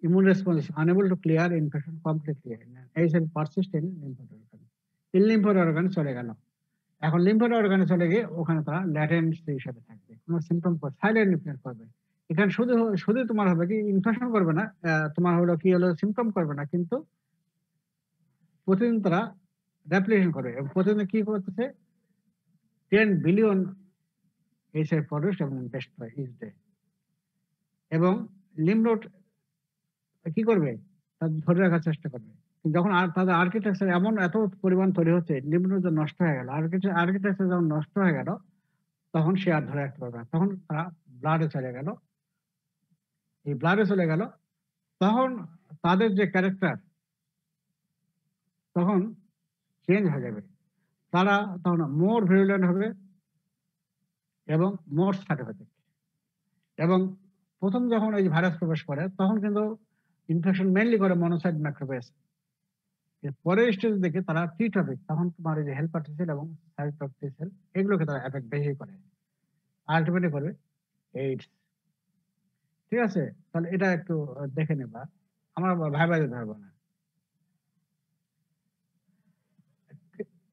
immune response is unable to clear infection completely, HIV persist in lymphoid organ, in lymphoid organ চলে গেল। এখন লিম্ফোয়েড অর্গানে চলে গিয়ে ওখানে তারা ল্যাটেন্সি হিসেবে থাকবে, কোনো সিমটম সাইলেন্ট ইনফেকশন করবে। এখানে শুধু তোমার হবে কি, ইনফেকশন করবে না, তোমার হলো কি হলো, সিমটম করবে না, কিন্তু প্রতিদিন তারা রেপ্লিকেশন করবে। এবং প্রতিদিন কি করতেছে, 10 বিলিয়ন HIV প্রডিউস এবং ডেস্ট্রয় ইচ ডে। এবং লিম্ফ নোড কি করবে, ধরে রাখার চেষ্টা করবে। যখন তাদের আর্কিটেকচার এমন এত পরিমাণ তৈরি হচ্ছে, লিম্ফ নোড নষ্ট হয়ে গেল, আর্কিটেকচার যখন নষ্ট হয়ে গেল, তখন সে আর ধরে রাখতে পারবে না, তখন তারা ব্লাডে চলে গেল। এই ব্লাডে চলে গেল, তখন তাদের যে ক্যারেক্টার তখন চেঞ্জ হয়ে যাবে। তারা তখন মোর ভিরুলেন্ট হবে এবং মোর সাইটোপ্যাথিক। এবং প্রথম যখন এই ভাইরাস প্রবেশ করে, তখন কিন্তু ইনফেকশন মেইনলি করে মনোসাইট ম্যাক্রোফেজ। পরের স্টেজ দেখে তারা টিট্রপিক, তখন তোমার এই যে হেল্পার টি সেল এবং সাইটোপ্যাথিক টি সেল, এগুলোকে তারা এফেক্ট বেশি করে, আলটিমেটলি করবে এইডস। ঠিক আছে, তাহলে এটা একটু দেখে নেবা, আমরা ভাই ভাই ধরবো না।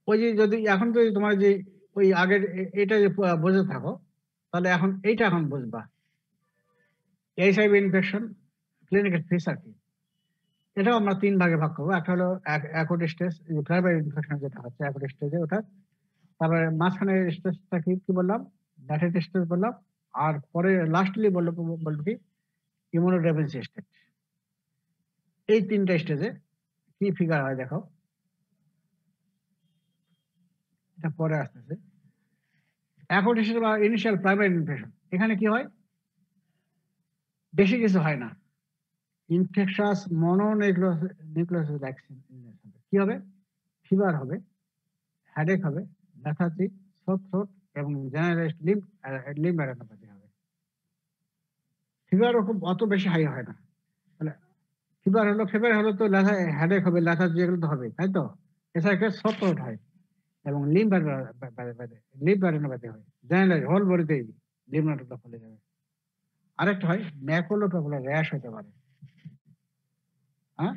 ওই যে যদি এখন যদি তোমার যে ওই আগের এটা যে বুঝে থাকো, তাহলে এখন এইটা এখন বুঝবা। এইচআইভি ইনফেকশন ক্লিনিক্যাল ফিচার কি? এটাও আমরা 3 ভাগে ভাগ করবো। একটা হলো অ্যাকুট স্টেজ, প্রাইমারি ইনফেকশন যেটা হচ্ছে অ্যাকুট স্টেজে ওটা। তারপরে মাঝখানে স্টেজটা কি বললাম? ল্যাটেন্ট স্টেজ বললাম। আর পরে লাস্টলি বলবো কি? Immunodeficiency stage. এই 3টা স্টেজে কি ফিগার হয় দেখো। এটা পরে আসতেছে। অ্যাকুট স্টেজ বা ইনিশিয়াল প্রাইমারি ইনফেকশন, এখানে কি হয়? বেশি কিছু হয় না। ইনফেকশাস মনোনিউক্লিয়াস ভ্যাকসিন কি হবে? ফিভার হবে, হেডেক হবে, লেথার্জি, সোর থ্রোট এবং জেনারেলাইজড লিম্ব অ্যাডেনোপ্যাথি হবে। ফিভারও খুব অত বেশি হাই হয় না। তাহলে ফিভার হলো তো হেডেক হবে, লেথার্জি এগুলো তো হবে, তাই তো? এছাড়া একটা সোর থ্রোট হয় এবং লিম্ব অ্যাডেনোপ্যাথি হয়। জেনারেলাইজড হোল বডিতেই লিম্ব নোডটা ফুলে যাবে। আরেকটা হয় ম্যাকুলোপ্যাপুলার র্যাশ হতে পারে। হ্যাঁ,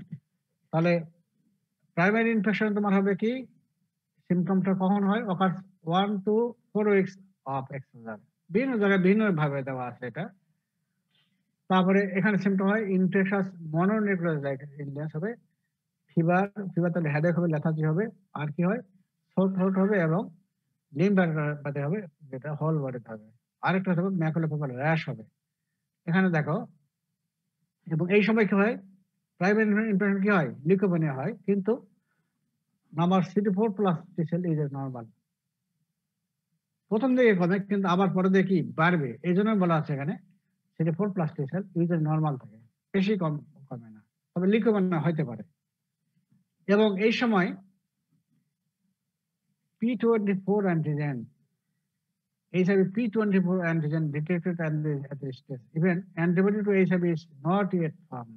তাহলে প্রাইমারি ইনফেকশন তোমার হবে কি? সিমটমটা কখন হয়? অকার 1 to 4 weeks অফ এক্সপোজার। বিভিন্ন জায়গায় বিভিন্ন ভাবে দেওয়া আছে এটা। তারপরে এখানে সিমটম হয় ইনফেকশাস মনোনিউক্লিয়াস ইলনেস হবে, ফিভার তাহলে হেডেক হবে, লেথার্জি হবে, আর কি হয়? সোর থ্রোট হবে এবং লিম্ব অ্যাডেনোপ্যাথি হবে, যেটা হোল বডিতে হবে। আরেকটা হবে ম্যাকুলোপ্যাপুলার র্যাশ হবে। এখানে দেখো, এবং এই সময় কি হয়? প্রাইমারি ইনফেকশন কি হয়? লিউকোপিনিয়া হয়, কিন্তু number CD4+ T cell is normal. প্রথম দিকে কমে, কিন্তু আবার পরে দিয়ে কি বাড়বে। এই জন্য বলা আছে এখানে CD4+ T cell is normal থাকে, বেশি কমে না, তবে লিউকোপিনিয়া হইতে পারে। এবং এই সময় P24 antigen, HIV P24 antigen detected at the stage. Even antibody to HIV is not yet found.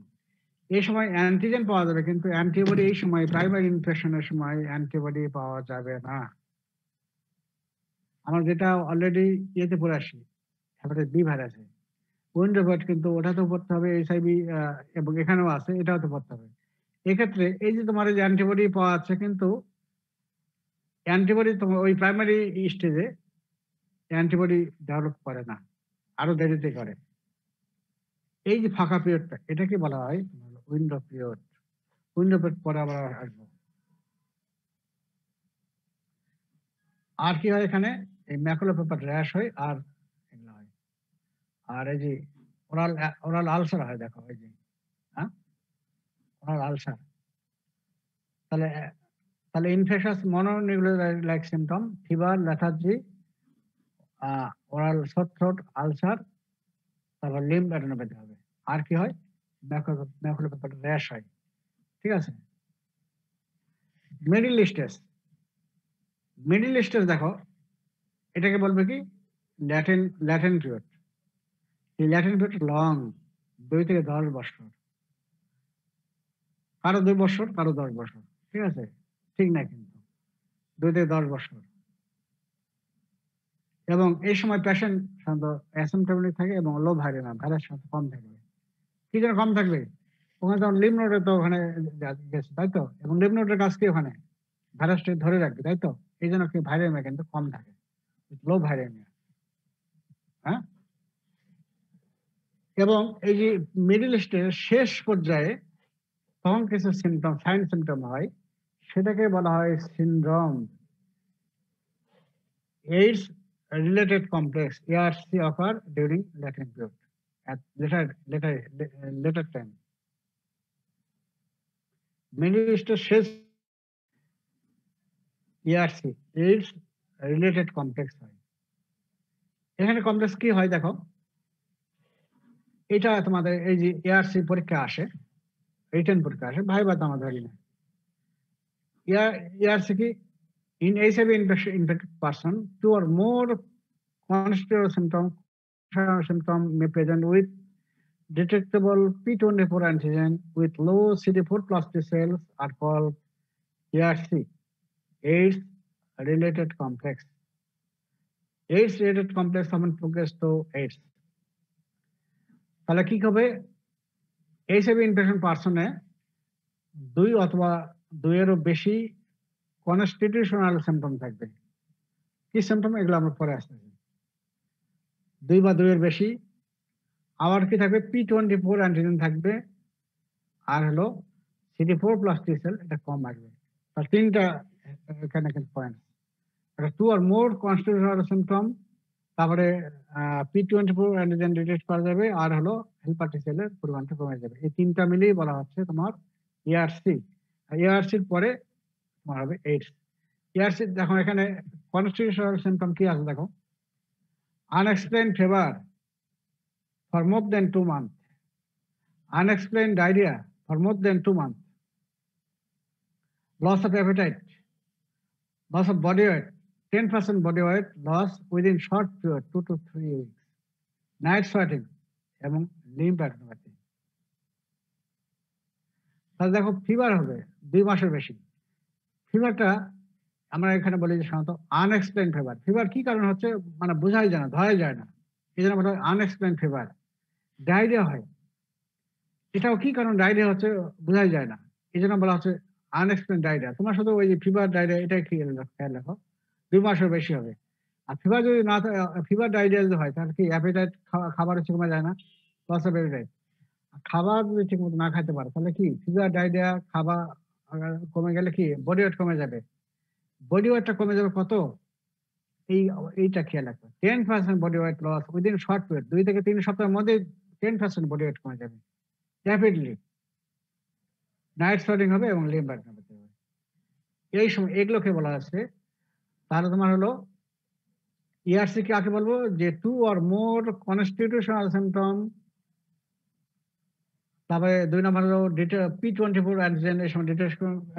এই সময় অ্যান্টিজেন পাওয়া যাবে, কিন্তু অ্যান্টিবডি এই সময় প্রাইমারি ইনফেকশনের সময় অ্যান্টিবডি পাওয়া যাবে না। আমরা যেটা অলরেডি ইয়েতে পড়ে আসি, হেপাটাইটিস বি ভাইরাসে উইন্ডোভার্ট, কিন্তু ওটা তো পড়তে হবে। এইচআইভি এবং এখানেও আছে, এটাও তো পড়তে হবে। এক্ষেত্রে এই যে তোমার এই যে অ্যান্টিবডি পাওয়া যাচ্ছে, কিন্তু অ্যান্টিবডি তোমার ওই প্রাইমারি স্টেজে অ্যান্টিবডি ডেভেলপ করে না, আরো দেরিতে করে। এই যে ফাঁকা পিরিয়ডটা, এটাকে বলা হয় উইন্ডো পিরিয়ড। উইন্ডো পিরিয়ড পরে আবার আসবো। আর কি হয় এখানে? এই ম্যাকুলোপ্যাপুলার র্যাশ হয়, আর এগুলো হয়। আর এই যে ওরাল আলসার হয়, দেখো এই যে, হ্যাঁ, ওরাল আলসার। তাহলে infectious mononucleosis like symptom, fever, lethargy, oral sore throat, ulcer, তারপর লিম্ব অ্যাডেনোপ্যাথি হবে। আর কি হয়? ম্যাকুলোপ্যাপুলার র্যাশ হয়। ঠিক আছে। মিডল স্টেজ দেখো, এটাকে বলবে কি? Latent period. এই ল্যাটেন্ট পিরিয়ড লং, 2 থেকে 10 বছর। কারো 2 বছর, কারো 10 বছর। ঠিক আছে, ঠিক না, কিন্তু 2 থেকে 10 বছর। এবং এই সময় পেশেন্ট সাধারণত অ্যাসিম্পটোমেটিক থাকে এবং লো ভাইরাস কম থাকবে। কি যেন কম থাকবে? ওখানে তখন লিম্ফ নোডে তো ওখানে গেছে, তাই তো? এবং লিম্ফ নোডের কাজ কি? ওখানে ভাইরাসটা ধরে রাখবে, তাই তো? এই জন্য কি ভাইরামিয়া কিন্তু কম থাকে, লো ভাইরামিয়া। হ্যাঁ, এবং এই যে মিডল স্টেজের শেষ পর্যায়ে তখন কিছু সিমটম হয়, সেটাকে বলা হয় syndrome. AIDS related complex ARC occur during latent period at later time. Middle stage শেষ ARC এইডস রিলেটেড কমপ্লেক্স হয়। এখানে কমপ্লেক্স কি হয় দেখো, এটা তোমাদের এই যে ARC পরীক্ষা আসে, রিটেন পরীক্ষা আসে, ভাইবা তো আমরা ধরি না। ARC কি? In HIV infected person, 2 or more constitutive symptom may present with detectable P24 antigen with low CD4+ T cells are called ARC, AIDS related complex. AIDS related complex often progress to AIDS. তাহলে কি হবে? HIV infection পার্সনে 2 অথবা 2 এরও বেশি constitutional symptom থাকবে। কি symptom, এগুলো আমরা পরে আসতেছি। 2 বা 2 এর বেশি, আবার কি থাকবে, P24 অ্যান্টিজেন থাকবে, আর হলো CD4+ T সেল এটা কম আসবে। তার তিনটা এখানে কিন্তু পয়েন্ট, এটা 2 or more কনস্টিটিউশনাল সিম্পটম, তারপরে P24 অ্যান্টিজেন ডিটেক্ট করা যাবে, আর হলো হেল্পার টি সেলের পরিমাণটা কমে যাবে। এই তিনটা মিলিয়ে বলা হচ্ছে তোমার ERC। ERCর পরে তোমার হবে এইডস। ERC দেখো এখানে কনস্টিটিউশনাল সিম্পটম কি আছে দেখো, unexplained fever for more than 2 months, unexplained diarrhea for more than 2 months, loss of appetite, loss of body weight, 10% body weight loss within short period, 2 to 3 weeks, night sweating এবং lymph adenopathy. তাহলে দেখো fever হবে 2 মাসের বেশি। ফিভারটা আমরা এখানে বলি যে সাধারণত আনএক্সপ্লেইনড ফিভার। ফিভার কি কারণে হচ্ছে মানে বোঝাই যায় না, ধরাই যায় না, এই জন্য বলা হয় আনএক্সপ্লেইনড ফিভার। ডায়রিয়া হয়, এটাও কি কারণ ডায়রিয়া হচ্ছে বোঝাই যায় না, এই জন্য বলা হচ্ছে আনএক্সপ্লেইনড ডায়রিয়া। তোমার শুধু ওই যে ফিভার ডায়রিয়া এটাই খেয়াল রাখো, 2 মাসের বেশি হবে। আর ফিভার যদি না, ফিভার ডায়রিয়া যদি হয় তাহলে কি অ্যাপিটাইট, খাবার হচ্ছে কমে যায় না, লস অফ অ্যাপিটাইট। খাবার যদি ঠিক মতো না খাইতে পারে তাহলে কি ফিভার ডায়রিয়া, খাবার কমে গেলে কি বডি ওয়েট কমে যাবে। বডি ওয়েটটা কমে যাবে কত, এইটা খেয়াল রাখো, 10% body weight loss within short period, 2 থেকে 3 সপ্তাহের মধ্যে 10% বডি ওয়েট কমে যাবে র্যাপিডলি। নাইট সোয়েটিং হবে এবং লিম্ফ অ্যাডেনোপ্যাথি হবে। এই সময় এগুলোকে বলা আছে। তাহলে তোমার হলো ERC কাকে বলবো, যে 2 or more কনস্টিটিউশনাল সিম্পটম, তারপরে 2 নম্বর হলো P24 অ্যান্টিজেন এই সময়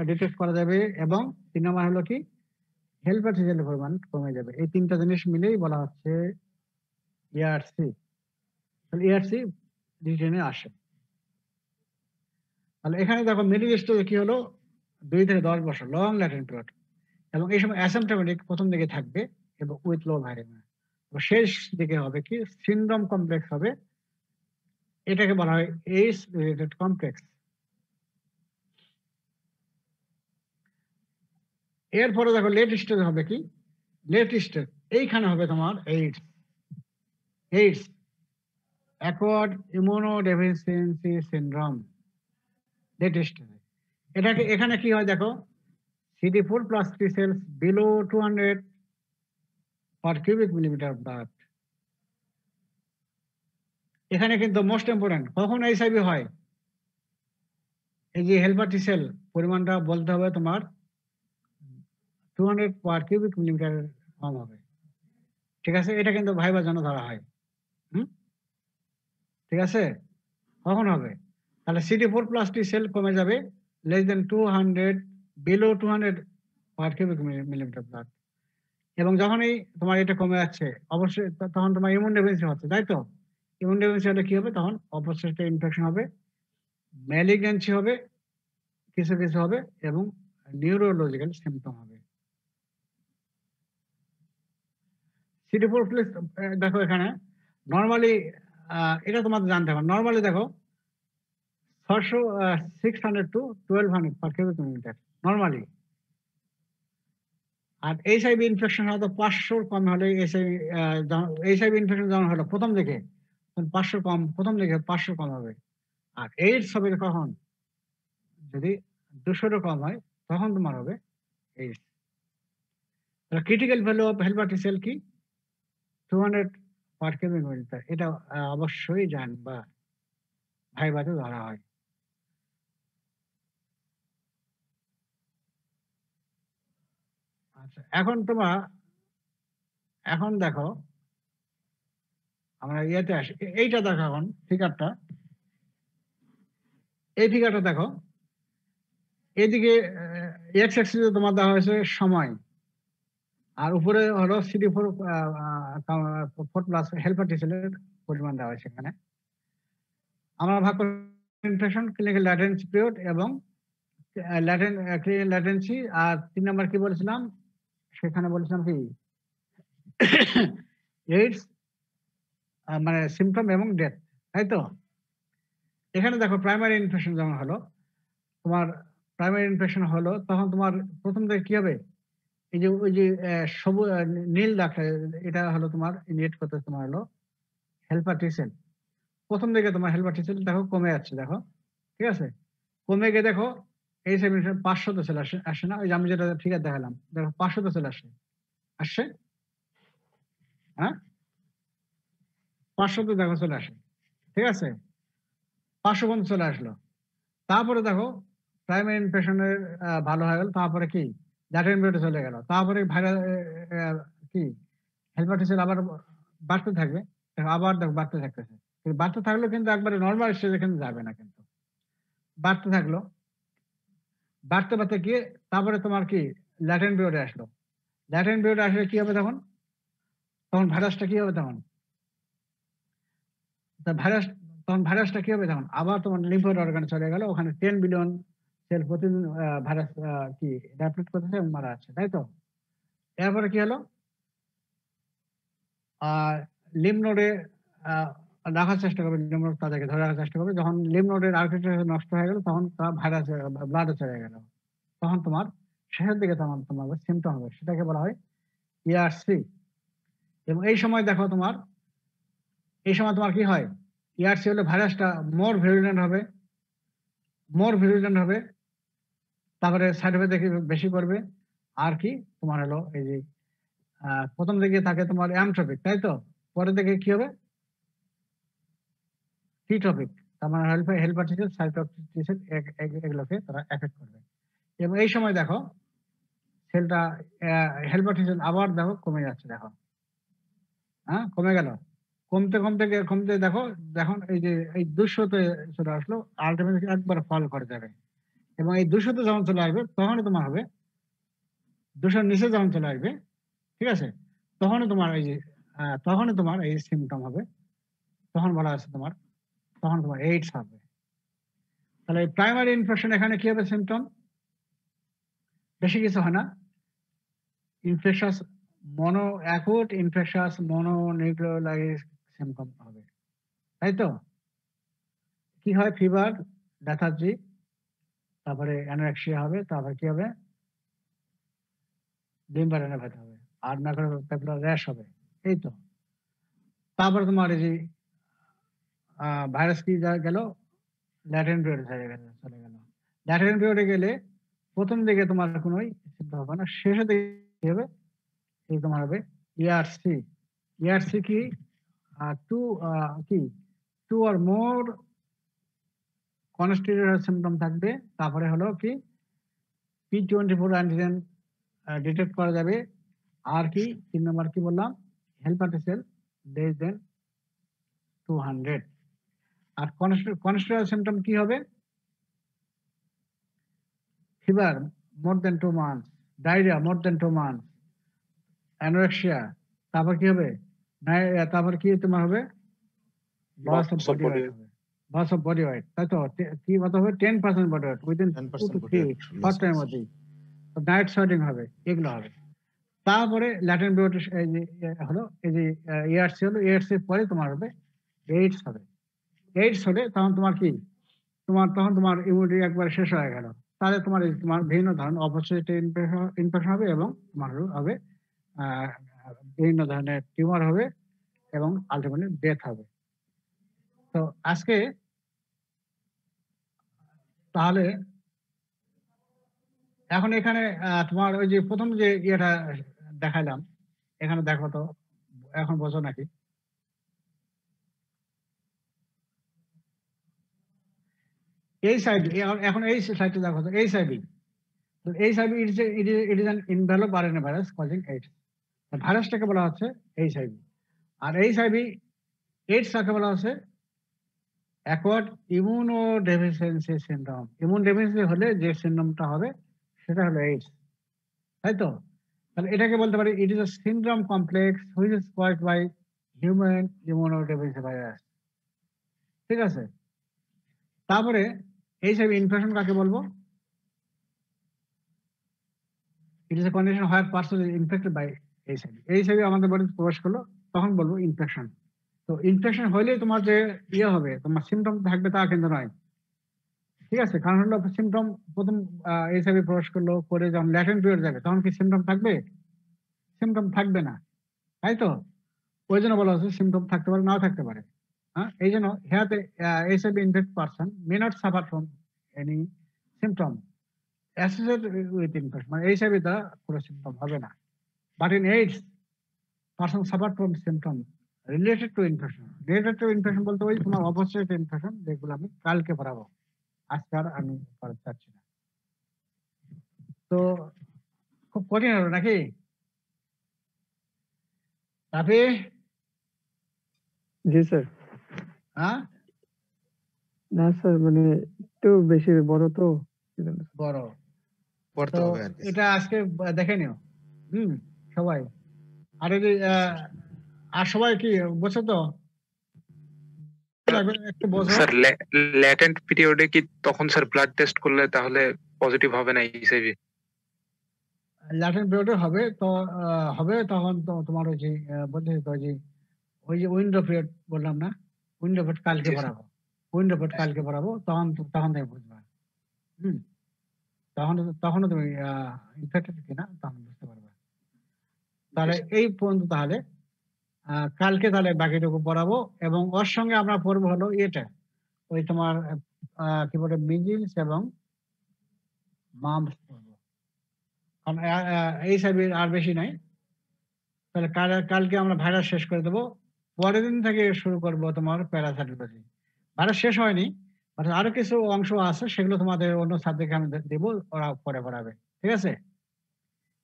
ডিটেক্ট করা যাবে, এবং 3 নম্বর হলো কি হেল্পার টি সেলের পরিমাণ কমে যাবে। এই তিনটা জিনিস মিলেই বলা হচ্ছে ERC। তাহলে ERC রিটেনে আসে। তাহলে এখানে দেখো মিডল স্টেজে কি হলো, 2 থেকে 10 বছর লং ল্যাটেন্ট পিরিয়ড, এবং এই সময় অ্যাসিম্পটোমেটিক প্রথম দিকে থাকবে এবং উইথ লো ভাইরাস, শেষ দিকে হবে কি সিনড্রোম কমপ্লেক্স হবে, এটাকে বলা হয় এইডস রিলেটেড কমপ্লেক্স। এরপরে দেখো লেট স্টেজ হবে কি, লেট স্টেজ এইখানে হবে তোমার AIDS acquired immunodeficiency syndrome, late stage. এটাকে এখানে কি হয় দেখো, CD4+ T cells below 200 per cubic millimeter of blood। এখানে কিন্তু মোস্ট ইম্পর্টেন্ট, কখন এইচআইভি হয়, এই যে হেল্পার টি সেল পরিমাণটা বলতে হবে তোমার 200 per cubic millimeter কম হবে। ঠিক আছে, এটা কিন্তু ভাইবার জন্য ধরা হয়। ঠিক আছে, কখন হবে, তাহলে CD4+ T সেল কমে যাবে less than 200, below 200 per cubic millimeter blood. এবং যখনই তোমার এটা কমে যাচ্ছে অবশ্যই তখন তোমার ইমিউন ডেফিসিয়েন্সি হচ্ছে, তাই তো। ইমিউন ডেফিসিয়েন্সি হলে কি হবে, তখন অপোজিট ইনফেকশন হবে, ম্যালিগন্যান্সি হবে, কিছু কিছু হবে, এবং নিউরোলজিক্যাল সিম্পটম হবে। CD4+ দেখো এখানে নরমালি, এটা তোমাদের জানতে হবে, নরমালি দেখো 600 to 1200 per cubic millimeter normally. R HIV infection হয়তো 500 কম হলে এইচআইভি ইনফেকশন যখন হলো প্রথম দিকে 500 কম, প্রথম দিকে 500 কম হবে। আর এইডস হবে কখন, যদি 200 কম হয় তখন তোমার হবে AIDS. Critical value of helper T sell কি 200 per cubic millimeter, এটা অবশ্যই জানবা, ভাইভাতে ধরা হয়। আচ্ছা, এখন দেখো আমরা ইয়েতে আসি, এইটা দেখো এখন ফিগারটা, এই ফিগারটা দেখো, এদিকে এক্স অ্যাক্সিসে তোমার দেওয়া হয়েছে সময়, আর উপরে হলো CD4+ হেল্পার টি সেলের পরিমাণ দেওয়া হয়েছে। এখানে আমরা ভাগ করি ইনফেকশন, ক্লিনিক্যাল ল্যাটেন্সি পিরিয়ড এবং ল্যাটেন্সি, আর 3 নাম্বার কি বলেছিলাম, সেখানে বলেছিলাম কি এইডস মানে সিম্পটম এবং ডেথ, তাই তো। এখানে দেখো প্রাইমারি ইনফেকশন যেমন হলো তোমার প্রাইমারি ইনফেকশন হলো তখন তোমার প্রথম থেকে কি হবে, এই যে ওই যে সবুজ নীল দাগটা, এটা হলো তোমার ইনিট করতে তোমার হলো হেল্পার টি সেল। প্রথম দিকে তোমার হেল্পার টি সেল দেখো কমে যাচ্ছে, দেখো ঠিক আছে, কমে গিয়ে দেখো এই 500 চলে আসে না, ওই যে আমি যেটা ঠিক আছে দেখালাম, দেখো 500 চলে আসছে, হ্যাঁ 500 দেখো চলে আসে, ঠিক আছে 500 পর্যন্ত চলে আসলো। তারপরে দেখো প্রাইমারি ইনফেকশনের ভালো হয়ে গেল, তারপরে কি ল্যাটেন্ট পিরিয়ডে চলে গেল, তারপরে ভাইরাস কি হেল্পার টি সেল আবার বাড়তে থাকবে, দেখো আবার দেখো বাড়তে থাকতেছে, কিন্তু বাড়তে থাকলেও কিন্তু একবারে নর্মাল স্টেজে কিন্তু যাবে না, কিন্তু বাড়তে থাকলো, বাড়তে বাড়তে গিয়ে তারপরে তোমার কি ল্যাটেন্ট পিরিয়ডে আসলো। ল্যাটেন্ট পিরিয়ডে আসলে কি হবে তখন, তখন ভাইরাসটা কি হবে তখন, ভাইরাস তখন ভাইরাসটা কি হবে তখন আবার তোমার লিম্ফোয়েড অর্গানে চলে গেল, ওখানে 10 বিলিয়ন সেল প্রতিদিন ভাইরাস কি রেপ্লিকেট করতেছে এবং মারা যাচ্ছে, তাই তো। এরপরে কি হলো, লিম্ফ নোডে রাখার চেষ্টা করবে, লিম্ফ নোড তাদেরকে ধরে রাখার চেষ্টা করবে, যখন লিম্ফ নোডের আর্কিটেকচার নষ্ট হয়ে গেল তখন তার ভাইরাস ব্লাডে চলে গেল, তখন তোমার শেষের দিকে তখন তোমার সিমটম হবে, সেটাকে বলা হয় ERC। এবং এই সময় দেখো তোমার, এই সময় তোমার কি হয়, ERC হলে ভাইরাসটা মোর ভিরুলেন্ট হবে, তারপরে সাইড এফেক্ট দেখে বেশি করবে, আর কি তোমার হলো এই যে প্রথম দিকে থাকে তোমার অ্যামট্রপিক, তাই তো, পরের দিকে কি হবে টিট্রপিক, তার মানে হেল্পার টি সেল, সাইটোটোক্সিক সেল এগুলোকে তারা এফেক্ট করবে। এবং এই সময় দেখো সেলটা হেল্পার টি সেল আবার দেখো কমে যাচ্ছে, দেখো হ্যাঁ কমে গেল, কমতে দেখো, দেখুন এই যে এই 200-তে চলে আসলো, আলটিমেটলি একবার ফল করে যাবে। এবং এই 200-তে যখন চলে আসবে তখনই তোমার হবে 200-র নিচে যখন চলে আসবে, ঠিক আছে, তখনই তোমার এই সিমটম হবে, তখন বলা আছে তোমার, তখন তোমার এইডস হবে। তাহলে এই প্রাইমারি ইনফেকশন এখানে কি হবে সিমটম, বেশি কিছু হয় না, ইনফেকশাস অ্যাকুট ইনফেকশাস মনোনিউক্লিওলাইটিস সিমটম হবে, তাই তো। কি হয়, ফিভার, লেথার্জি, তারপরে অ্যানোরেক্সিয়া হবে, তারপরে কি হবে লিম্ফাডেনোপ্যাথি হবে, আর ম্যাক্রোপ্যাপুলার র্যাশ হবে, এই তো। তারপরে তোমার এই যে ভাইরাস কি গেল, ল্যাটেন্ট পিরিয়ডে চলে গেল। ল্যাটেন্ট পিরিয়ডে গেলে প্রথম দিকে তোমার কোনো সিমটম হবে না, শেষের দিকে কি হবে, এই তোমার হবে ERC। কি two or more constitutive symptom থাকবে, তারপরে হলো কি P24 অ্যান্টিজেন ডিটেক্ট করা যাবে, আর কি 3 নম্বর কি বললাম, helper T sell less than 200। আর কনস্টিটিউটিভ সিমটম কি হবে, ফিভার মোর দেন 2 মান্থস, ডায়রিয়া মোর দেন 2 মান্থস, অ্যানোরেক্সিয়া, তারপর কি হবে, তারপর কি তোমার হবে লস অফ বডি ওয়েট হবে, লস অফ বডি ওয়েট, তাই তো। কি কত হবে 10% body wait within 2 to 3 short টাইমের মধ্যে, নাইট সোয়েটিং হবে, এগুলো হবে। তারপরে ল্যাটেন্ট পিরিয়ড এই যে হলো, এই যে ERC হলো, ERC এর পরে তোমার হবে এইডস হবে। এইডস হলে তখন তোমার কি, তখন তোমার ইমিউনিটি একবার শেষ হয়ে গেল, তাহলে তোমার বিভিন্ন ধরনের অপরচুনিটি ইনফেকশন হবে, এবং তোমার হবে বিভিন্ন ধরনের টিউমার হবে, এবং আলটিমেটলি ডেথ হবে। তো আজকে তাহলে এখন এখানে তোমার ওই যে প্রথম যে ইয়েটা দেখালাম, এখানে দেখো তো, এখন বোঝো নাকি, এই সাইড, এখন এই সাইডটা দেখো তো, HIV it is an enveloped RNA virus causing AIDS. ভাইরাসটাকে বলা হচ্ছে এইচআইভি, আর এইডস কাকে বলা হচ্ছে acquired immunodeficiency syndrome. Immune deficiency হলে যে সিনড্রোমটা হবে সেটা হলো এইডস, তাই তো। তাহলে এটাকে বলতে পারি it is a syndrome complex which is caused by human immunodeficiency virus, ঠিক আছে। তারপরে এইচআইভি ইনফেকশন কাকে বলবো, it is a condition where person is infected by HIV আমাদের বডিতে প্রবেশ করলো, তখন বলবো ইনফেকশন। তো ইনফেকশন হইলেই তোমার যে ইয়ে হবে, তোমার সিমটম থাকবে তা কিন্তু নয়, ঠিক আছে, কারণ হলো সিমটম প্রথম এইচআইভি প্রবেশ করলো, করে যখন ল্যাটেন্ট পিরিয়ড যাবে তখন কি সিমটম থাকবে? সিমটম থাকবে না, তাই তো? ওই জন্য বলা হচ্ছে সিমটম থাকতে পারে, নাও থাকতে পারে। হ্যাঁ, এই জন্য হেয়াতে HIV infect person may not suffer from any symptom associated with infection, মানে এইচআইভি দ্বারা কোনো সিমটম হবে না। But in AIDS person suffer from symptom related to infection. Related to infection বলতে ওই তোমার অপোজিট ইনফেকশন, যেগুলো আমি কালকে পড়াবো, আজকে আর আমি পড়াতে চাচ্ছি না। তো খুব কঠিন হলো নাকি রাফি? জি স্যার। হ্যাঁ, না স্যার, মানে একটু বেশি বড় তো সেজন্য। বড়। পড়তে তো হবে আর কি। এটা আজকে দেখে নিও সবাই। আর এই যে, আর সবাই কি বলছো তো? একটু বোঝো। স্যার ল্যাটেন্ট পিরিয়ডে কি তখন স্যার ব্লাড টেস্ট করলে তাহলে পজিটিভ হবে না এইচআইভি? ল্যাটেন্ট পিরিয়ডে হবে তো, হবে তখন তো তোমার ওই যে বলতে তো ওই যে উইন্ডো পিরিয়ড বললাম না, উইন্ডো পিরিয়ড কালকে জি, স্যার। পড়াবো, উইন্ডো পিরিয়ড কালকে পড়াবো, তখন তখন তুমি বুঝবা। হুম, তখনও তুমি ইনফেক্টেড কিনা তখন বুঝতে পারবে। তাহলে এই পর্যন্ত, তাহলে কালকে তাহলে বাকিটুকু পড়াবো, এবং ওর সঙ্গে আমরা পড়বো হলো এটা, ওই তোমার কি বলে মিজিলস এবং মাম্পস পড়বো, কারণ এইচআইভি আর বেশি নাই। তাহলে কালকে আমরা ভাইরাস শেষ করে দেবো, পরের দিন থেকে শুরু করবো তোমার প্যারাসাইটোলজি। ভাইরাস শেষ হয়নি, আরো কিছু অংশ আছে, সেগুলো তোমাদের অন্য সাবজেক্টে আমি দেবো, ওরা পরে পড়াবে। ঠিক আছে,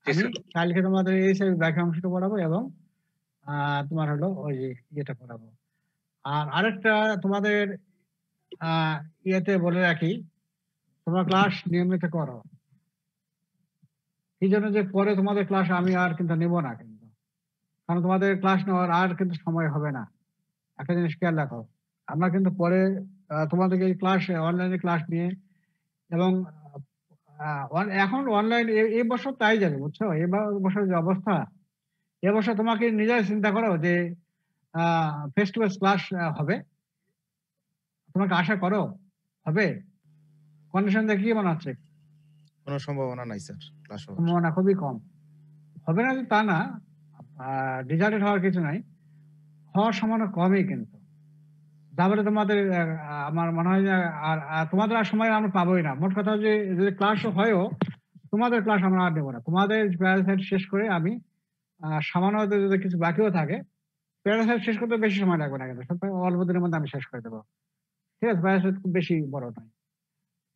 জি, আমি স্যার। কালকে তোমাদের এইচআইভি বাকি অংশটা পড়াবো, এবং তোমার হলো ওই যে ইয়েটা পড়াবো। আর আরেকটা তোমাদের ইয়েতে বলে রাখি, তোমরা ক্লাস নিয়মিত করো। এই জন্য যে পরে তোমাদের ক্লাস আমি আর কিন্তু নেবো না কিন্তু, কারণ তোমাদের ক্লাস নেওয়ার আর কিন্তু সময় হবে না। একটা জিনিস খেয়াল রাখো, আমরা কিন্তু পরে তোমাদেরকে এই ক্লাস, অনলাইনে ক্লাস নিয়ে, এবং এখন অনলাইন এই বছর তাই যাবে, বুঝছো? এবার বছর যে অবস্থা, এবছর তোমাকে নিজেই চিন্তা করো যে ফেস টু ফেস ক্লাস হবে, তোমাকে আশা করো হবে? কন্ডিশন দেখে কি মনে হচ্ছে? কোনো সম্ভাবনা নাই স্যার ক্লাস হওয়ার। সম্ভাবনা খুবই কম। হবে না যে তা না, ডিজার্টেড হওয়ার কিছু নাই, হওয়ার সম্ভাবনা কমই কিন্তু। তারপরে তোমাদের আমার মনে হয় যে আর তোমাদের আর সময় আমরা পাবোই না। মোট কথা যে যদি ক্লাস হয়ও, তোমাদের ক্লাস আমরা আর নেবো না। তোমাদের প্যারাসাইট শেষ করে আমি সামান্য যদি কিছু বাকিও থাকে, প্যারাসাইট শেষ করতে বেশি সময় লাগবে না, কিন্তু অল্প দিনের মধ্যে আমি শেষ করে দেবো। ঠিক আছে, প্যারাসাইট খুব বেশি বড় নয়।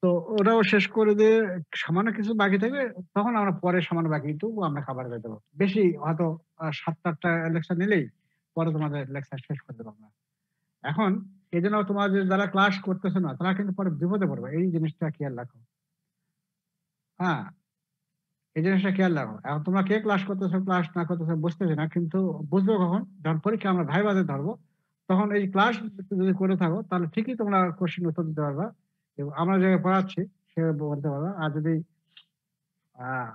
তো ওটাও শেষ করে দিয়ে সামান্য কিছু বাকি থাকবে, তখন আমরা পরে সামান্য বাকিটুকু আমরা খাবার দিয়ে দেবো। বেশি হয়তো 7-8টা লেকচার নিলেই পরে তোমাদের লেকচার শেষ করে দেবো আমরা। এখন এই জন্য তোমাদের যারা ক্লাস করতেছে না, তারা কিন্তু পরে বিপদে পড়বে, এই জিনিসটা খেয়াল রাখো। হ্যাঁ, এই জিনিসটা খেয়াল রাখো। এখন তোমরা কে ক্লাস করতেছো, ক্লাস না করতেছো বুঝতেছি না, কিন্তু বুঝবো কখন? যখন পরীক্ষা আমরা ভাইভাতে ধরবো, তখন এই ক্লাস যদি করে থাকো, তাহলে ঠিকই তোমরা কোশ্চেন উত্তর দিতে পারবা, এবং আমরা যে পড়াচ্ছি সে বলতে পারবা। আর যদি আহ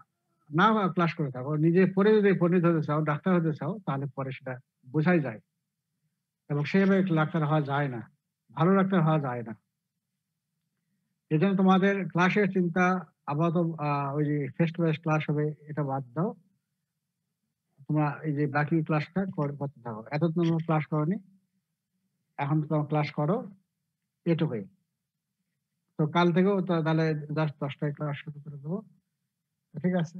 না ক্লাস করে থাকো, নিজে পড়ে যদি পণ্ডিত হতে চাও, ডাক্তার হতে চাও, তাহলে পরে সেটা বোঝাই যায়, এবং সেভাবে ডাক্তার হওয়া যায় না, ভালো ডাক্তার হওয়া যায় না। এই জন্য তোমাদের ক্লাসের চিন্তা আপাতত, ওই যে ফেস টু ফেস ক্লাস হবে এটা বাদ দাও। তোমরা এই যে বাকি ক্লাসটা করতে থাকো। এত তোমরা ক্লাস করোনি, এখন তোমরা ক্লাস করো, এটুকুই। তো কাল থেকেও তো তাহলে জাস্ট 10টায় ক্লাস শুরু করে দেবো। ঠিক আছে।